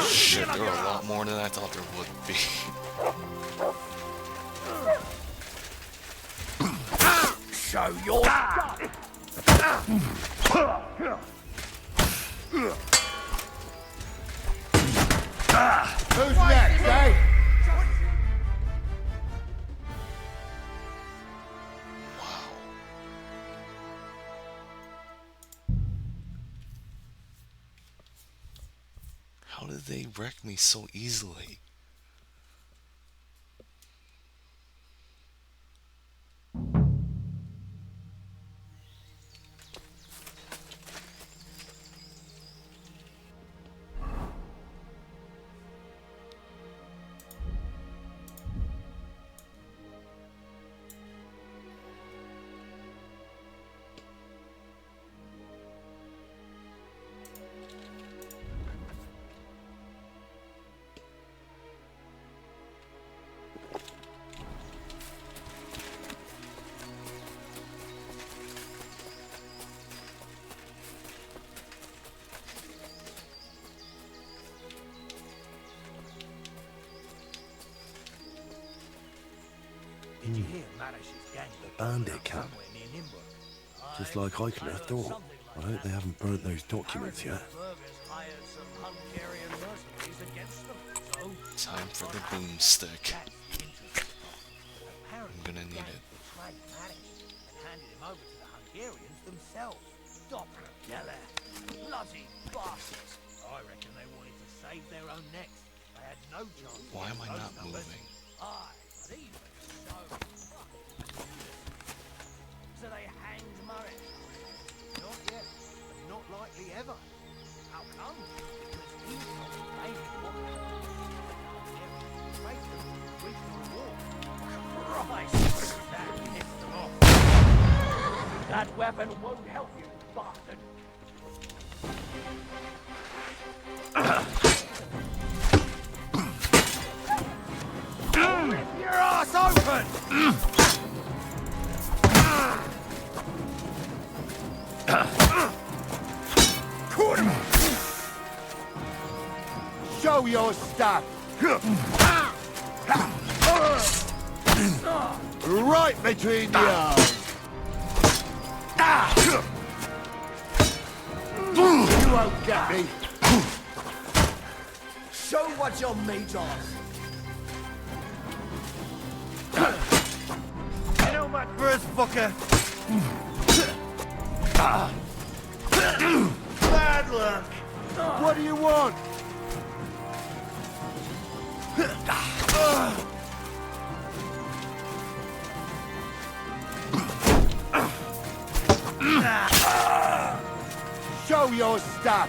Shit, there were a lot more than I thought there would be. Show your Who's next, eh? How did they wreck me so easily? Did you hear Marish's gang? The bandit camp. Just like I could have thought. I hope they haven't burnt those documents yet. Time for the boomstick. I'm gonna need it. Stop, Geller. Bloody bastards. I reckon they wanted to save their own necks. They had no chance. Why am I not moving? Aye, but even so. So they hanged Murray. Not yet, and not likely ever. How come? Because he told David what Christ, that pissed them off. That weapon won't help you, bastard. Rip your ass open! Show your stuff! Right between the eyes! You won't get me! Show what you're made of! You know my first fucker! Bad luck! What do you want? Show your stuff!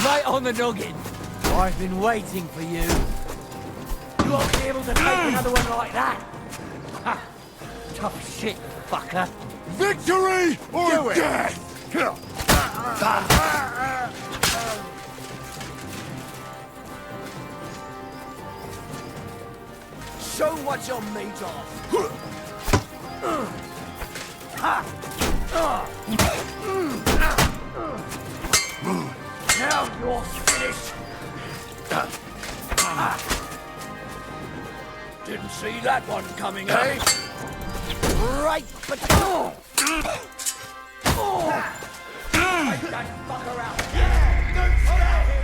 Right on the noggin! I've been waiting for you. You won't be able to take another one like that! Ha. Tough shit, fucker. Victory or death! Show what you're made of! Now you're finished! Didn't see that one coming, eh? Right, but... Take that fucker out! Yeah! Don't stay!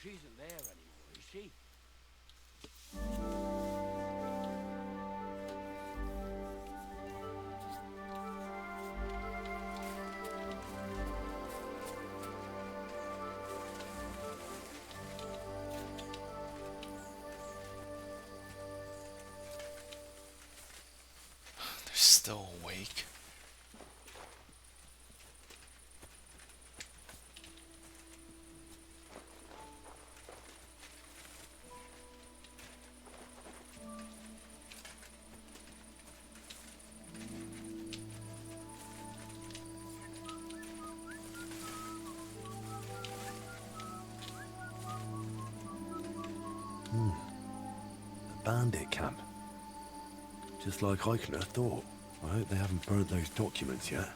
She isn't there anymore, is she? They're still awake. bandit camp. Just like I could have thought. I hope they haven't burnt those documents yet.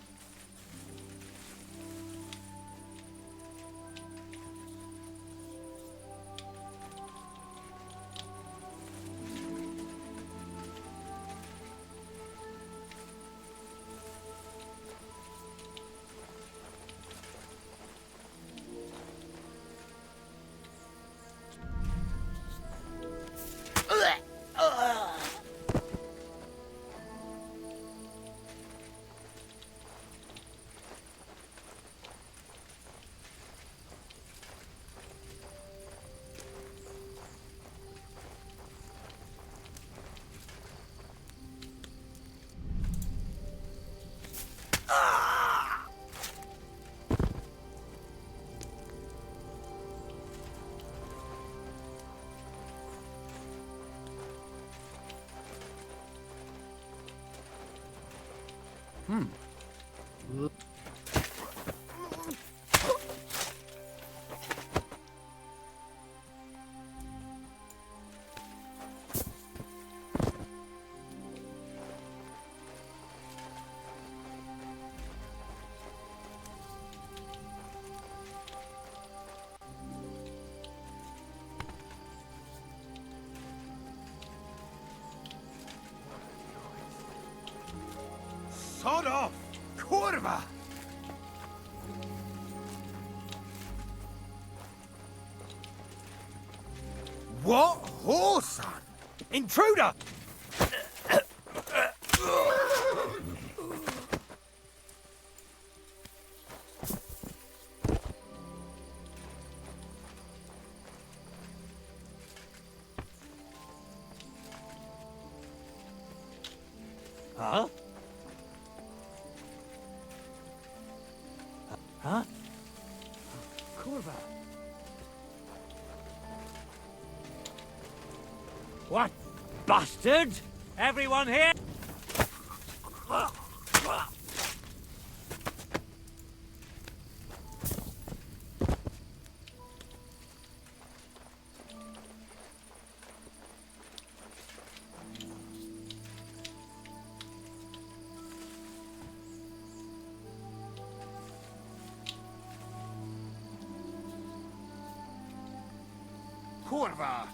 Sod off! Kurva! What whoreson? Intruder! Huh? Huh? Kurva. What? Bastard! Everyone here? Kurva!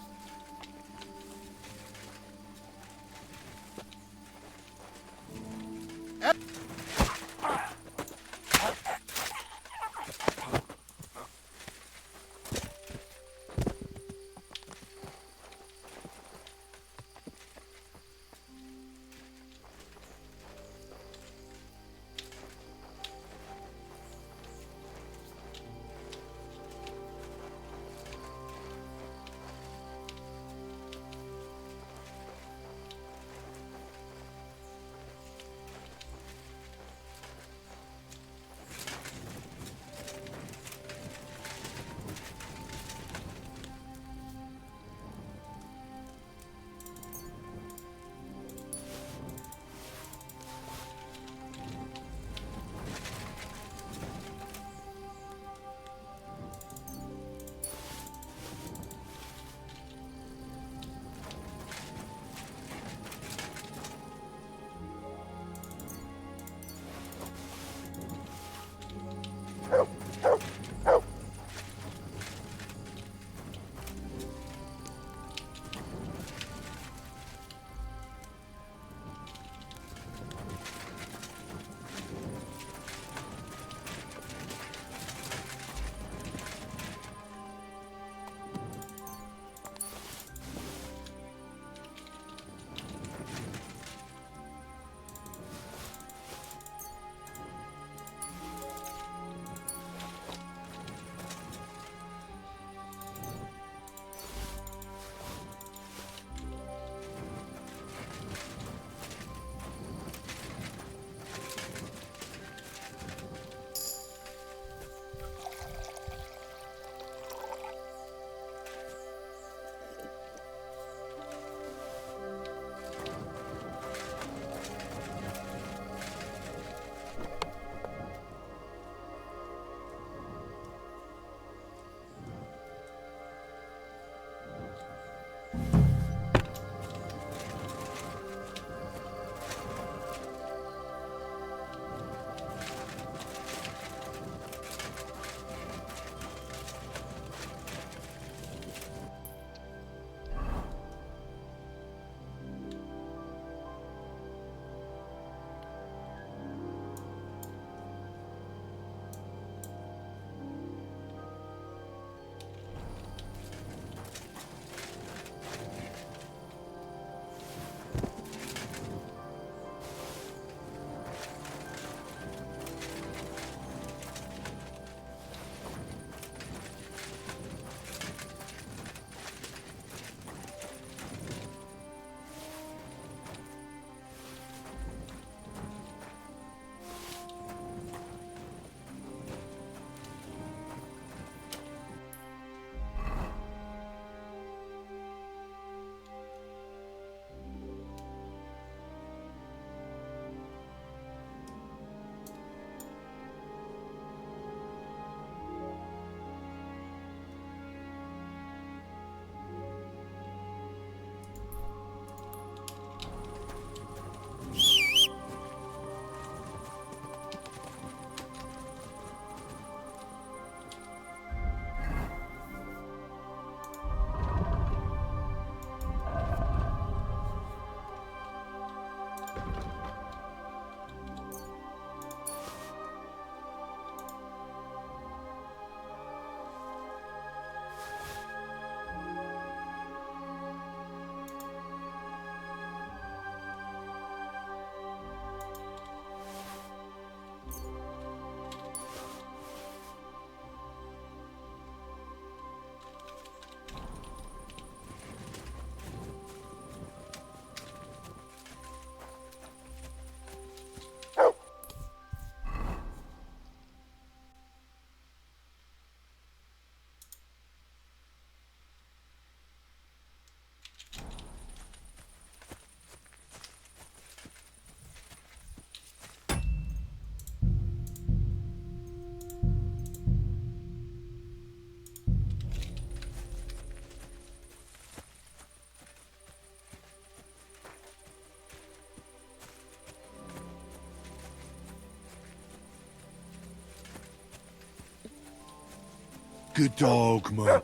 good dog, mate.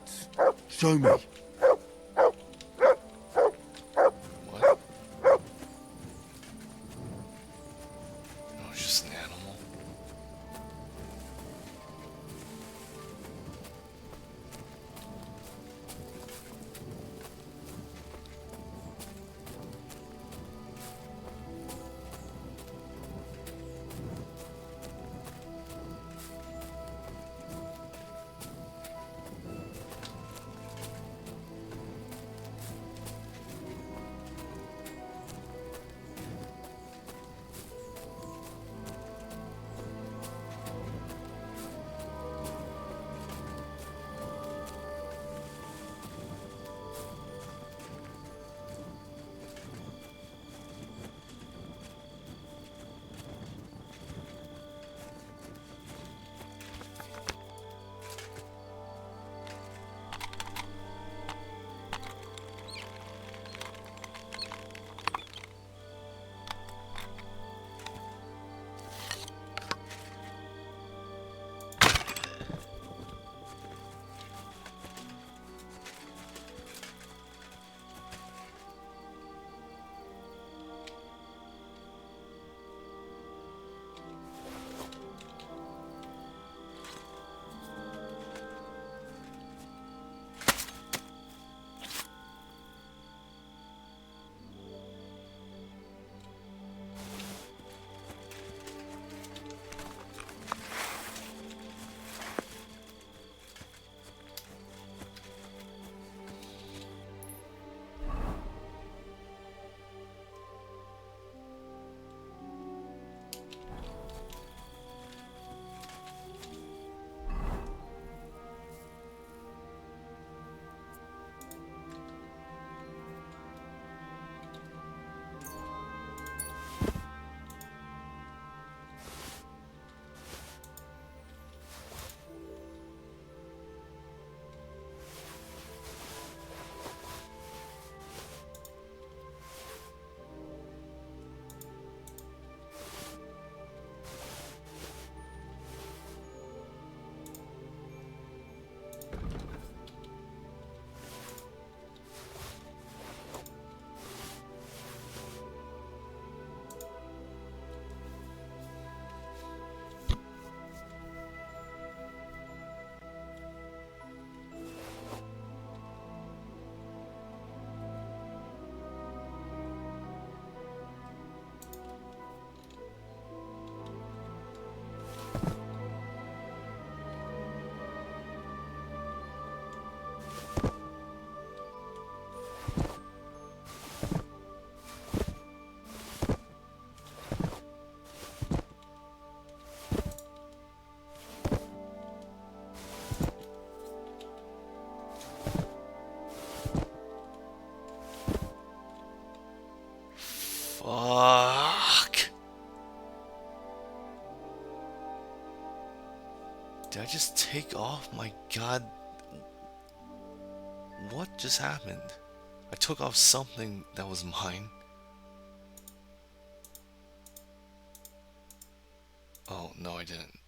Show me. What? No, it's just an animal. Fuck. Did I just take off? My god. What just happened? I took off something that was mine. Oh, no, I didn't.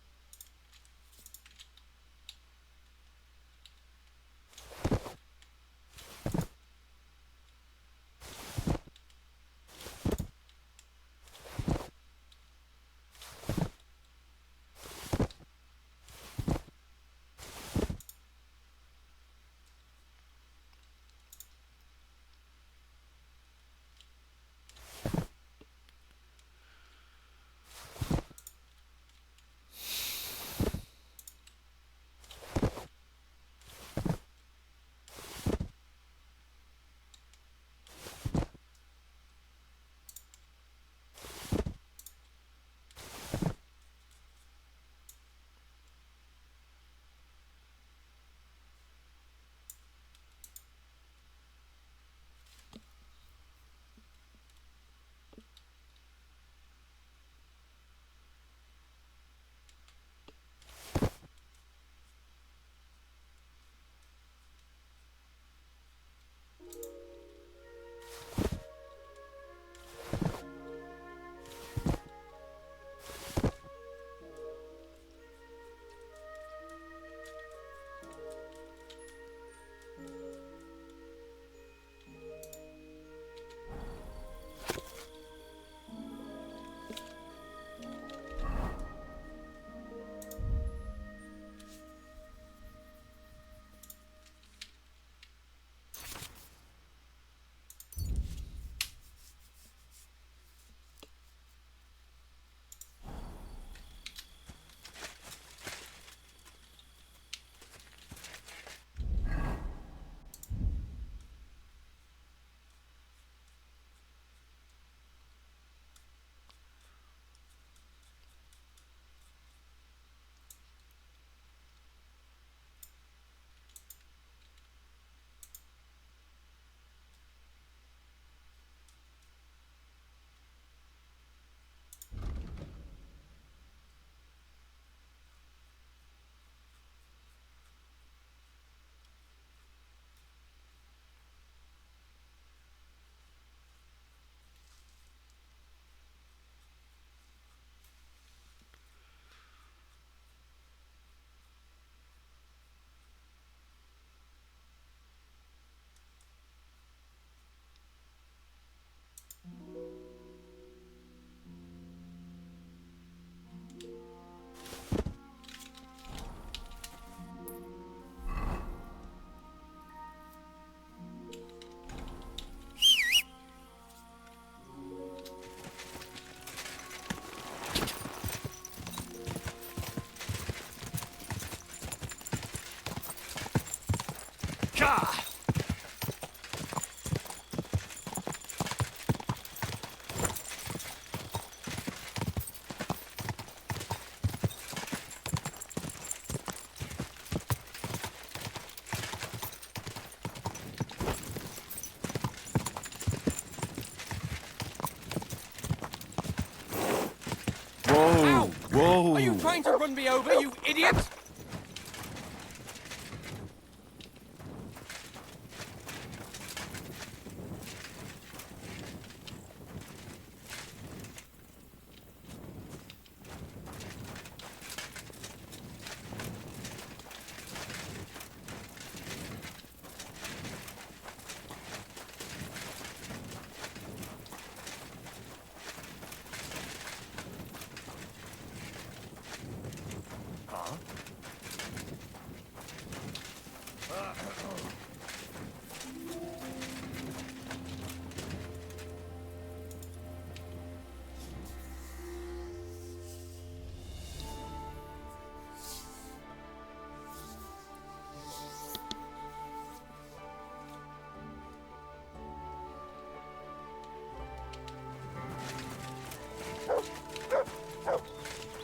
Are you trying to run me over, you idiot?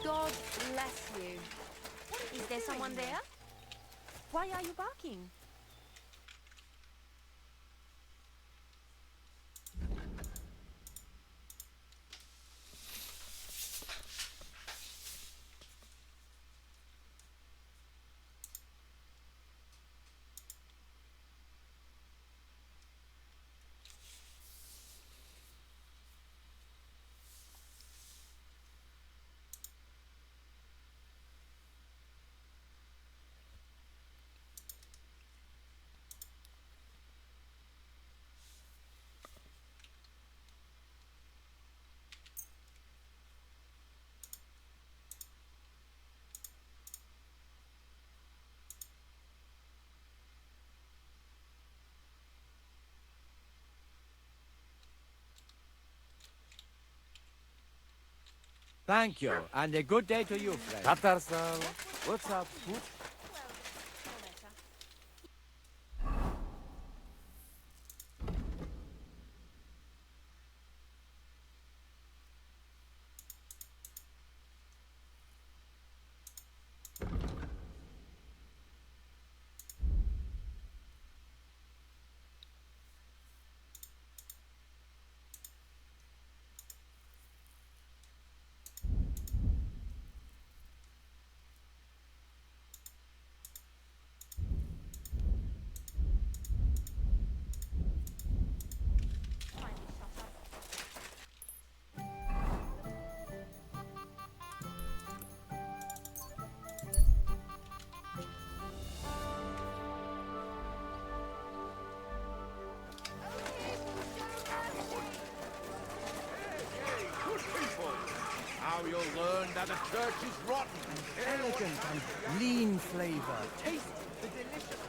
God bless you. Is there someone there? Why are you barking? Thank you, and a good day to you, friend. Tatarsal. What's up, Put? Now you'll learn that the church is rotten. Elegant and lean flavor. Taste the delicious.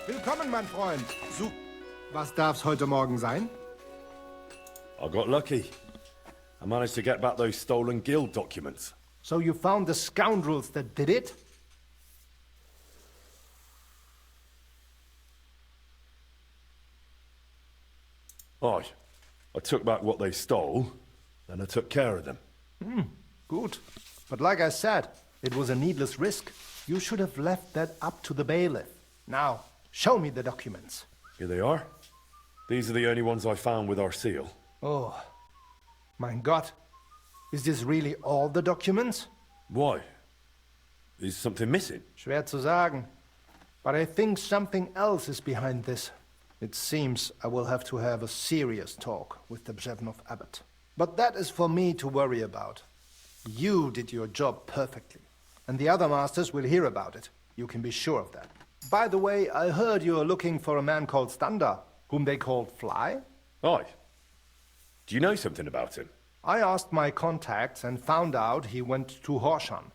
Willkommen, mein Freund. Was darf's heute Morgen sein? I got lucky. I managed to get back those stolen guild documents. So you found the scoundrels that did it? Aye. I took back what they stole, and I took care of them. Good. But like I said, it was a needless risk. You should have left that up to the bailiff. Now, show me the documents. Here they are. These are the only ones I found with our seal. Oh, mein Gott. Is this really all the documents? Why? Is something missing? Schwer zu sagen. But I think something else is behind this. It seems I will have to have a serious talk with the Brzevnov abbot. But that is for me to worry about. You did your job perfectly. And the other masters will hear about it. You can be sure of that. By the way, I heard you're looking for a man called Standa, whom they called Fly? Aye. Do you know something about him? I asked my contacts and found out he went to Horshan.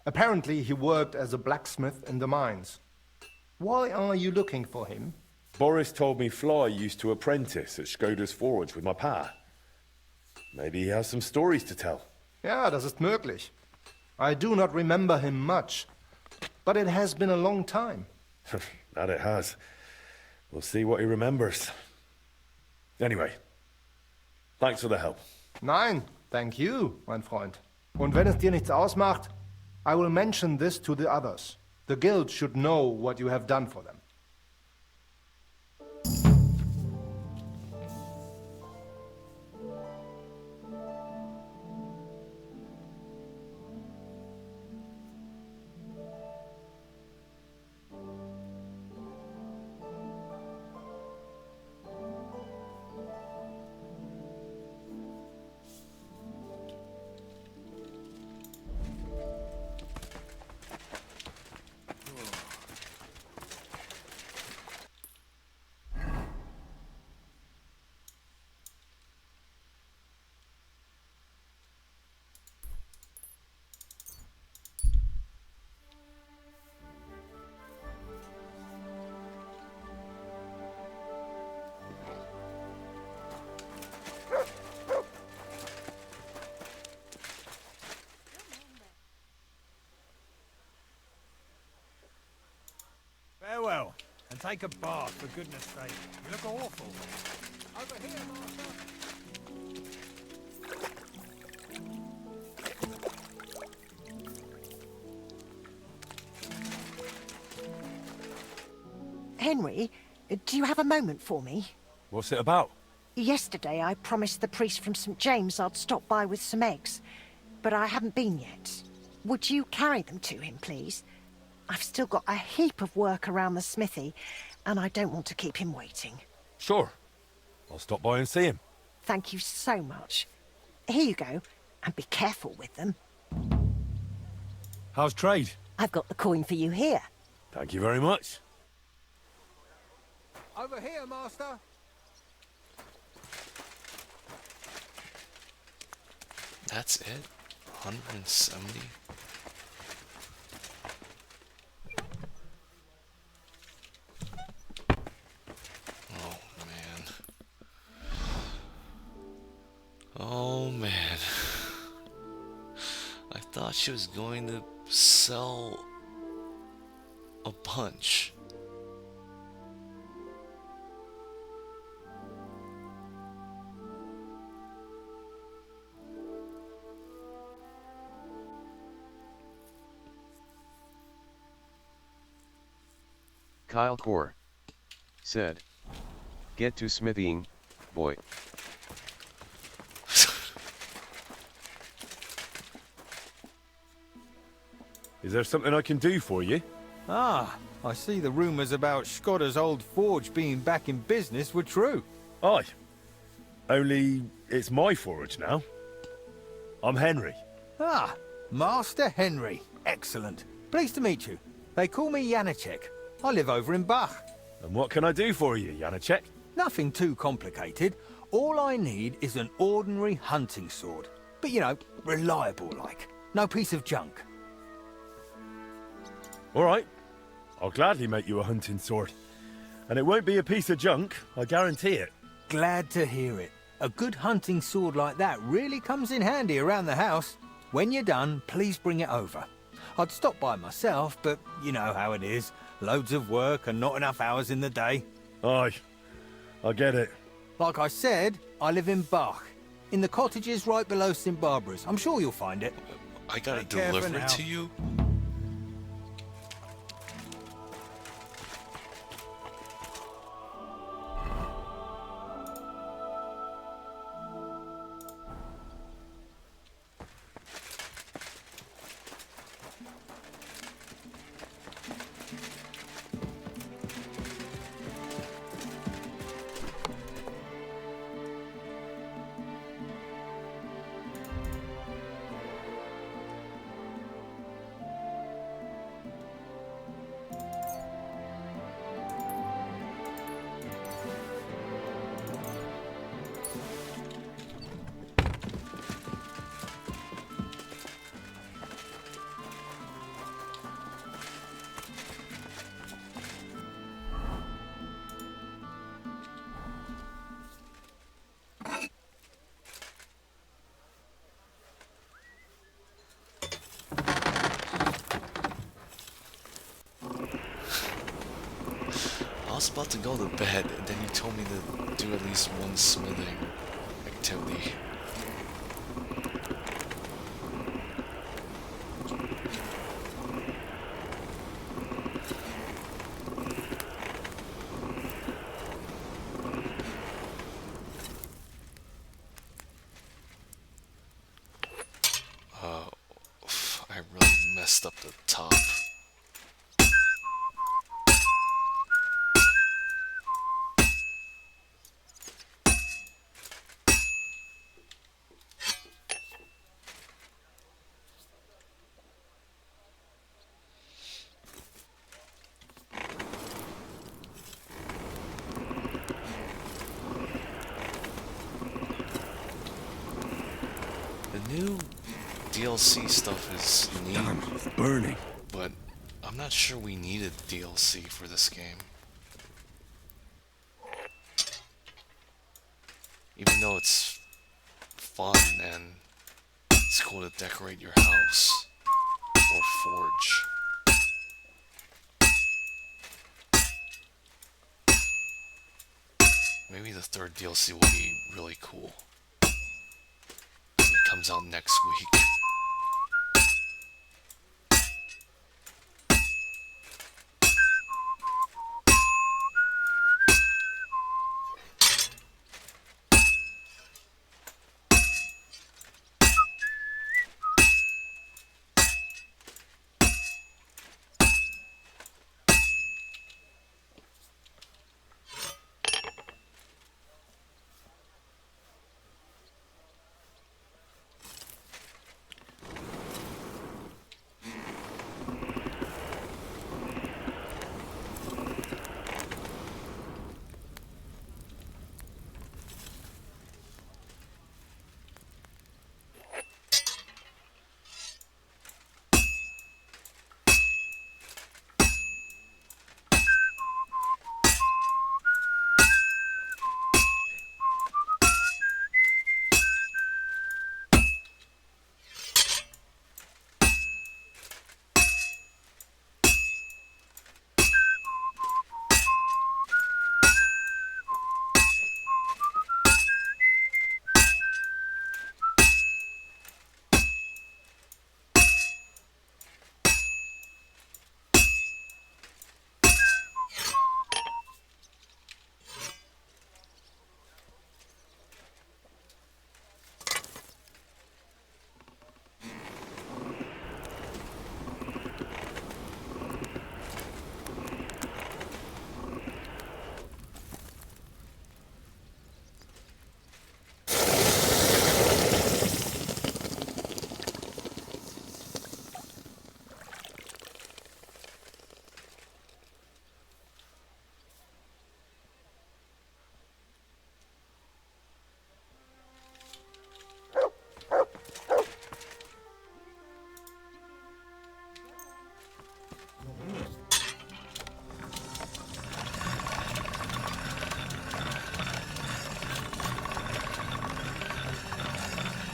Apparently he worked as a blacksmith in the mines. Why are you looking for him? Boris told me Fly used to apprentice at Skoda's forge with my pa. Maybe he has some stories to tell. Ja, das ist möglich. I do not remember him much, but it has been a long time. That it has. We'll see what he remembers. Anyway, Thanks for the help. Nein, thank you, mein Freund. Und wenn es dir nichts ausmacht, I will mention this to the others. The guild should know what you have done for them. Farewell, and take a bath, for goodness sake. You look awful. Over here, Master. Henry, do you have a moment for me? What's it about? Yesterday I promised the priest from St. James I'd stop by with some eggs, but I haven't been yet. Would you carry them to him, please? I've still got a heap of work around the smithy, and I don't want to keep him waiting. Sure. I'll stop by and see him. Thank you so much. Here you go, and be careful with them. How's trade? I've got the coin for you here. Thank you very much. Over here, Master. That's it? 170? Oh, man. Oh, man. I thought she was going to sell a bunch. Kyle Core said, "Get to smithying, boy." Is there something I can do for you? Ah, I see the rumours about Skodda's old forge being back in business were true. Aye. Only it's my forge now. I'm Henry. Ah, Master Henry. Excellent. Pleased to meet you. They call me Janacek. I live over in Bach. And what can I do for you, Janacek? Nothing too complicated. All I need is an ordinary hunting sword. But, you know, reliable like. No piece of junk. All right. I'll gladly make you a hunting sword. And it won't be a piece of junk, I guarantee it. Glad to hear it. A good hunting sword like that really comes in handy around the house. When you're done, please bring it over. I'd stop by myself, but you know how it is. Loads of work and not enough hours in the day. Aye, I get it. Like I said, I live in Bach. In the cottages right below St. Barbara's. I'm sure you'll find it. I gotta deliver it to you? I was about to go to bed, and then you told me to do at least one smithing activity. I really messed up the top. The new DLC stuff is neat. Damn, it's burning. But I'm not sure we needed DLC for this game. Even though it's fun and it's cool to decorate your house or forge. Maybe the third DLC will be really cool. And it comes out next week.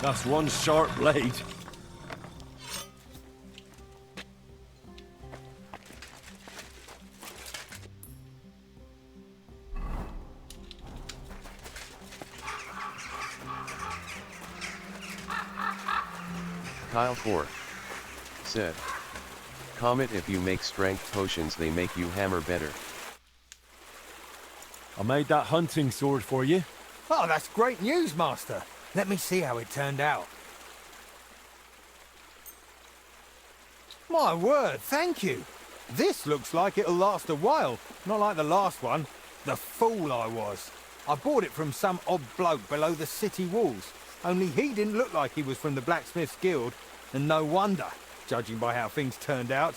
That's one sharp blade. Kyle 4 said, comment if you make strength potions they make you hammer better. I made that hunting sword for you. Oh, that's great news, Master. Let me see how it turned out. My word, thank you. This looks like it'll last a while, not like the last one. The fool I was. I bought it from some odd bloke below the city walls, only he didn't look like he was from the Blacksmith's Guild, and no wonder, judging by how things turned out.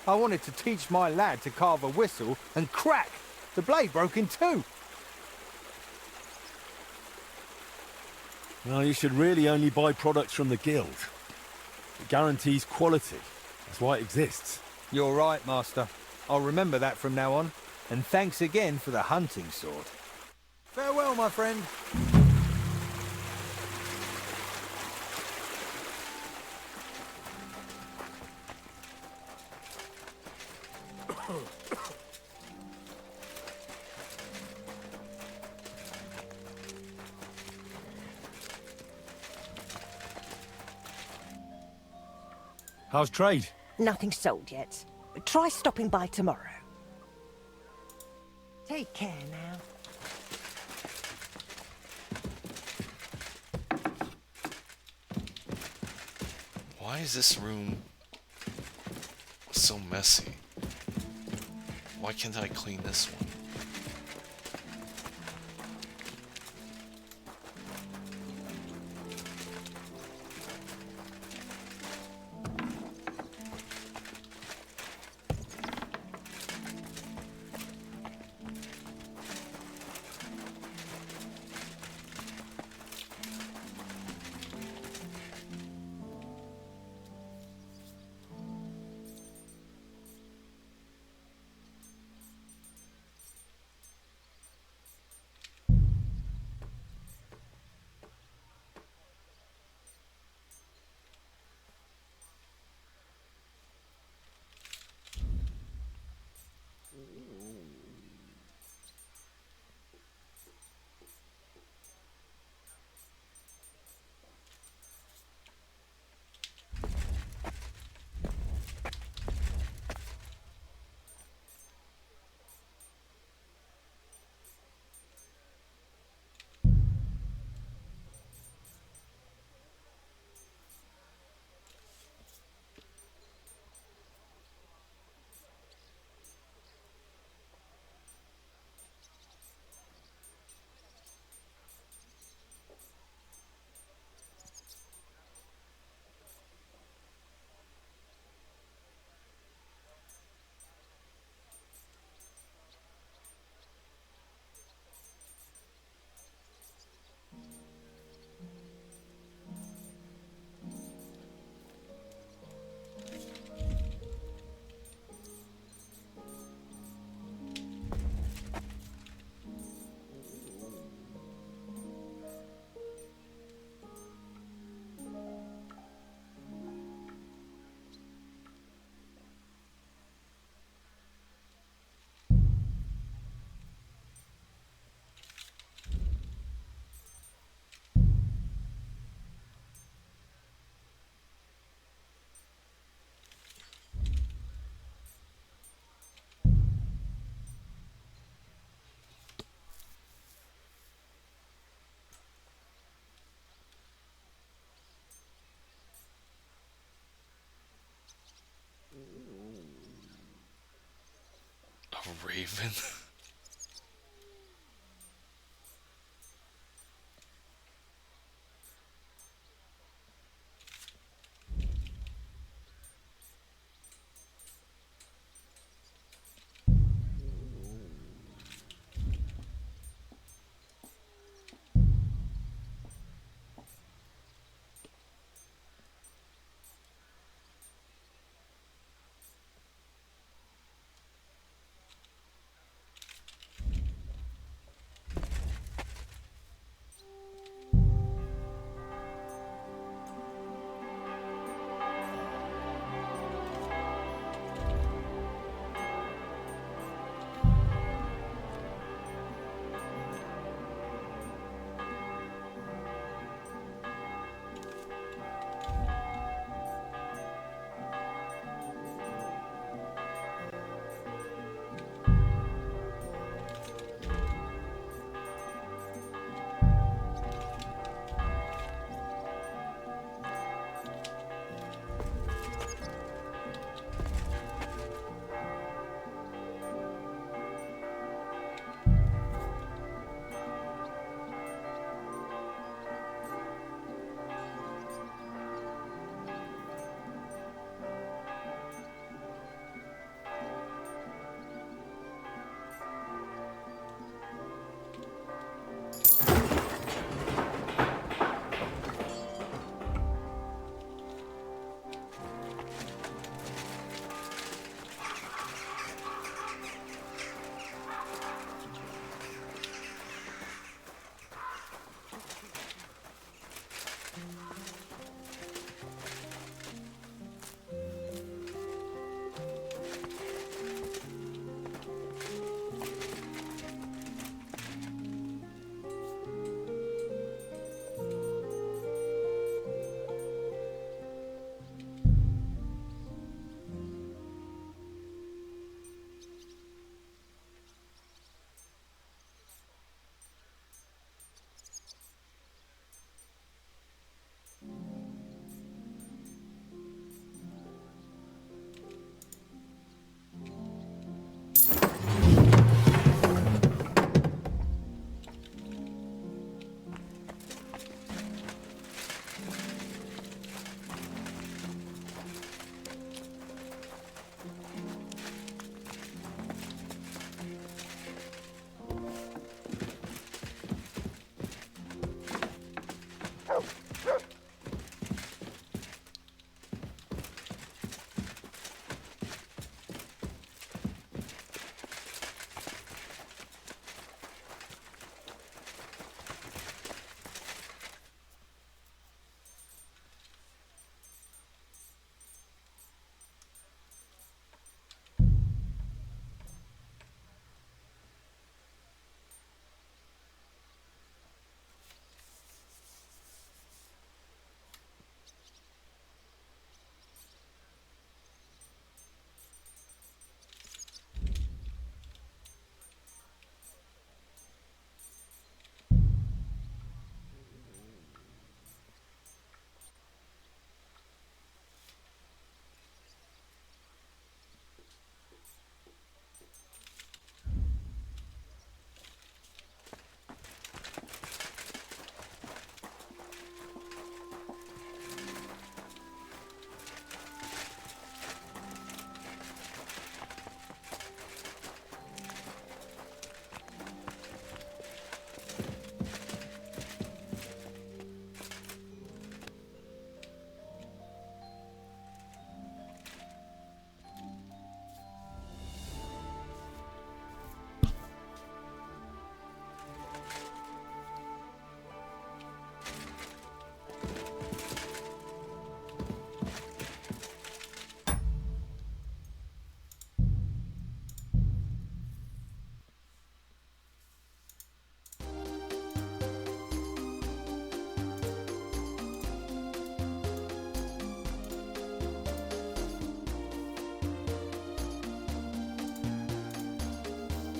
I wanted to teach my lad to carve a whistle, and crack! The blade broke in two. Well, you should really only buy products from the guild. It guarantees quality. That's why it exists. You're right, Master. I'll remember that from now on. And thanks again for the hunting sword. Farewell, my friend. How's trade? Nothing sold yet. Try stopping by tomorrow. Take care now. Why is this room so messy? Why can't I clean this one? A raven?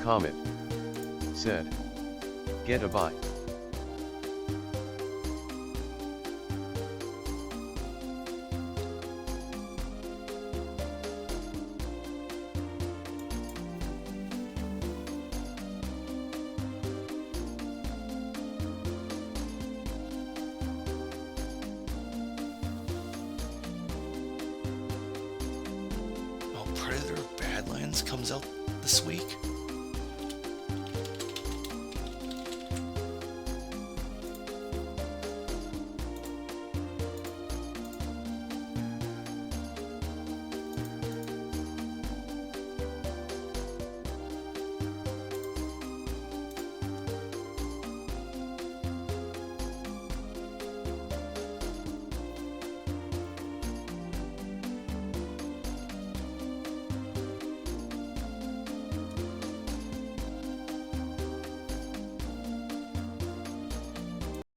Comet said, "Get a bite." Oh, Predator Badlands comes out this week?